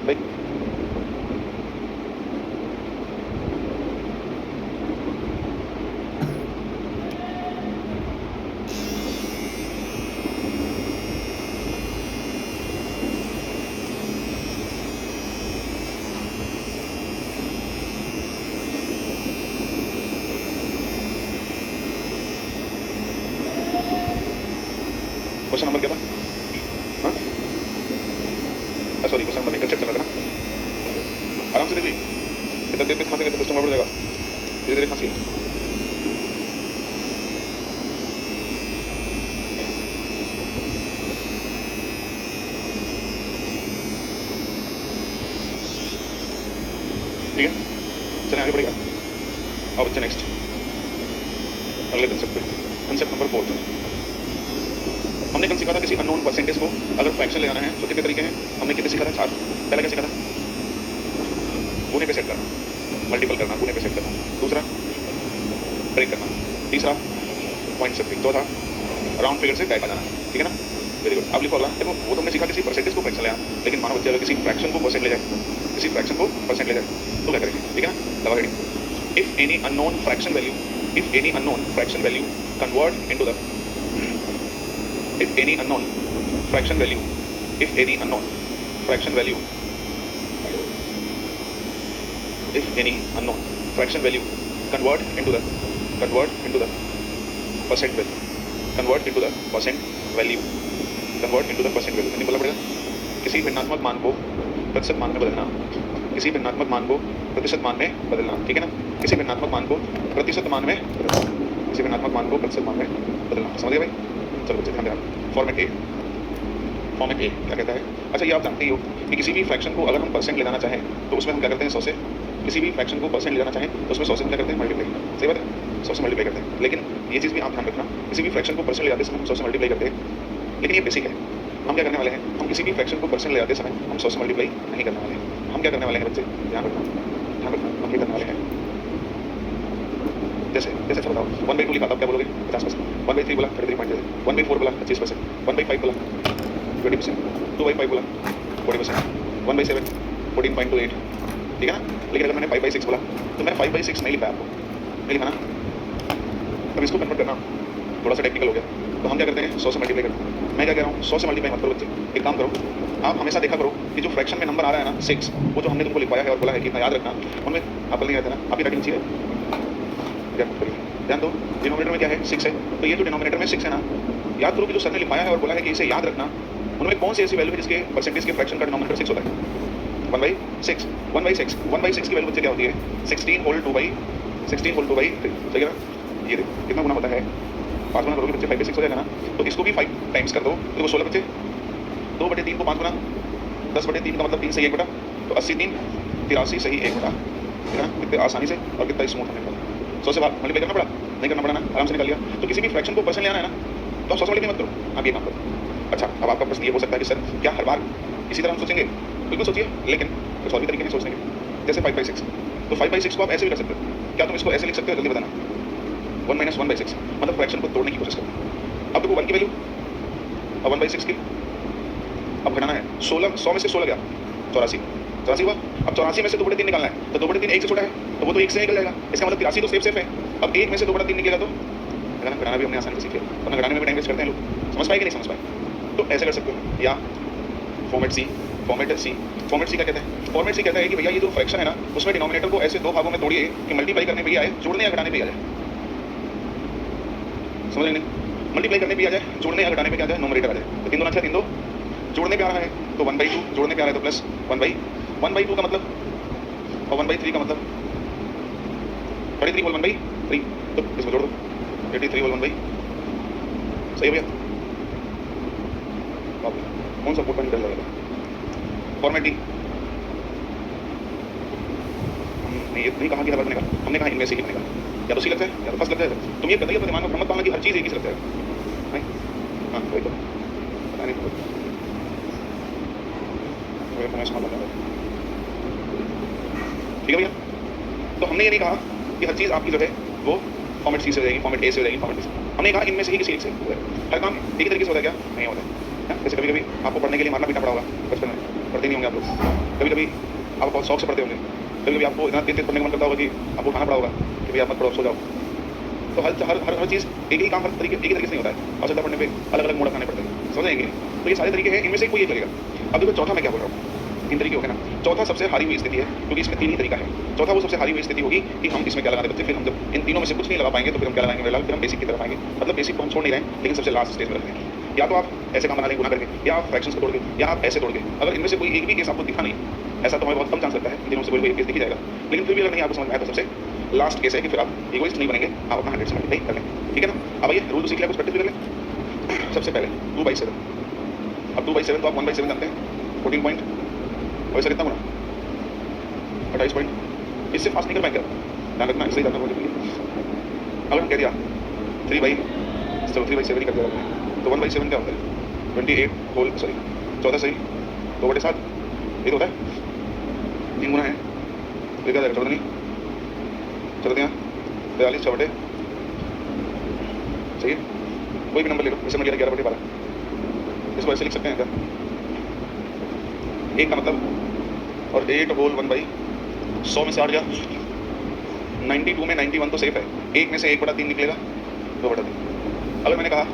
भाई। क्वेश्चन नंबर क्या था, हाँ सॉरी, क्वेश्चन नंबर नहीं, कंसेप्ट चल रहा था ना, आराम से देखिए, इतना देर तक खाते तो क्वेश्चन बढ़ जाएगा, धीरे धीरे खांसी। ठीक है, चलिए आगे बढ़ेगा। अब बच्चे नेक्स्ट अगले कंसेप्ट पे, कंसेप्ट नंबर 4। हमने कल सीखा था किसी अननोन परसेंटेज को अगर फ्रैक्शन ले जाना है तो कितने तरीके हैं, हमने कितने सीखा था, 4। पहला क्या सीखा था, गुने पे सेट करना, मल्टीपल करना, गुने पे सेट करना, दूसरा ब्रेक करना, तीसरा पॉइंट सेटिंग, चौथा राउंड फिगर से बैक आ जाना, ठीक है ना। वेरी गुड, आप लिखो अगला। देखो वो तो हमने सीखा किसी परसेंटेज को फ्रैक्शन ले आना, लेकिन मानो बच्चे अगर किसी फ्रैक्शन को परसेंट ले जाए, किसी फ्रैक्शन को परसेंट ले जाए तो क्या करेंगे, ठीक है ना। दवा heading, if any unknown fraction value, if any unknown fraction value convert into the, if any unknown fraction value, if any unknown fraction value, if any unknown fraction value convert into the percent value, convert into the percent value, convert into the percent value, नहीं बोलना पड़ेगा। किसी भिन्नात्मक मान को प्रतिशत मान में बदलना, किसी भिन्नात्मक मान को प्रतिशत मान में बदलना, ठीक है ना। किसी भिन्नात्मक मान को प्रतिशत मान में बदलना, किसी भिन्नात्मक मान को प्रतिशत मान में बदलना, समझ गए भाई। चलो बच्चे ध्यान देना, फॉर्मेट ए, फॉर्मेट ए क्या कहता है। अच्छा ये आप जानते ही हो कि किसी भी फ्रैक्शन को अगर हम परसेंट ले जाना चाहें तो उसमें हम क्या करते हैं, 100 से, किसी भी फ्रैक्शन को परसेंट ले जाना चाहें तो उसमें 100 से हम क्या करते हैं, मल्टीप्लाई, सही बात है, 100 से मल्टीप्लाई करते हैं। लेकिन ये चीज़ भी आप ध्यान रखना, किसी भी फ्रैक्शन को परसेंट ले जाते समय हम 100 से मल्टीप्लाई करते हैं, लेकिन ये बेसिक है। हम क्या करने वाले हैं, हम किसी भी फ्रैक्शन को परसेंट ले जाते समय हम 100 से मल्टीप्लाई नहीं करने वाले हैं। हम क्या करने वाले हैं बच्चे, ध्यान रखना, हम ये करने वाले हैं, जैसे जैसे अच्छा बताओ, 1/2 लिखा था, क्या बोलोगे, 50%, 1/3 बोला 33.0, 1/4 बोला 25%, 1/5 बोला 20%, 2/5 बोला 40%, 1/7 14.28, ठीक है ना। लेकिन अगर मैंने 5/6 बोला तो मैंने 5/6 नहीं लिखा आपको, नहीं लिखा ना। अब इसको कन्वर्ट करना थोड़ा सा टेक्निकल हो गया, तो हम क्या करते हैं, 100 से मल्टीप्लाई करते हैं। मैं क्या कह रहा हूँ, 100 से मल्टीप्लाई मत करो बच्चे, एक काम करो, आप हमेशा देखा करो कि जो फ्रैक्शन में नंबर आ रहा है ना 6, वो जो हमने तुमको लिखवाया है और बोला है कि इतना याद रखना, उनमें आप नहीं रहते ना, आप ही राइटिंग चाहिए, ध्यान दो। डिनोमिनेटर में क्या है, 6 है, तो ये जो डिनोमिनेटर में 6 है ना, याद करो कि जो सर ने लिखाया है और बोला है कि इसे याद रखना, उनमें कौन सी ऐसी वैल्यू है जिसके परसेंटेज के फ्रैक्शन का डिनोमिनेटर 6 होता है, 1/6, 1/6 की वैल्यू बच्चे क्या होती है, 16 होल 2/3, सही है ना। ये देखो कितना गुना होता है, 5 गुना करोगे बच्चे 5/6 हो जाएगा ना। तो इसको भी 5 टाइम्स कर दो, तो 16 बच्चे, 2/3 को 5 गुना 10/3 का मतलब 3 सही 1 बटा, तो 80/3 83 सही 1 बटा, ठीक है ना, कितने आसानी से और कितना स्मूथ हमने निकाला। 100 से बाहर मल्टीप्लाई करना पड़ा, नहीं करना पड़ा ना, आराम से निकाल लिया। तो किसी भी फ्रैक्शन को परसेंट ले आना है ना, तो आप 100 से मल्टीप्लाई मत करो, आप ये काम करो। अच्छा, अब आपका प्रश्न ये हो सकता है कि सर क्या हर बार इसी तरह हम सोचेंगे? बिल्कुल सोचिए, लेकिन कुछ और भी तरीके नहीं सोचने के। जैसे 5/6, तो 5/6 को आप ऐसे भी कर सकते हो। क्या तुम इसको ऐसे लिख सकते हो? जल्दी बताना। 1 - 1/6 मतलब फ्रैक्शन को तोड़ने की कोशिश करो। अब देखो 1 की वैल्यू और 1/6 की, अब घटाना है। 100 में से 16 गया, 84 हुआ। अब 84 में से 2/3 निकालना है, तो 2/3 1 से छोटा है, तो वो तो 1 से निकल जाएगा। इसका मतलब 83 तो सेफ है। अब 1 में से 2/3 निकलेगा, तो घटाना भी हमने आसानी से सीख लिया, वरना घटाने में भी टाइम वेस्ट करते हैं लोग। समझ पाए कि नहीं समझ पाए? तो ऐसे कर सकते हो। या फॉर्मेट सी क्या कहते हैं? फॉर्मेट सी कहता है कि भैया ये जो फ्रैक्शन है ना, उसमें डिनोमिनेटर को ऐसे 2 भागों में तोड़िए कि मल्टीप्लाई करने पे ही आए, जोड़ने या घटाने पे ही आ जाए। समझ रहे नहीं? मल्टीप्लाई करने पे आ जाए, जोड़ने या घटाने पे क्या आ जाए, नोमरेटर आ जाए। तो 3 2 9 6, 3 2 जोड़ने पे आ रहा है तो 1/2, जोड़ने पे आ रहा है तो प्लस 1/2 का मतलब, और 1/3 का मतलब 33 होल 1/3, तो इसको जोड़ दो, 83 होल 1/, सही हो गया? कौन सा कोड निकल जाएगा? फॉर्मेट डी, हमने ये नहीं कहा कि हर बार बनेगा, हमने कहा इनमें से ही बनेगा। या तो सी लगता है या तो फर्स्ट लगता है। तुम ये बताइए अपने दिमाग में, मत पाना कि हर चीज़ एक ही से लगता है। नहीं, हाँ वही तो पता नहीं, ठीक है भैया। तो हमने ये नहीं कहा कि हर चीज़ आपकी जो है वो फॉर्मेट सी से हो जाएगी, फॉर्मेट ए से हो जाएगी, फॉर्मेट बी से। हमने कहा इनमें से ही किसी एक से हर काम एक ही तरीके से होता है क्या? नहीं होता है। जैसे कभी कभी आपको पढ़ने के लिए मारना पीटना पड़ा होगा बचपन में, पढ़ते नहीं होंगे आप लोग। कभी कभी आप बहुत शौक से पढ़ते होंगे, कभी कभी आपको इतना तेज पढ़ने का मन करता होगा कि आपको उठाना पड़ा होगा कि भाई आप मत पढ़ो, सो जाओ। तो हर चीज़ एक ही काम हर तरीके एक ही तरीके से नहीं होता है। आवश्यकता पढ़ने पे अलग अलग मोड़ अपनाने पड़ते हैं, समझ जाएंगे? तो ये सारे तरीके हैं, इनमें से कोई एक लगेगा। अब देखो चौथा मैं क्या बोल रहा हूँ, 3 तरीके हो गए ना। चौथा सबसे हारी हुई स्थिति है, क्योंकि इसमें 3 ही तरीका है। चौथा वो सबसे हारी हुई स्थिति होगी कि हम इसमें क्या लगाने बच्चे, फिर हम जब इन तीनों में से कुछ नहीं लगा पाएंगे तो फिर हम क्या लगाएंगे? फिर हम बेसिक की तरफ आएंगे। मतलब बेसिक को हम छोड़ नहीं रहे हैं, लेकिन सबसे लास्ट स्टेज में रखते हैं। या तो आप ऐसे काम बना लेंगे गुना करके, या आप फ्रैक्शंस को तोड़ के, या आप ऐसे तोड़ के। अगर इनमें से कोई एक भी केस आपको दिखा नहीं, ऐसा तो हमें बहुत कम चांस लगता है, इन तीनों से कोई एक केस दिख ही जाएगा। लेकिन फिर भी अगर नहीं आपको समझ में आया तो सबसे लास्ट केस है कि फिर आप इगोइस्ट नहीं बनेंगे, आप अपना 100 से मल्टीप्लाई कर लें, ठीक है ना? अब आइए रूल तो सीख लिया, कुछ प्रैक्टिस कर लें। सबसे पहले 2/7, अब 2/7 तो आप 1/7 जानते हैं, 14 पॉइंट, वैसे कितना गुना? 28 पॉइंट। इससे फास्ट नहीं कर पाएंगे आप, ध्यान रखना, इससे ज़्यादा बोलिए। अगर हम कह दिया 3/7 ही कर दिया आपने, तो 1/7 क्या होता है? 28 होल, सॉरी 14 सही 2/7, ये तो होता है 3 गुना है, ये क्या जाएगा? 14 नहीं, 14 यहाँ 42, 6/, सही है? कोई भी नंबर ले लो, जैसे मैं 11/12, इसको ऐसे लिख सकते हैं क्या? 1 का मतलब, और 8 होल 1/100 में से 8 गया, 92 में 91 तो सेफ है, 1 में से 1/3 निकलेगा, 2/3। अगर मैंने कहा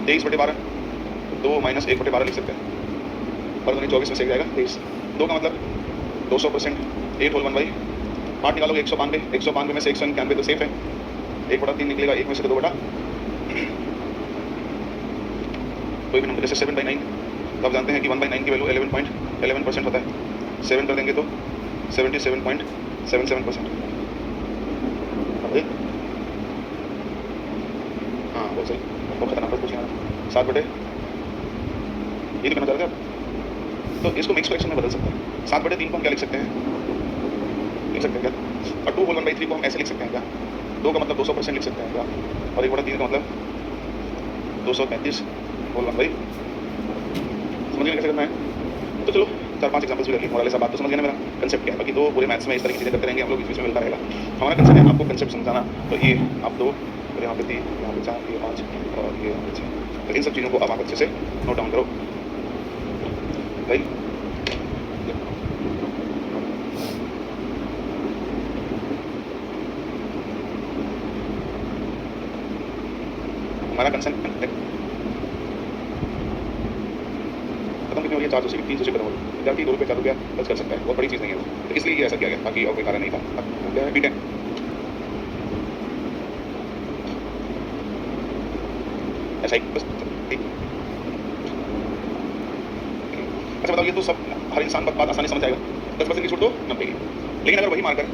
23/12, 2 - 1/12 लिख सकते हैं, और 24 में से जाएगा 23। 2 का मतलब 200%, 8 होल 1/, 8 निकालोगे 192, 192 में से 191 तो सेफ है, 1/3 निकलेगा, 1 में से 2 बटा कोई भी नंबर, जैसे 7/9, तो आप जानते हैं कि 1/9 की वैल्यू 11% होता है। 7 कर देंगे तो 77.77%। हाँ वो सही, वो खतरनाक बात पूछना 7/, ये नहीं करना चाहते आप, तो इसको मिक्स फ्रैक्शन में बदल सकते हैं। 7/3 को हम क्या लिख सकते हैं? लिख सकते हैं क्या? और 2 होल 1/3 को हम ऐसे लिख सकते हैं क्या? 2 का मतलब 200% लिख सकते हैं क्या? और 1/3 का मतलब 235 होल 1/, समझिए कैसे करना है? तो चलो 4-5 एग्जाम्पल्स भी कर लिए, मोरल सब बात तो समझ गए ना मेरा कंसेप्ट क्या है। बाकी तो पूरे मैथ्स में इस तरह की चीज़ें करते रहेंगे हम लोग, बीच में मिलता रहेगा। हमारा कंसेप्ट है आपको कंसेप्ट समझाना। तो ये आप 2 और यहाँ पे 3, यहाँ पे 4, ये 5 और ये यहाँ पे 6, तो इन सब चीज़ों को आप अच्छे से नोट डाउन करो भाई। हमारा कंसेप्ट खत्म कितनी हो रही है? 400 से 300 से खत्म हो रही है। विद्यार्थी 2 रुपये 4 रुपया खर्च कर सकता है, बहुत बड़ी चीज़ नहीं है, तो इसलिए ये ऐसा किया गया, बाकी और कोई कारण नहीं था। अब क्या है B10, ऐसा ही बस ठीक। अच्छा बताओ, ये तो सब हर इंसान बात आसानी समझ जाएगा, 10% की छूट तो 90 की। लेकिन अगर वही मारकर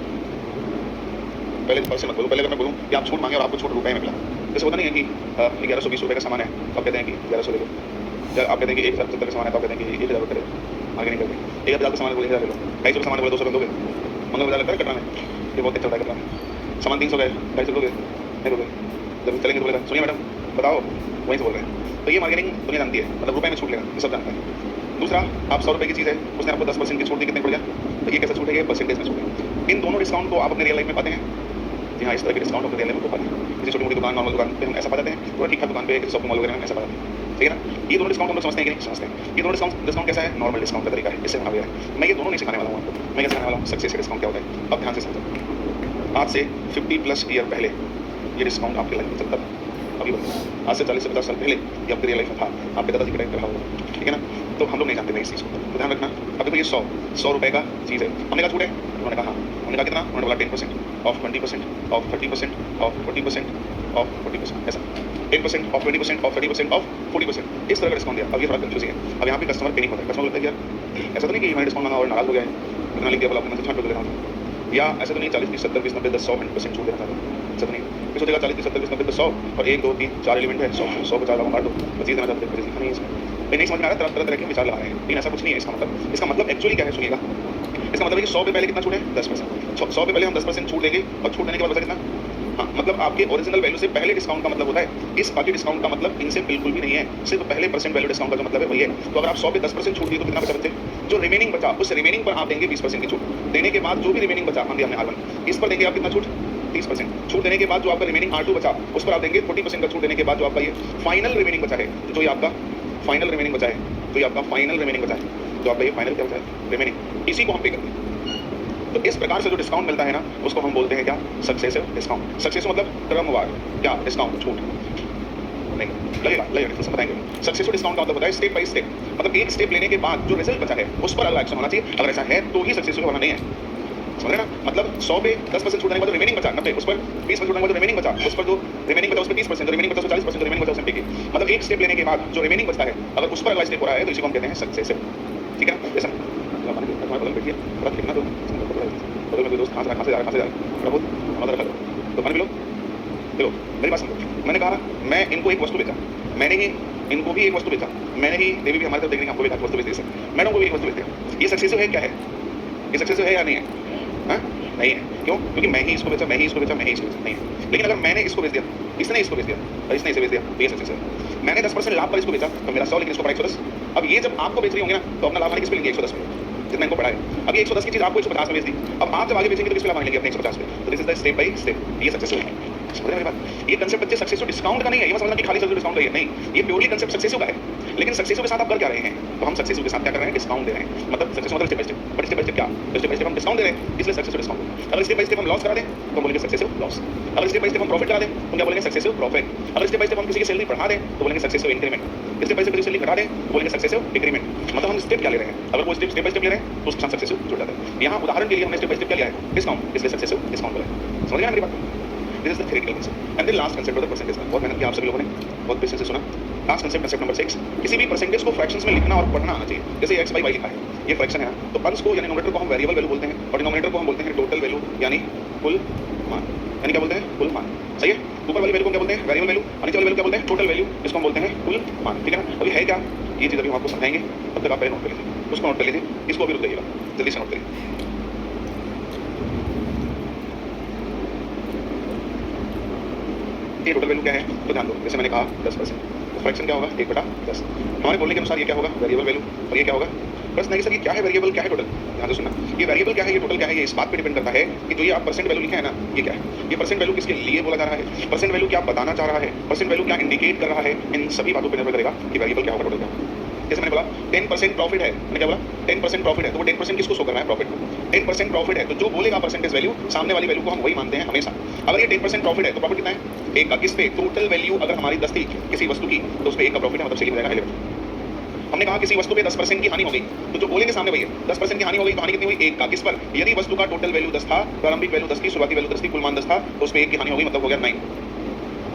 पहले परसेंट मत बोलो, पहले अगर मैं बोलूँ कि आप छूट मांगे और आपको छूट रुपये में मिला, जैसे होता नहीं है कि 1120 रुपये का सामान है तो आप कहते हैं कि 1100 ले लो, या आप कहते हैं कि 1070 का सामान है तो आप कहते हैं कि 1000 रुपये ले लो। आगे नहीं करते। 1000 का सामान बोले 1000 ले लो, 250 का सामान बोले 200 कर दोगे। मंगल बाजार लगता है कटरा में, ये बहुत चलता है कटरा में। सामान 300 का है, 250 दोगे नहीं दोगे, जब चलेंगे तो बोलेगा सुनिए मैडम बताओ, वहीं से बोल रहे हैं। तो ये मार्केटिंग दुनिया जानती है, मतलब रुपए में छूट लेना, ये सब जानता है। दूसरा, आप 100 रुपये की चीज़ है, उसने आपको 10% की छूट दी, कितने पड़ गया? तो ये कैसे छूट है? ये परसेंटेज में छूट है। इन दोनों डिस्काउंट को आप अपने रियल लाइफ में पाते हैं? जी हाँ, इस तरह के डिस्काउंट अपने रियल लाइफ में पाते हैं। किसी छोटी मोटी दुकान, नॉर्मल दुकान पे हम ऐसा पा जाते हैं, थोड़ा ठीक ठाक दुकान पे, किसी शॉपिंग मॉल वगैरह में ऐसा पा जाते हैं, ठीक है ना? ये दोनों डिस्काउंट हम लोग समझते हैं कि नहीं समझते हैं? ये दोनों डिस्काउंट कैसा है? नॉर्मल डिस्काउंट का तरीका है, इससे बना हुआ है। मैं ये दोनों नहीं सिखाने वाला हूँ आपको, मैं क्या सिखाने वाला हूँ? सक्सेस का डिस्काउंट क्या होता है। अब ध्यान से समझो, आज से 50+ ईयर पहले ये डिस्काउंट आपके लाइफ में चलता था। अभी आज से 40 से 50 साल पहले ये आपके रियल लाइफ में था, आपके दादाजी के टाइम पे रहा होगा, ठीक है ना? तो हम लोग नहीं जानते थे इस चीज़ को, तो ध्यान रखना। अब देखो ये 100 रुपये का चीज़ है, हमने कहा छूट है, उन्होंने कहा हाँ, हमने कहा कितना? उन्होंने बोला 10% ऑफ 20% ऑफ 30% ऑफ 40% ऑफ 40%, ऐसा 10% ऑफ 20% ऑफ 30% ऑफ 40%, इस तरह का डिस्काउंट दिया। अब ये थोड़ा कंफ्यूजिंग है। अब यहाँ पे कस्टमर पे नहीं होता है, कस्टमर बोलता है यार ऐसा तो नहीं कि मैंने डिस्काउंट मांगा और नाराज हो गया है, इतना लिख दिया बोला मैं छाट दे रहा हूँ, या ऐसा तो नहीं 40 30 70 20 90 10 100 100% छूट देना चाहता हूँ, ऐसा तो नहीं। फिर सोचेगा 40 30 70 20 90 10 100 और 1 2 3 4 एलिमेंट है, 100 को 4 लोगों काट दो, मजीद देना चाहते हैं, नहीं इसमें नहीं समझ में आ रहा, तरह तरह के विचार लगा रहे हैं, लेकिन ऐसा कुछ नहीं है। इसका मतलब एक्चुअली क्या है सुनिएगा। इसका मतलब है कि 100 पे पहले कितना छूट है? 10%। 100 पे पहले हम 10% छूट देंगे और छूट देने के बाद बचा कितना? हाँ, मतलब आपके ओरिजिनल वैल्यू से पहले डिस्काउंट का मतलब होता है। इस बाकी डिस्काउंट का मतलब इनसे बिल्कुल भी नहीं है, सिर्फ पहले परसेंट वैल्यू डिस्काउंट का जो मतलब है वही है। तो अगर आप 100 पे 10% छूट दी तो कितना बचा बच्चे? जो रिमेनिंग बचा उस रिमेनिंग पर आप देंगे 20% की छूट। देने के बाद जो भी रिमेनिंग बचा, मान लिया हमने R1, इस पर देंगे आप कितना छूट? 30%। छूट देने के बाद जो आपका रिमेनिंग R2 बचा उस पर आप देंगे 40% का छूट देने के बाद जो आपका ये फाइनल रिमेनिंग बचा है, जो ये आपका फाइनल रिमेनिंग बचा है, जो ये आपका फाइनल रिमेनिंग बचा है, जो आपका ये फाइनल क्या बचा है? रिमेनिंग, इसी को हम पे करते हैं। तो इस प्रकार से जो डिस्काउंट मिलता है ना, उसको हम बोलते हैं क्या? Successive discount. सक्सेसिव मतलब क्रमवार क्या? डिस्काउंट, छूट नहीं लगेगा डिफरेंस बताएंगे। सक्सेसिव डिस्काउंट का मतलब होता है स्टेप बाय स्टेप, मतलब एक स्टेप लेने के बाद जो रिजल्ट बचा है उस पर अगला एक्शन होना चाहिए। अगर ऐसा है तो ही सक्सेसिव होना नहीं है, समझ रहे ना? मतलब 100 पे 10% छूट देने के बाद रिमेनिंग बचा 90, उस पर 20% छूटने के बाद रिमेनिंग बचा, उस पर जो रिमेनिंग बचा उस पर 30%, जो रिमेनिंग बचा 40%, रिमेनिंग बचा उसमें पे की। मतलब एक स्टेप लेने के बाद जो रिमेनिंग बचता है अगर उस पर अगला स्टेप हो रहा है तो इसी को हम कहते हैं सक्सेसिव, ठीक है? जैसा तुम्हारे बगल बैठिए, थोड़ा देखना तो बगल में कोई दोस्त खांस जा रहा है, बहुत हमारा रखा तो पानी पिलो, मेरी बात समझो। मैंने कहा मैं इनको एक वस्तु बेचा, मैंने ही इनको भी एक वस्तु बेचा, मैंने ही देवी भी हमारे तरफ देखने हमको भी एक वस्तु बेच दी, मैंने उनको भी एक वस्तु बेच दिया। ये सक्सेसिव है क्या है? ये सक्सेसिव है या नहीं है? हाँ नहीं है। क्यों? क्योंकि मैं ही इसको बेचा, मैं ही इसको बेचा, मैं ही इसको बेचा, नहीं है। लेकिन अगर मैंने इसको बेच दिया, इसने इसको बेच दिया और इसने इसे बेच दिया तो ये सक्सेसिव है। मैंने 10% लाभ पर इसको बेचा तो मेरा 100, लेकिन इसको पड़ा 110। अब ये जब आपको बेच रही होंगे ना तो अपना लाभ आने किस पे लेंगे? 110 पे, जितना इनको पड़ा है। अब ये 110 की चीज आपको 150 में बेच दी, अब आप जब आगे बेचेंगे तो किस पे लाभ आने लेंगे? अपने 150 पे। तो this is the step by step, ये सक्सेसिव है। समझ रहे मेरी बात? ये कंसेप्ट बच्चे सक्सेसिव डिस्काउंट का नहीं है, ये मत समझना कि खाली सक्सेसिव डिस्काउंट है, नहीं, ये प्योरली कंसेप्ट सक्सेसिव का है। लेकिन सक्सेसिव के साथ आप कर क्या रहे हैं? तो हम सक्सेसिव के साथ क्या कर रहे हैं? डिस्काउंट दे रहे हैं। मतलब सक्सेसिव मतलब step by step, but step by step क्या? स्टेप बाय स्टेप हम डिस्काउंट दे रहे हैं, इसलिए सक्सेसिव डिस्काउंट। अगर स्टेप बाय स्टेप हम लॉस करा दें तो हम बोलेंगे सक्सेसिव लॉस। अगर स्टेप बाय स्टेप हम प्रॉफिट करा दें तो क्या बोलेंगे? Successive profit. अगर स्टेप बाय स्टेप हम किसी की सैलरी बढ़ा दें तो बोलेंगे successive increment. Step by step किसी सैलरी घटा दें तो बोलेंगे सक्सेसिव डिक्रीमेंट। मतलब हम स्टेप क्या ले रहे हैं? अगर वो स्टेप बाय स्टेप ले रहे हैं तो उसके साथ सक्सेसिव जुड़ जाता है। यहाँ उदाहरण के लिए हमने स्टेप बाय स्टेप क्या लिया है? डिस्काउंट, इसलिए सक्सेसिव डिस्काउंट बोला। समझ गए मेरी बात? This is the theoretical concept. And then last concept of the percentage. बहुत मेहनत की आप सभी लोगों ने, बहुत पेशेंस से सुना। लास्ट कंसेप्ट, कंसेप्ट नंबर 6, किसी भी परसेंटेज को फ्रैक्शंस में लिखना और पढ़ना आना चाहिए। जैसे x by y लिखा है, ये फ्रैक्शन है ना, तो अंश को यानी नोमिनेटर को हम वेरिएबल वैल्यू बोलते हैं और डिनोमिनेटर को हम बोलते हैं टोटल वैल्यू यानी कुल मान, यानी क्या बोलते हैं? कुल मान। सही है? ऊपर वाली वैल्यू को क्या बोलते हैं? वेरिएबल वैल्यू, और नीचे वाली वैल्यू क्या बोलते हैं? टोटल वैल्यू, इसको हम बोलते हैं कुल मान, ठीक है ना? अभी है क्या ये चीज़ अभी हम आपको समझाएंगे, तब तक आप पहले नोट कर लीजिए, उसको नोट कर लीजिए, इसको भी रुक जाइएगा, जल्दी से नोट करिए। ये टोटल वैल्यू क्या है तो ध्यान दो, जैसे मैंने कहा 10%, तो फ्रैक्शन क्या होगा? 1/10। हमारे बोलने के अनुसार ये क्या होगा? Variable value. और ये क्या होगा? प्रश्न है कि सर ये क्या है? वेरिएबल क्या है? टोटल। ध्यान से सुनना, ये वेरिएबल क्या है, ये टोटल क्या है, ये इस बात पे डिपेंड करता है कि जो ये आप परसेंट वैल्यू लिखे है ना, ये क्या है? ये परसेंट वैल्यू किसके लिए बोला जा रहा है? परसेंट वैल्यू क्या बताना चाह रहा है? परसेंट वैल्यू क्या इंडिकेट कर रहा है? इन सभी बातों पर निर्भर करेगा कि वेरिएबल क्या होगा, टोटल क्या होगा। जैसे मैंने बोला 10% प्रॉफिट है, मैंने क्या बोला? 10% प्रॉफिट है, तो वो 10% किसको शो करना है? प्रॉफिट को। 10% प्रॉफिट है तो जो बोलेगा परसेंटेज वैल्यू, सामने वाली वैल्यू को हम वही मानते हैं हमेशा। अगर ये 10% प्रॉफिट है तो प्रॉफिट कितना है? 1 का। किस पे? टोटल वैल्यू अगर हमारी 10 थी किसी वस्तु की तो उस पे 1 का प्रॉफिट है, मतलब सही हो जाएगा 11। हमने कहा किसी वस्तु पे 10% की हानि हो गई तो जो बोलेंगे सामने वही है। 10% की हानि हो गई तो हानि कितनी हुई? 1 का। किस पर? यदि वस्तु का टोटल वैल्यू 10 था, प्रारंभिक वैल्यू 10 थी, शुरुआती वैल्यू 10 थी, कुल मान 10 था, तो उस पे 1 की हानि हो गई, मतलब हो गया 9।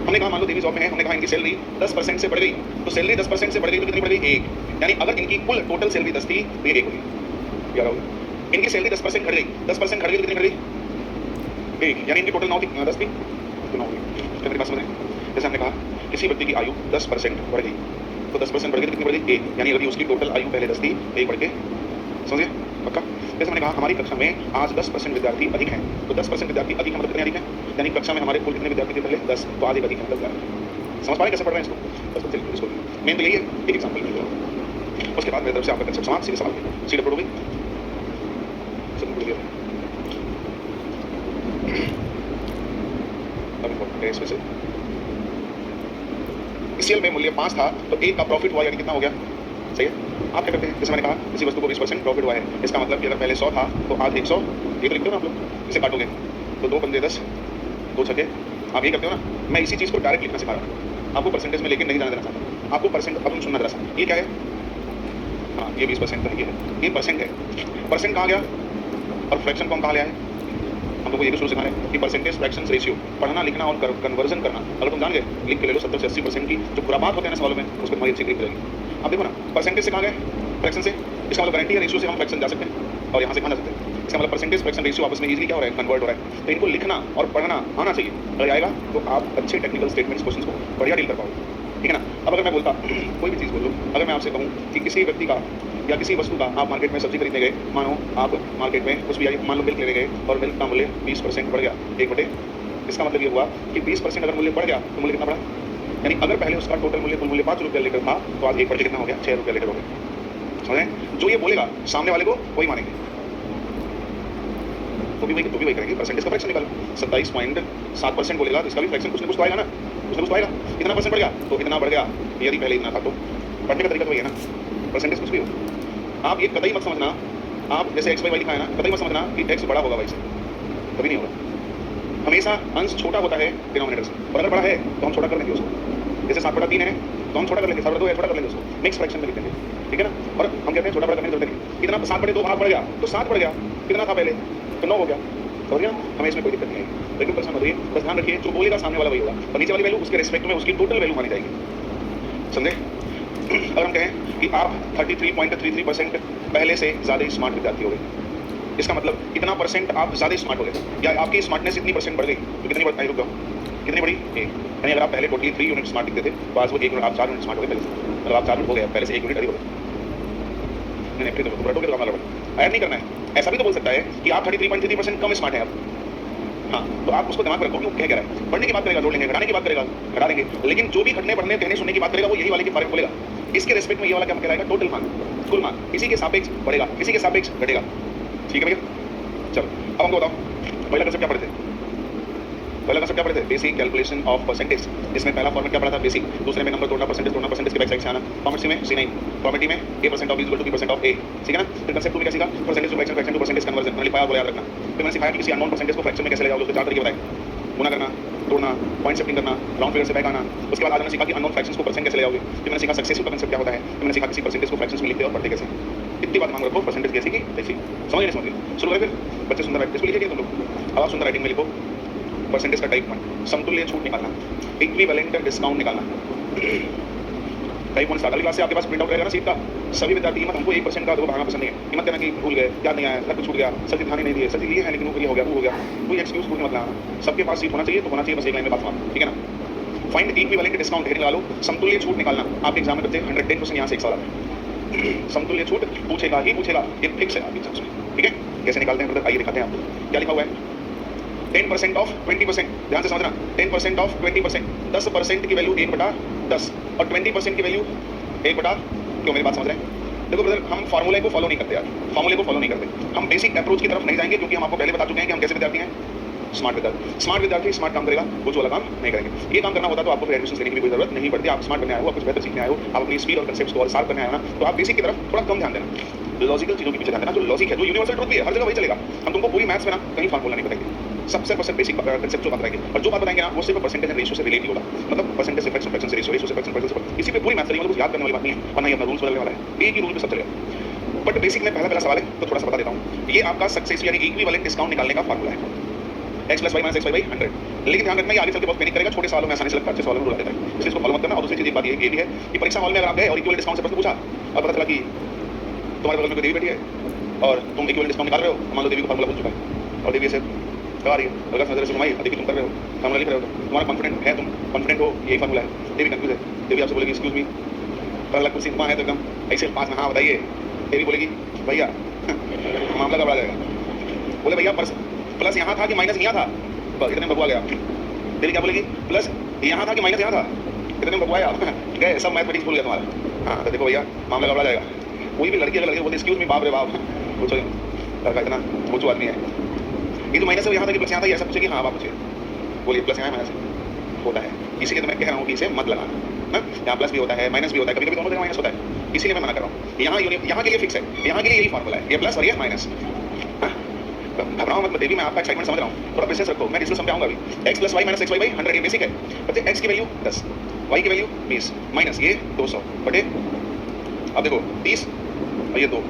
हमने कहा मान लो देवी जॉब में है, हमने कहा इनकी सैलरी 10% से बढ़ गई, तो सैलरी 10% से बढ़ गई तो कितनी बढ़ गई? 1। यानी अगर इनकी कुल टोटल सैलरी 10 थी तो ये 1 होगी, 11 होगी। इनकी सैलरी 10% घट गई, 10% घट गई तो कितनी घट गई? 1। यानी इनकी टोटल 9 थी, 10 थी तो 9 होगी। तो मेरी बात समझ रहे हैं? जैसे हमने कहा किसी व्यक्ति की आयु 10% बढ़ गई, तो 10% बढ़ गई तो कितनी बढ़ गई? 1, यानी अगर उसकी टोटल आयु पहले 10 थी, 1 बढ़ के, समझिए पक्का? जैसे मैंने कहा हमारी कक्षा में आज 10% विद्यार्थी अधिक हैं, तो 10% विद्यार्थी अधिक है मतलब कितने अधिक हैं? यानी कक्षा में हमारे कुल कितने विद्यार्थी थे पहले? 10, तो आज एक अधिक है मतलब 11। समझ पा रहे कैसे पढ़ रहे हैं इसको? बस चलिए इसको मेन तो यही है, एक एग्जाम्पल मिल गया। उसके बाद मेरी तरफ से आपका कंसेप्ट समाप्त, सीधे सवाल सीधे पढ़ोगे सब पढ़ गया। अब इम्पोर्टेंट है इसमें से सीएल में मूल्य 5 था तो 1 का प्रॉफिट हुआ, यानी कितना हो गया? सही है। आप क्या करते हैं? जैसे मैंने कहा किसी वस्तु को 20% प्रॉफिट हुआ है, इसका मतलब कि अगर पहले 100 था तो आज 100, ये तो लिखते हो ना आप लोग, इसे काटोगे तो 2 पंजे 10, 2 छक्के, आप ये करते हो ना। मैं इसी चीज़ को डायरेक्ट लिखना सिखा रहा हूँ, आपको परसेंटेज में लेके नहीं जाना देना चाहता, आपको परसेंट अब हम सुनना जरा सा। ये क्या है? हाँ ये 20% है, ये परसेंट है। परसेंट कहाँ गया और फ्रैक्शन फॉर्म कहाँ ले आए? हम लोग को ये भी शुरू सिखा रहे हैं कि परसेंटेज फ्रैक्शन रेशियो पढ़ना लिखना और कन्वर्जन करना अगर तुम जान गए, लिख के ले लो 70 से 80% की जो खुरापात होते हैं ना सवालों में, उसको तुम्हारी अच्छी ग्रिप रहेगी। अब देखो ना परसेंटेज से कहाँ गए? फ्रैक्शन से। इसका मतलब गारंटी है रेशियो से हम फ्रैक्शन जा सकते हैं और यहाँ से कहाँ जा सकते हैं? इसका मतलब परसेंटेज फ्रैक्शन रेशियो आपस में इजीली क्या हो रहा है? कन्वर्ट हो रहा है। तो इनको लिखना और पढ़ना आना चाहिए, अगर आएगा तो आप अच्छे टेक्निकल स्टेटमेंट्स क्वेश्चन को बढ़िया डील कर पाओगे, ठीक है ना। अब अगर मैं बोलता कोई भी चीज़ बोल लो, अगर मैं आपसे कहूँ कि किसी व्यक्ति का या किसी वस्तु का आप मार्केट में सब्जी खरीदने गए, मानो आप मार्केट में कुछ भी मान लो मिल्क लेने गए और मिल्क का मूल्य 20% बढ़ गया 1/, इसका मतलब ये हुआ कि 20% अगर मूल्य बढ़ गया तो मूल्य कितना बढ़ा? यानी अगर पहले उसका टोटल मूल्य कुल मूल्य 5 रुपये लीटर था तो आज 1 बढ़ के कितना हो गया? 6 रुपये लीटर हो गया। समझें? जो ये बोलेगा सामने वाले को वही मानेंगे, तो भी वही करेंगे। परसेंटेज का फ्रैक्शन निकालो, 27.7% बोलेगा तो इसका भी फ्रैक्शन कुछ ना कुछ तो आएगा ना, कुछ ना कुछ तो आएगा। इतना परसेंट बढ़ गया तो इतना बढ़ गया, यदि पहले इतना था तो पढ़ने का तरीका तो वही है ना। परसेंटेज कुछ भी हो, आप ये कतई मत समझना, आप जैसे एक्स वाई लिखा है ना, कतई मत समझना कि एक्स बड़ा होगा वाई से, कभी नहीं होगा। हमेशा अंश छोटा होता है डिनोमिनेटर से, और अगर बड़ा है तो हम छोटा कर लेंगे उसको। जैसे 7/3 है तो हम छोटा कर लेंगे, 7/2 है छोटा कर लेंगे उसको, मिक्स फ्रैक्शन में लिख देंगे, ठीक है ना। और हम कहते हैं छोटा बड़ा करने की जरूरत नहीं, कितना 7/2 भाग बढ़ गया तो 7 बढ़ गया, कितना था पहले तो 9 हो गया, समझ गया। हमें इसमें कोई दिक्कत नहीं है, लेकिन परेशान होइए, बस ध्यान रखिए जो बोलेगा सामने वाला वही होगा, और नीचे वाली वैल्यू उसके रिस्पेक्ट में उसकी टोटल वैल्यू मानी जाएगी, समझे। अगर हम कहें कि आप 33.33% पहले से ज़्यादा स्मार्ट विद्यार्थी हो गए, इसका मतलब इतना परसेंट आप ज़्यादा स्मार्ट हो गए, या आपकी स्मार्टनेस इतनी परसेंट बढ़ गई तो कितनी बढ़ रुक जाओ, कितनी बड़ी? 1। यानी अगर आप पहले टोटली 3 यूनिट स्मार्ट दिखते थे तो आज वो 1 यूनिट, आप 4 यूनिट स्मार्ट हो गए पहले से, मतलब आप 4 यूनिट हो गए, पहले से 1 यूनिट अधिक हो गए। मैंने फिर तो रटोगे तो हमारा ऐड नहीं करना है। ऐसा भी तो बोल सकता है कि आप 33.33% कम स्मार्ट हैं आप, हाँ, तो आप उसको दिमाग में रखो, क्यों कह रहा है? बढ़ने की बात करेगा, जोड़ लेंगे, घटाने की बात करेगा, घटा देंगे, लेकिन जो भी घटने बढ़ने कहने सुनने की बात करेगा वो यही वाले के बारे में बोलेगा। इसके रेस्पेक्ट में ये वाला क्या कहलाएगा? टोटल मान, कुल मान, इसी के सापेक्ष बढ़ेगा, इसी के सापेक्ष घटेगा, ठीक है भैया। चलो अब हमको बताओ पहला कंसेप्ट क्या पढ़े थे? पहला कंसेप्ट क्या पढ़े थे? बेसिक कैलकुलेशन ऑफ परसेंटेज, जिसमें पहला फॉर्मेट क्या पढ़ा था? बेसिक। दूसरे में नंबर तोड़ना, परसेंटेज के बैक साइड से आना। कॉमेंट्री में C9, कॉमेंट्री में A% of B = B% of A, ठीक है ना। फिर कंसेप्ट 2 में क्या सीखा? Percentage to fraction, fraction to percentage conversion, मैंने लिखा है, याद रखना। फिर मैंने सिखाया कि किसी अननोन परसेंटेज को फ्रैक्शन में कैसे ले जाओगे, उसके 4 तरीके बताए, गुना करना, तोड़ना, पॉइंट शिफ्टिंग करना, राउंड फिगर से बैक आना। उसके बाद आज मैंने सीखा कि अननोन फ्रैक्शंस को परसेंट कैसे ले जाओगे। फिर मैंने सीखा सक्सेसिव का कंसेप्ट क्या होता है। फिर मैंने सीखा किसी परसेंटेज को फ्रैक्शंस में लिखते और पढ़ते कैसे। इतनी बात मान रखो, परसेंटेज कैसी की तैसी, समझ नहीं समझ गए। शुरू करें फिर। बच्चे सुंदर राइटिंग लिखिए तुम लोग, अब आप सुंदर राइटिंग में लिखो परसेंटेज का टाइप 1, समतुल्य छूट निकालना, इक्विवेलेंट डिस्काउंट निकालना। Type 1 start. अगली क्लास से आपके पास प्रिंट आउट रहेगा ना सीट का। सभी विद्यार्थी मत हमको 1% का दो भागना पसंद नहीं है, हिम्मत करना कि भूल गए, याद नहीं आया, सब कुछ छूट गया, सर ध्यान ही नहीं दिए, सर ये है लेकिन वो हो गया, वो हो गया, कोई एक्सक्यूज पूछने मत लाना। सबके पास सीट होना चाहिए तो होना चाहिए, बस एक लाइन में बात मानो, ठीक है ना। फाइंड इक्विवेलेंट डिस्काउंट, हेडिंग लगा लो, समतुल्य छूट निकालना। आपके एग्जाम में बच्चे 110% यहाँ से एक सवाल आता है, समतुल्य छूट पूछेगा ही पूछेगा, ये फिक्स है आपके एग्जाम में, ठीक है। कैसे निकालते हैं ब्रदर, आइए दिखाते हैं आपको। क्या लिखा हुआ है? 10% ऑफ 20%, ध्यान से समझना, 10% ऑफ 20%, 10% की वैल्यू 1/10 और 20% की वैल्यू 1/, क्यों मेरी बात समझ रहे हैं? देखो ब्रदर, हम फार्मूले को फॉलो नहीं करते यार, फार्मूले को फॉलो नहीं करते, हम बेसिक अप्रोच की तरफ नहीं जाएंगे, क्योंकि हम आपको पहले बता चुके हैं कि हम कैसे विद्यार्थी हैं, स्मार्ट विद्यार्थी। स्मार्ट विद्यार्थी स्मार्ट काम करेगा, कुछ वाला काम नहीं करेंगे। ये काम करना होता तो आपको फिर एडमिशन लेने की भी कोई जरूरत नहीं पड़ती। आप स्मार्ट बनने आए हो, आप कुछ बेहतर सीखने आए हो, आप अपनी स्पीड और कंसेप्ट्स को और शार्प करने आए हो ना, तो आप बेसिक की तरफ थोड़ा कम ध्यान देना, लॉजिकल चीजों के पीछे ध्यान देना। जो लॉजिक है, जो यूनिवर्सल ट्रुथ भी है, हर जगह वही चलेगा। हम तुमको पूरी मैथ्स में ना कहीं फार्मूला नहीं बताएंगे, सबसे परसेंट बेसिक कंसेप्ट जो बात करेंगे, और जो बात बताएंगे ना वो सिर्फ परसेंटेज एंड रेशियो से रिलेट होगा, मतलब परसेंटेज से फ्रैक्शन, फ्रैक्शन से रेशियो, रेशियो से फ्रैक्शन, फ्रैक्शन से इसी पे पूरी मैथ्स चलेगी, मतलब कुछ याद करने वाली बात नहीं है, और ना ही अपना रूल्स बदलने वाला है, एक ही रूल पे सब चलेगा। बट बेसिक में पहला सवाल है तो थोड़ा सा बता देता हूँ। ये आपका सक्सेस यानी इक्विवेलेंट डिस्काउंट निकालने का फार्मूला है, x + y - x/y 100। लेकिन ध्यान रखना, ये आगे चल के बहुत पैनिक करेगा, छोटे सवालों में आसानी से लगता है, अच्छे सवालों में रुला देता है, इसलिए इसको फॉलो मत करना। और दूसरी चीज एक बात ये भी है कि परीक्षा हॉल में अगर आप गए और इक्विवेलेंट डिस्काउंट से प्रश्न पूछा और पता चला कि तुम्हारे बगल में कोई देवी बैठी है और तुम इक्विवेलेंट डिस्काउंट निकाल रहे हो, मान लो देवी को फार्मूला पूछ चुका है और देवी से कहा रही है, अगर नजर से घुमाई, देखिए तुम कर रहे हो, फार्मूला लिख रहे हो, तुम्हारा कॉन्फिडेंट है, तुम कॉन्फिडेंट हो, यही फार्मूला है, देवी कंफ्यूज है, देवी आपसे बोलेगी एक्सक्यूज मी, पर अलग कुर्सी वहाँ है तो एकदम ऐसे पास में हाँ बताइए, ये भी बोलेगी भैया मामला गड़बड़ा जाएगा। बोले भैया प्लस यहाँ था कि माइनस यहाँ था, बस इतने में बगुआ गया। तेरी क्या बोलेगी, प्लस यहाँ था कि माइनस यहाँ था, इतने में बगुआया गए, सब मैथमेटिक्स भूल गया तुम्हारा। हाँ तो देखो भैया मामला गड़बड़ा जाएगा। कोई भी लड़की अगर लड़के बोलते एक्सक्यूज मी, बाप रे बाप, पूछो लड़का इतना पूछो आदमी है, ये तो माइनस से यहाँ था कि प्लस यहाँ था, ऐसा पूछेगी हाँ आप पूछिए, बोलिए प्लस यहाँ माइनस होता है, इसीलिए तो मैं कह रहा हूँ कि इसे मत लगाना ना। यहाँ प्लस भी होता है माइनस भी होता है, कभी कभी दोनों जगह माइनस होता है, इसीलिए मैं मना कर रहा हूँ। यहाँ के लिए फिक्स है, यहाँ के लिए यही फॉर्मूला है, ये प्लस और ये माइनस। घबराओ मत, देवी मैं आपका एक्साइटमेंट समझ रहा हूँ, थोड़ा पेशेंस रखो, मैं डिजिटल समझाऊंगा अभी। x plus y minus x y by 100 ये बेसिक है। बच्चे x की वैल्यू 10, y की वैल्यू 20 माइनस ये 200 बटे, अब देखो 30 और ये 2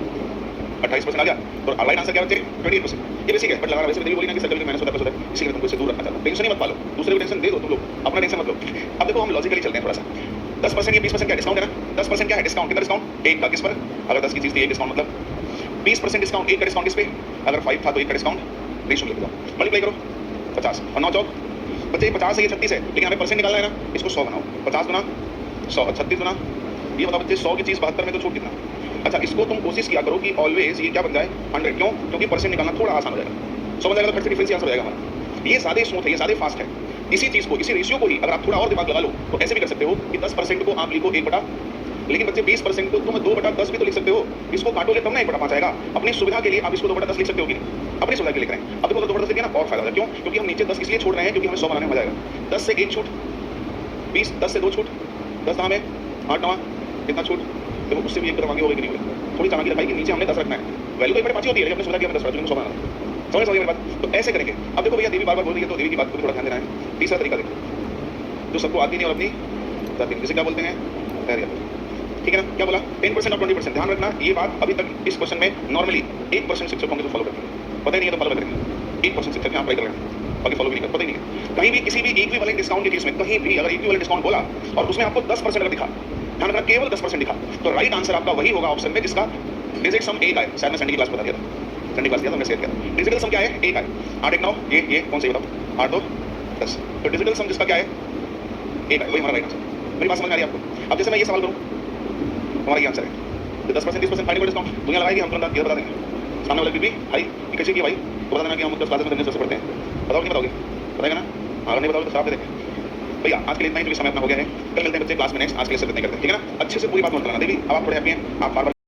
28% आ गया। तो राइट आंसर क्या बच्चे 28%। ये बेसिक है, बट लगा वैसे भी बोली ना कि सर्कल में माइनस होता है प्लस होता है, इसीलिए मैं तुमको इससे दूर रखना चाहता हूँ। टेंशन ही मत पालो, दूसरे को टेंशन दे दो तुम लोग, अपना टेंशन मत लो। अब देखो हम लॉजिकली चलते हैं थोड़ा सा। 10% या 20% क्या डिस्काउंट है ना, 10% क्या है डिस्काउंट, कितना डिस्काउंट 1 का, किस पर, अगर 10 की चीज़ थी 1 डिस्काउंट मतलब 20% डिस्काउंट, 1 का डिस्काउंट किस पे, अगर 5 था तो 1 का डिस्काउंट रेशियो लिख दो, मल्टीप्लाई करो 50 और 9 चौक बच्चे 50 है, ये 36 है, लेकिन हमें परसेंट निकालना है ना, इसको 100 बनाओ, 50 गुना 100 36 गुना, ये बताओ बच्चे 100 की चीज़ 72 में तो छूट कितना। अच्छा इसको तुम कोशिश किया करो कि ऑलवेज ये क्या बन जाए 100, क्यों, क्योंकि परसेंट निकालना थोड़ा आसान हो जाएगा, 100 बन जाएगा तो फिर से डिफरेंस आंसर हो जाएगा हमारा। ये ज़्यादा स्मूथ है, ये ज़्यादा फास्ट है। इसी चीज़ को, इसी रेशियो को ही अगर आप थोड़ा और दिमाग लगा लो तो ऐसे भी कर सकते हो कि 10% को आप लिखो 1 बटा, लेकिन बच्चे 20% को तुम 2 बटा 10 भी तो लिख सकते हो, इसको काटोगे तब ना 1 बटा 5 आएगा। अपनी सुविधा के लिए आप इसको 2 बटा 10 लिख सकते हो कि नहीं, अपनी सुविधा के लिए लिख रहे हैं। अब देखो 2 बटा 10 लिखिए ना और फायदा होगा, क्यों, क्योंकि हम नीचे 10 इसलिए छोड़ रहे हैं क्योंकि हमें 100 बनाने में मजा आएगा। 10 से 1 छूट 20, 10 से 2 छूट 10 में 8 9 कितना छूट, देखो उससे भी 1 बटा मांगे होगी कि नहीं होगी, थोड़ी चालाकी रखाई कि नीचे हमने 10 रखना है, वैल्यू तो 1 बटा 5 होती है, लेकिन अपनी सुविधा के लिए 10 रखा, लेकिन 100 बनाना समझ मेरी बात। तो ऐसे करेंगे। अब देखो भैया देवी बार बार बोल रही है तो देवी की बात को भी थोड़ा ध्यान देना है। तीसरा तरीका देखो जो सबको आती नहीं और अपनी जाती नहीं, जिसे क्या बोलते हैं खैरियत, ठीक है ना। क्या बोला 10% और 20%, ध्यान रखना ये बात अभी तक इस क्वेश्चन में नॉर्मली 1% शिक्षक होंगे जो फॉलो करते हैं, पता ही नहीं है तो फॉलो करेंगे। 1% शिक्षक आप ट्राई कर रहे हैं, बाकी फॉलो भी नहीं कर, पता ही नहीं है। कहीं भी किसी भी इक्विवेलेंट डिस्काउंट के केस में कहीं भी अगर इक्विवेलेंट डिस्काउंट बोला और उसमें आपको 10% अगर दिखा, ध्यान रखना केवल 10% दिखा, तो राइट आंसर आपका वही होगा ऑप्शन में जिसका डिजिट सम 1 आए। शायद मैं संडे की क्लास बता दिया था, संडे क्लास दिया था, मैं शेयर किया। डिजिटल सम क्या है 1 आए, 8 1 9 ये कौन सा बताओ 8 2 10, तो डिजिटल सम जिसका क्या है 1 आए, वही हमारा राइट आंसर। मेरी बात समझ में आ रही है आपको। अब जैसे मैं ये सवाल करूँ हमारा ये आंसर है, तो 10% 20% फाइनल डिस्काउंट दुनिया लगाएगी, हम तुरंत ये बता देंगे। सामने वाले भी भाई ये कैसे किया भाई, तो बता देना कि हम 10 क्लास में से पढ़ते हैं, बताओ नहीं बताओगे, बताएगा ना, अगर नहीं बताओगे तो खराब दे देंगे। भैया आज के लिए इतना ही, समय अपना हो गया है, कल मिलते हैं बच्चे क्लास में नेक्स्ट। आज के लिए सिर्फ इतना करते हैं, ठीक है ना। अच्छे से पूरी बात नोट करना देवी, अब आप थोड़े हैप्पी हैं, आप बार बार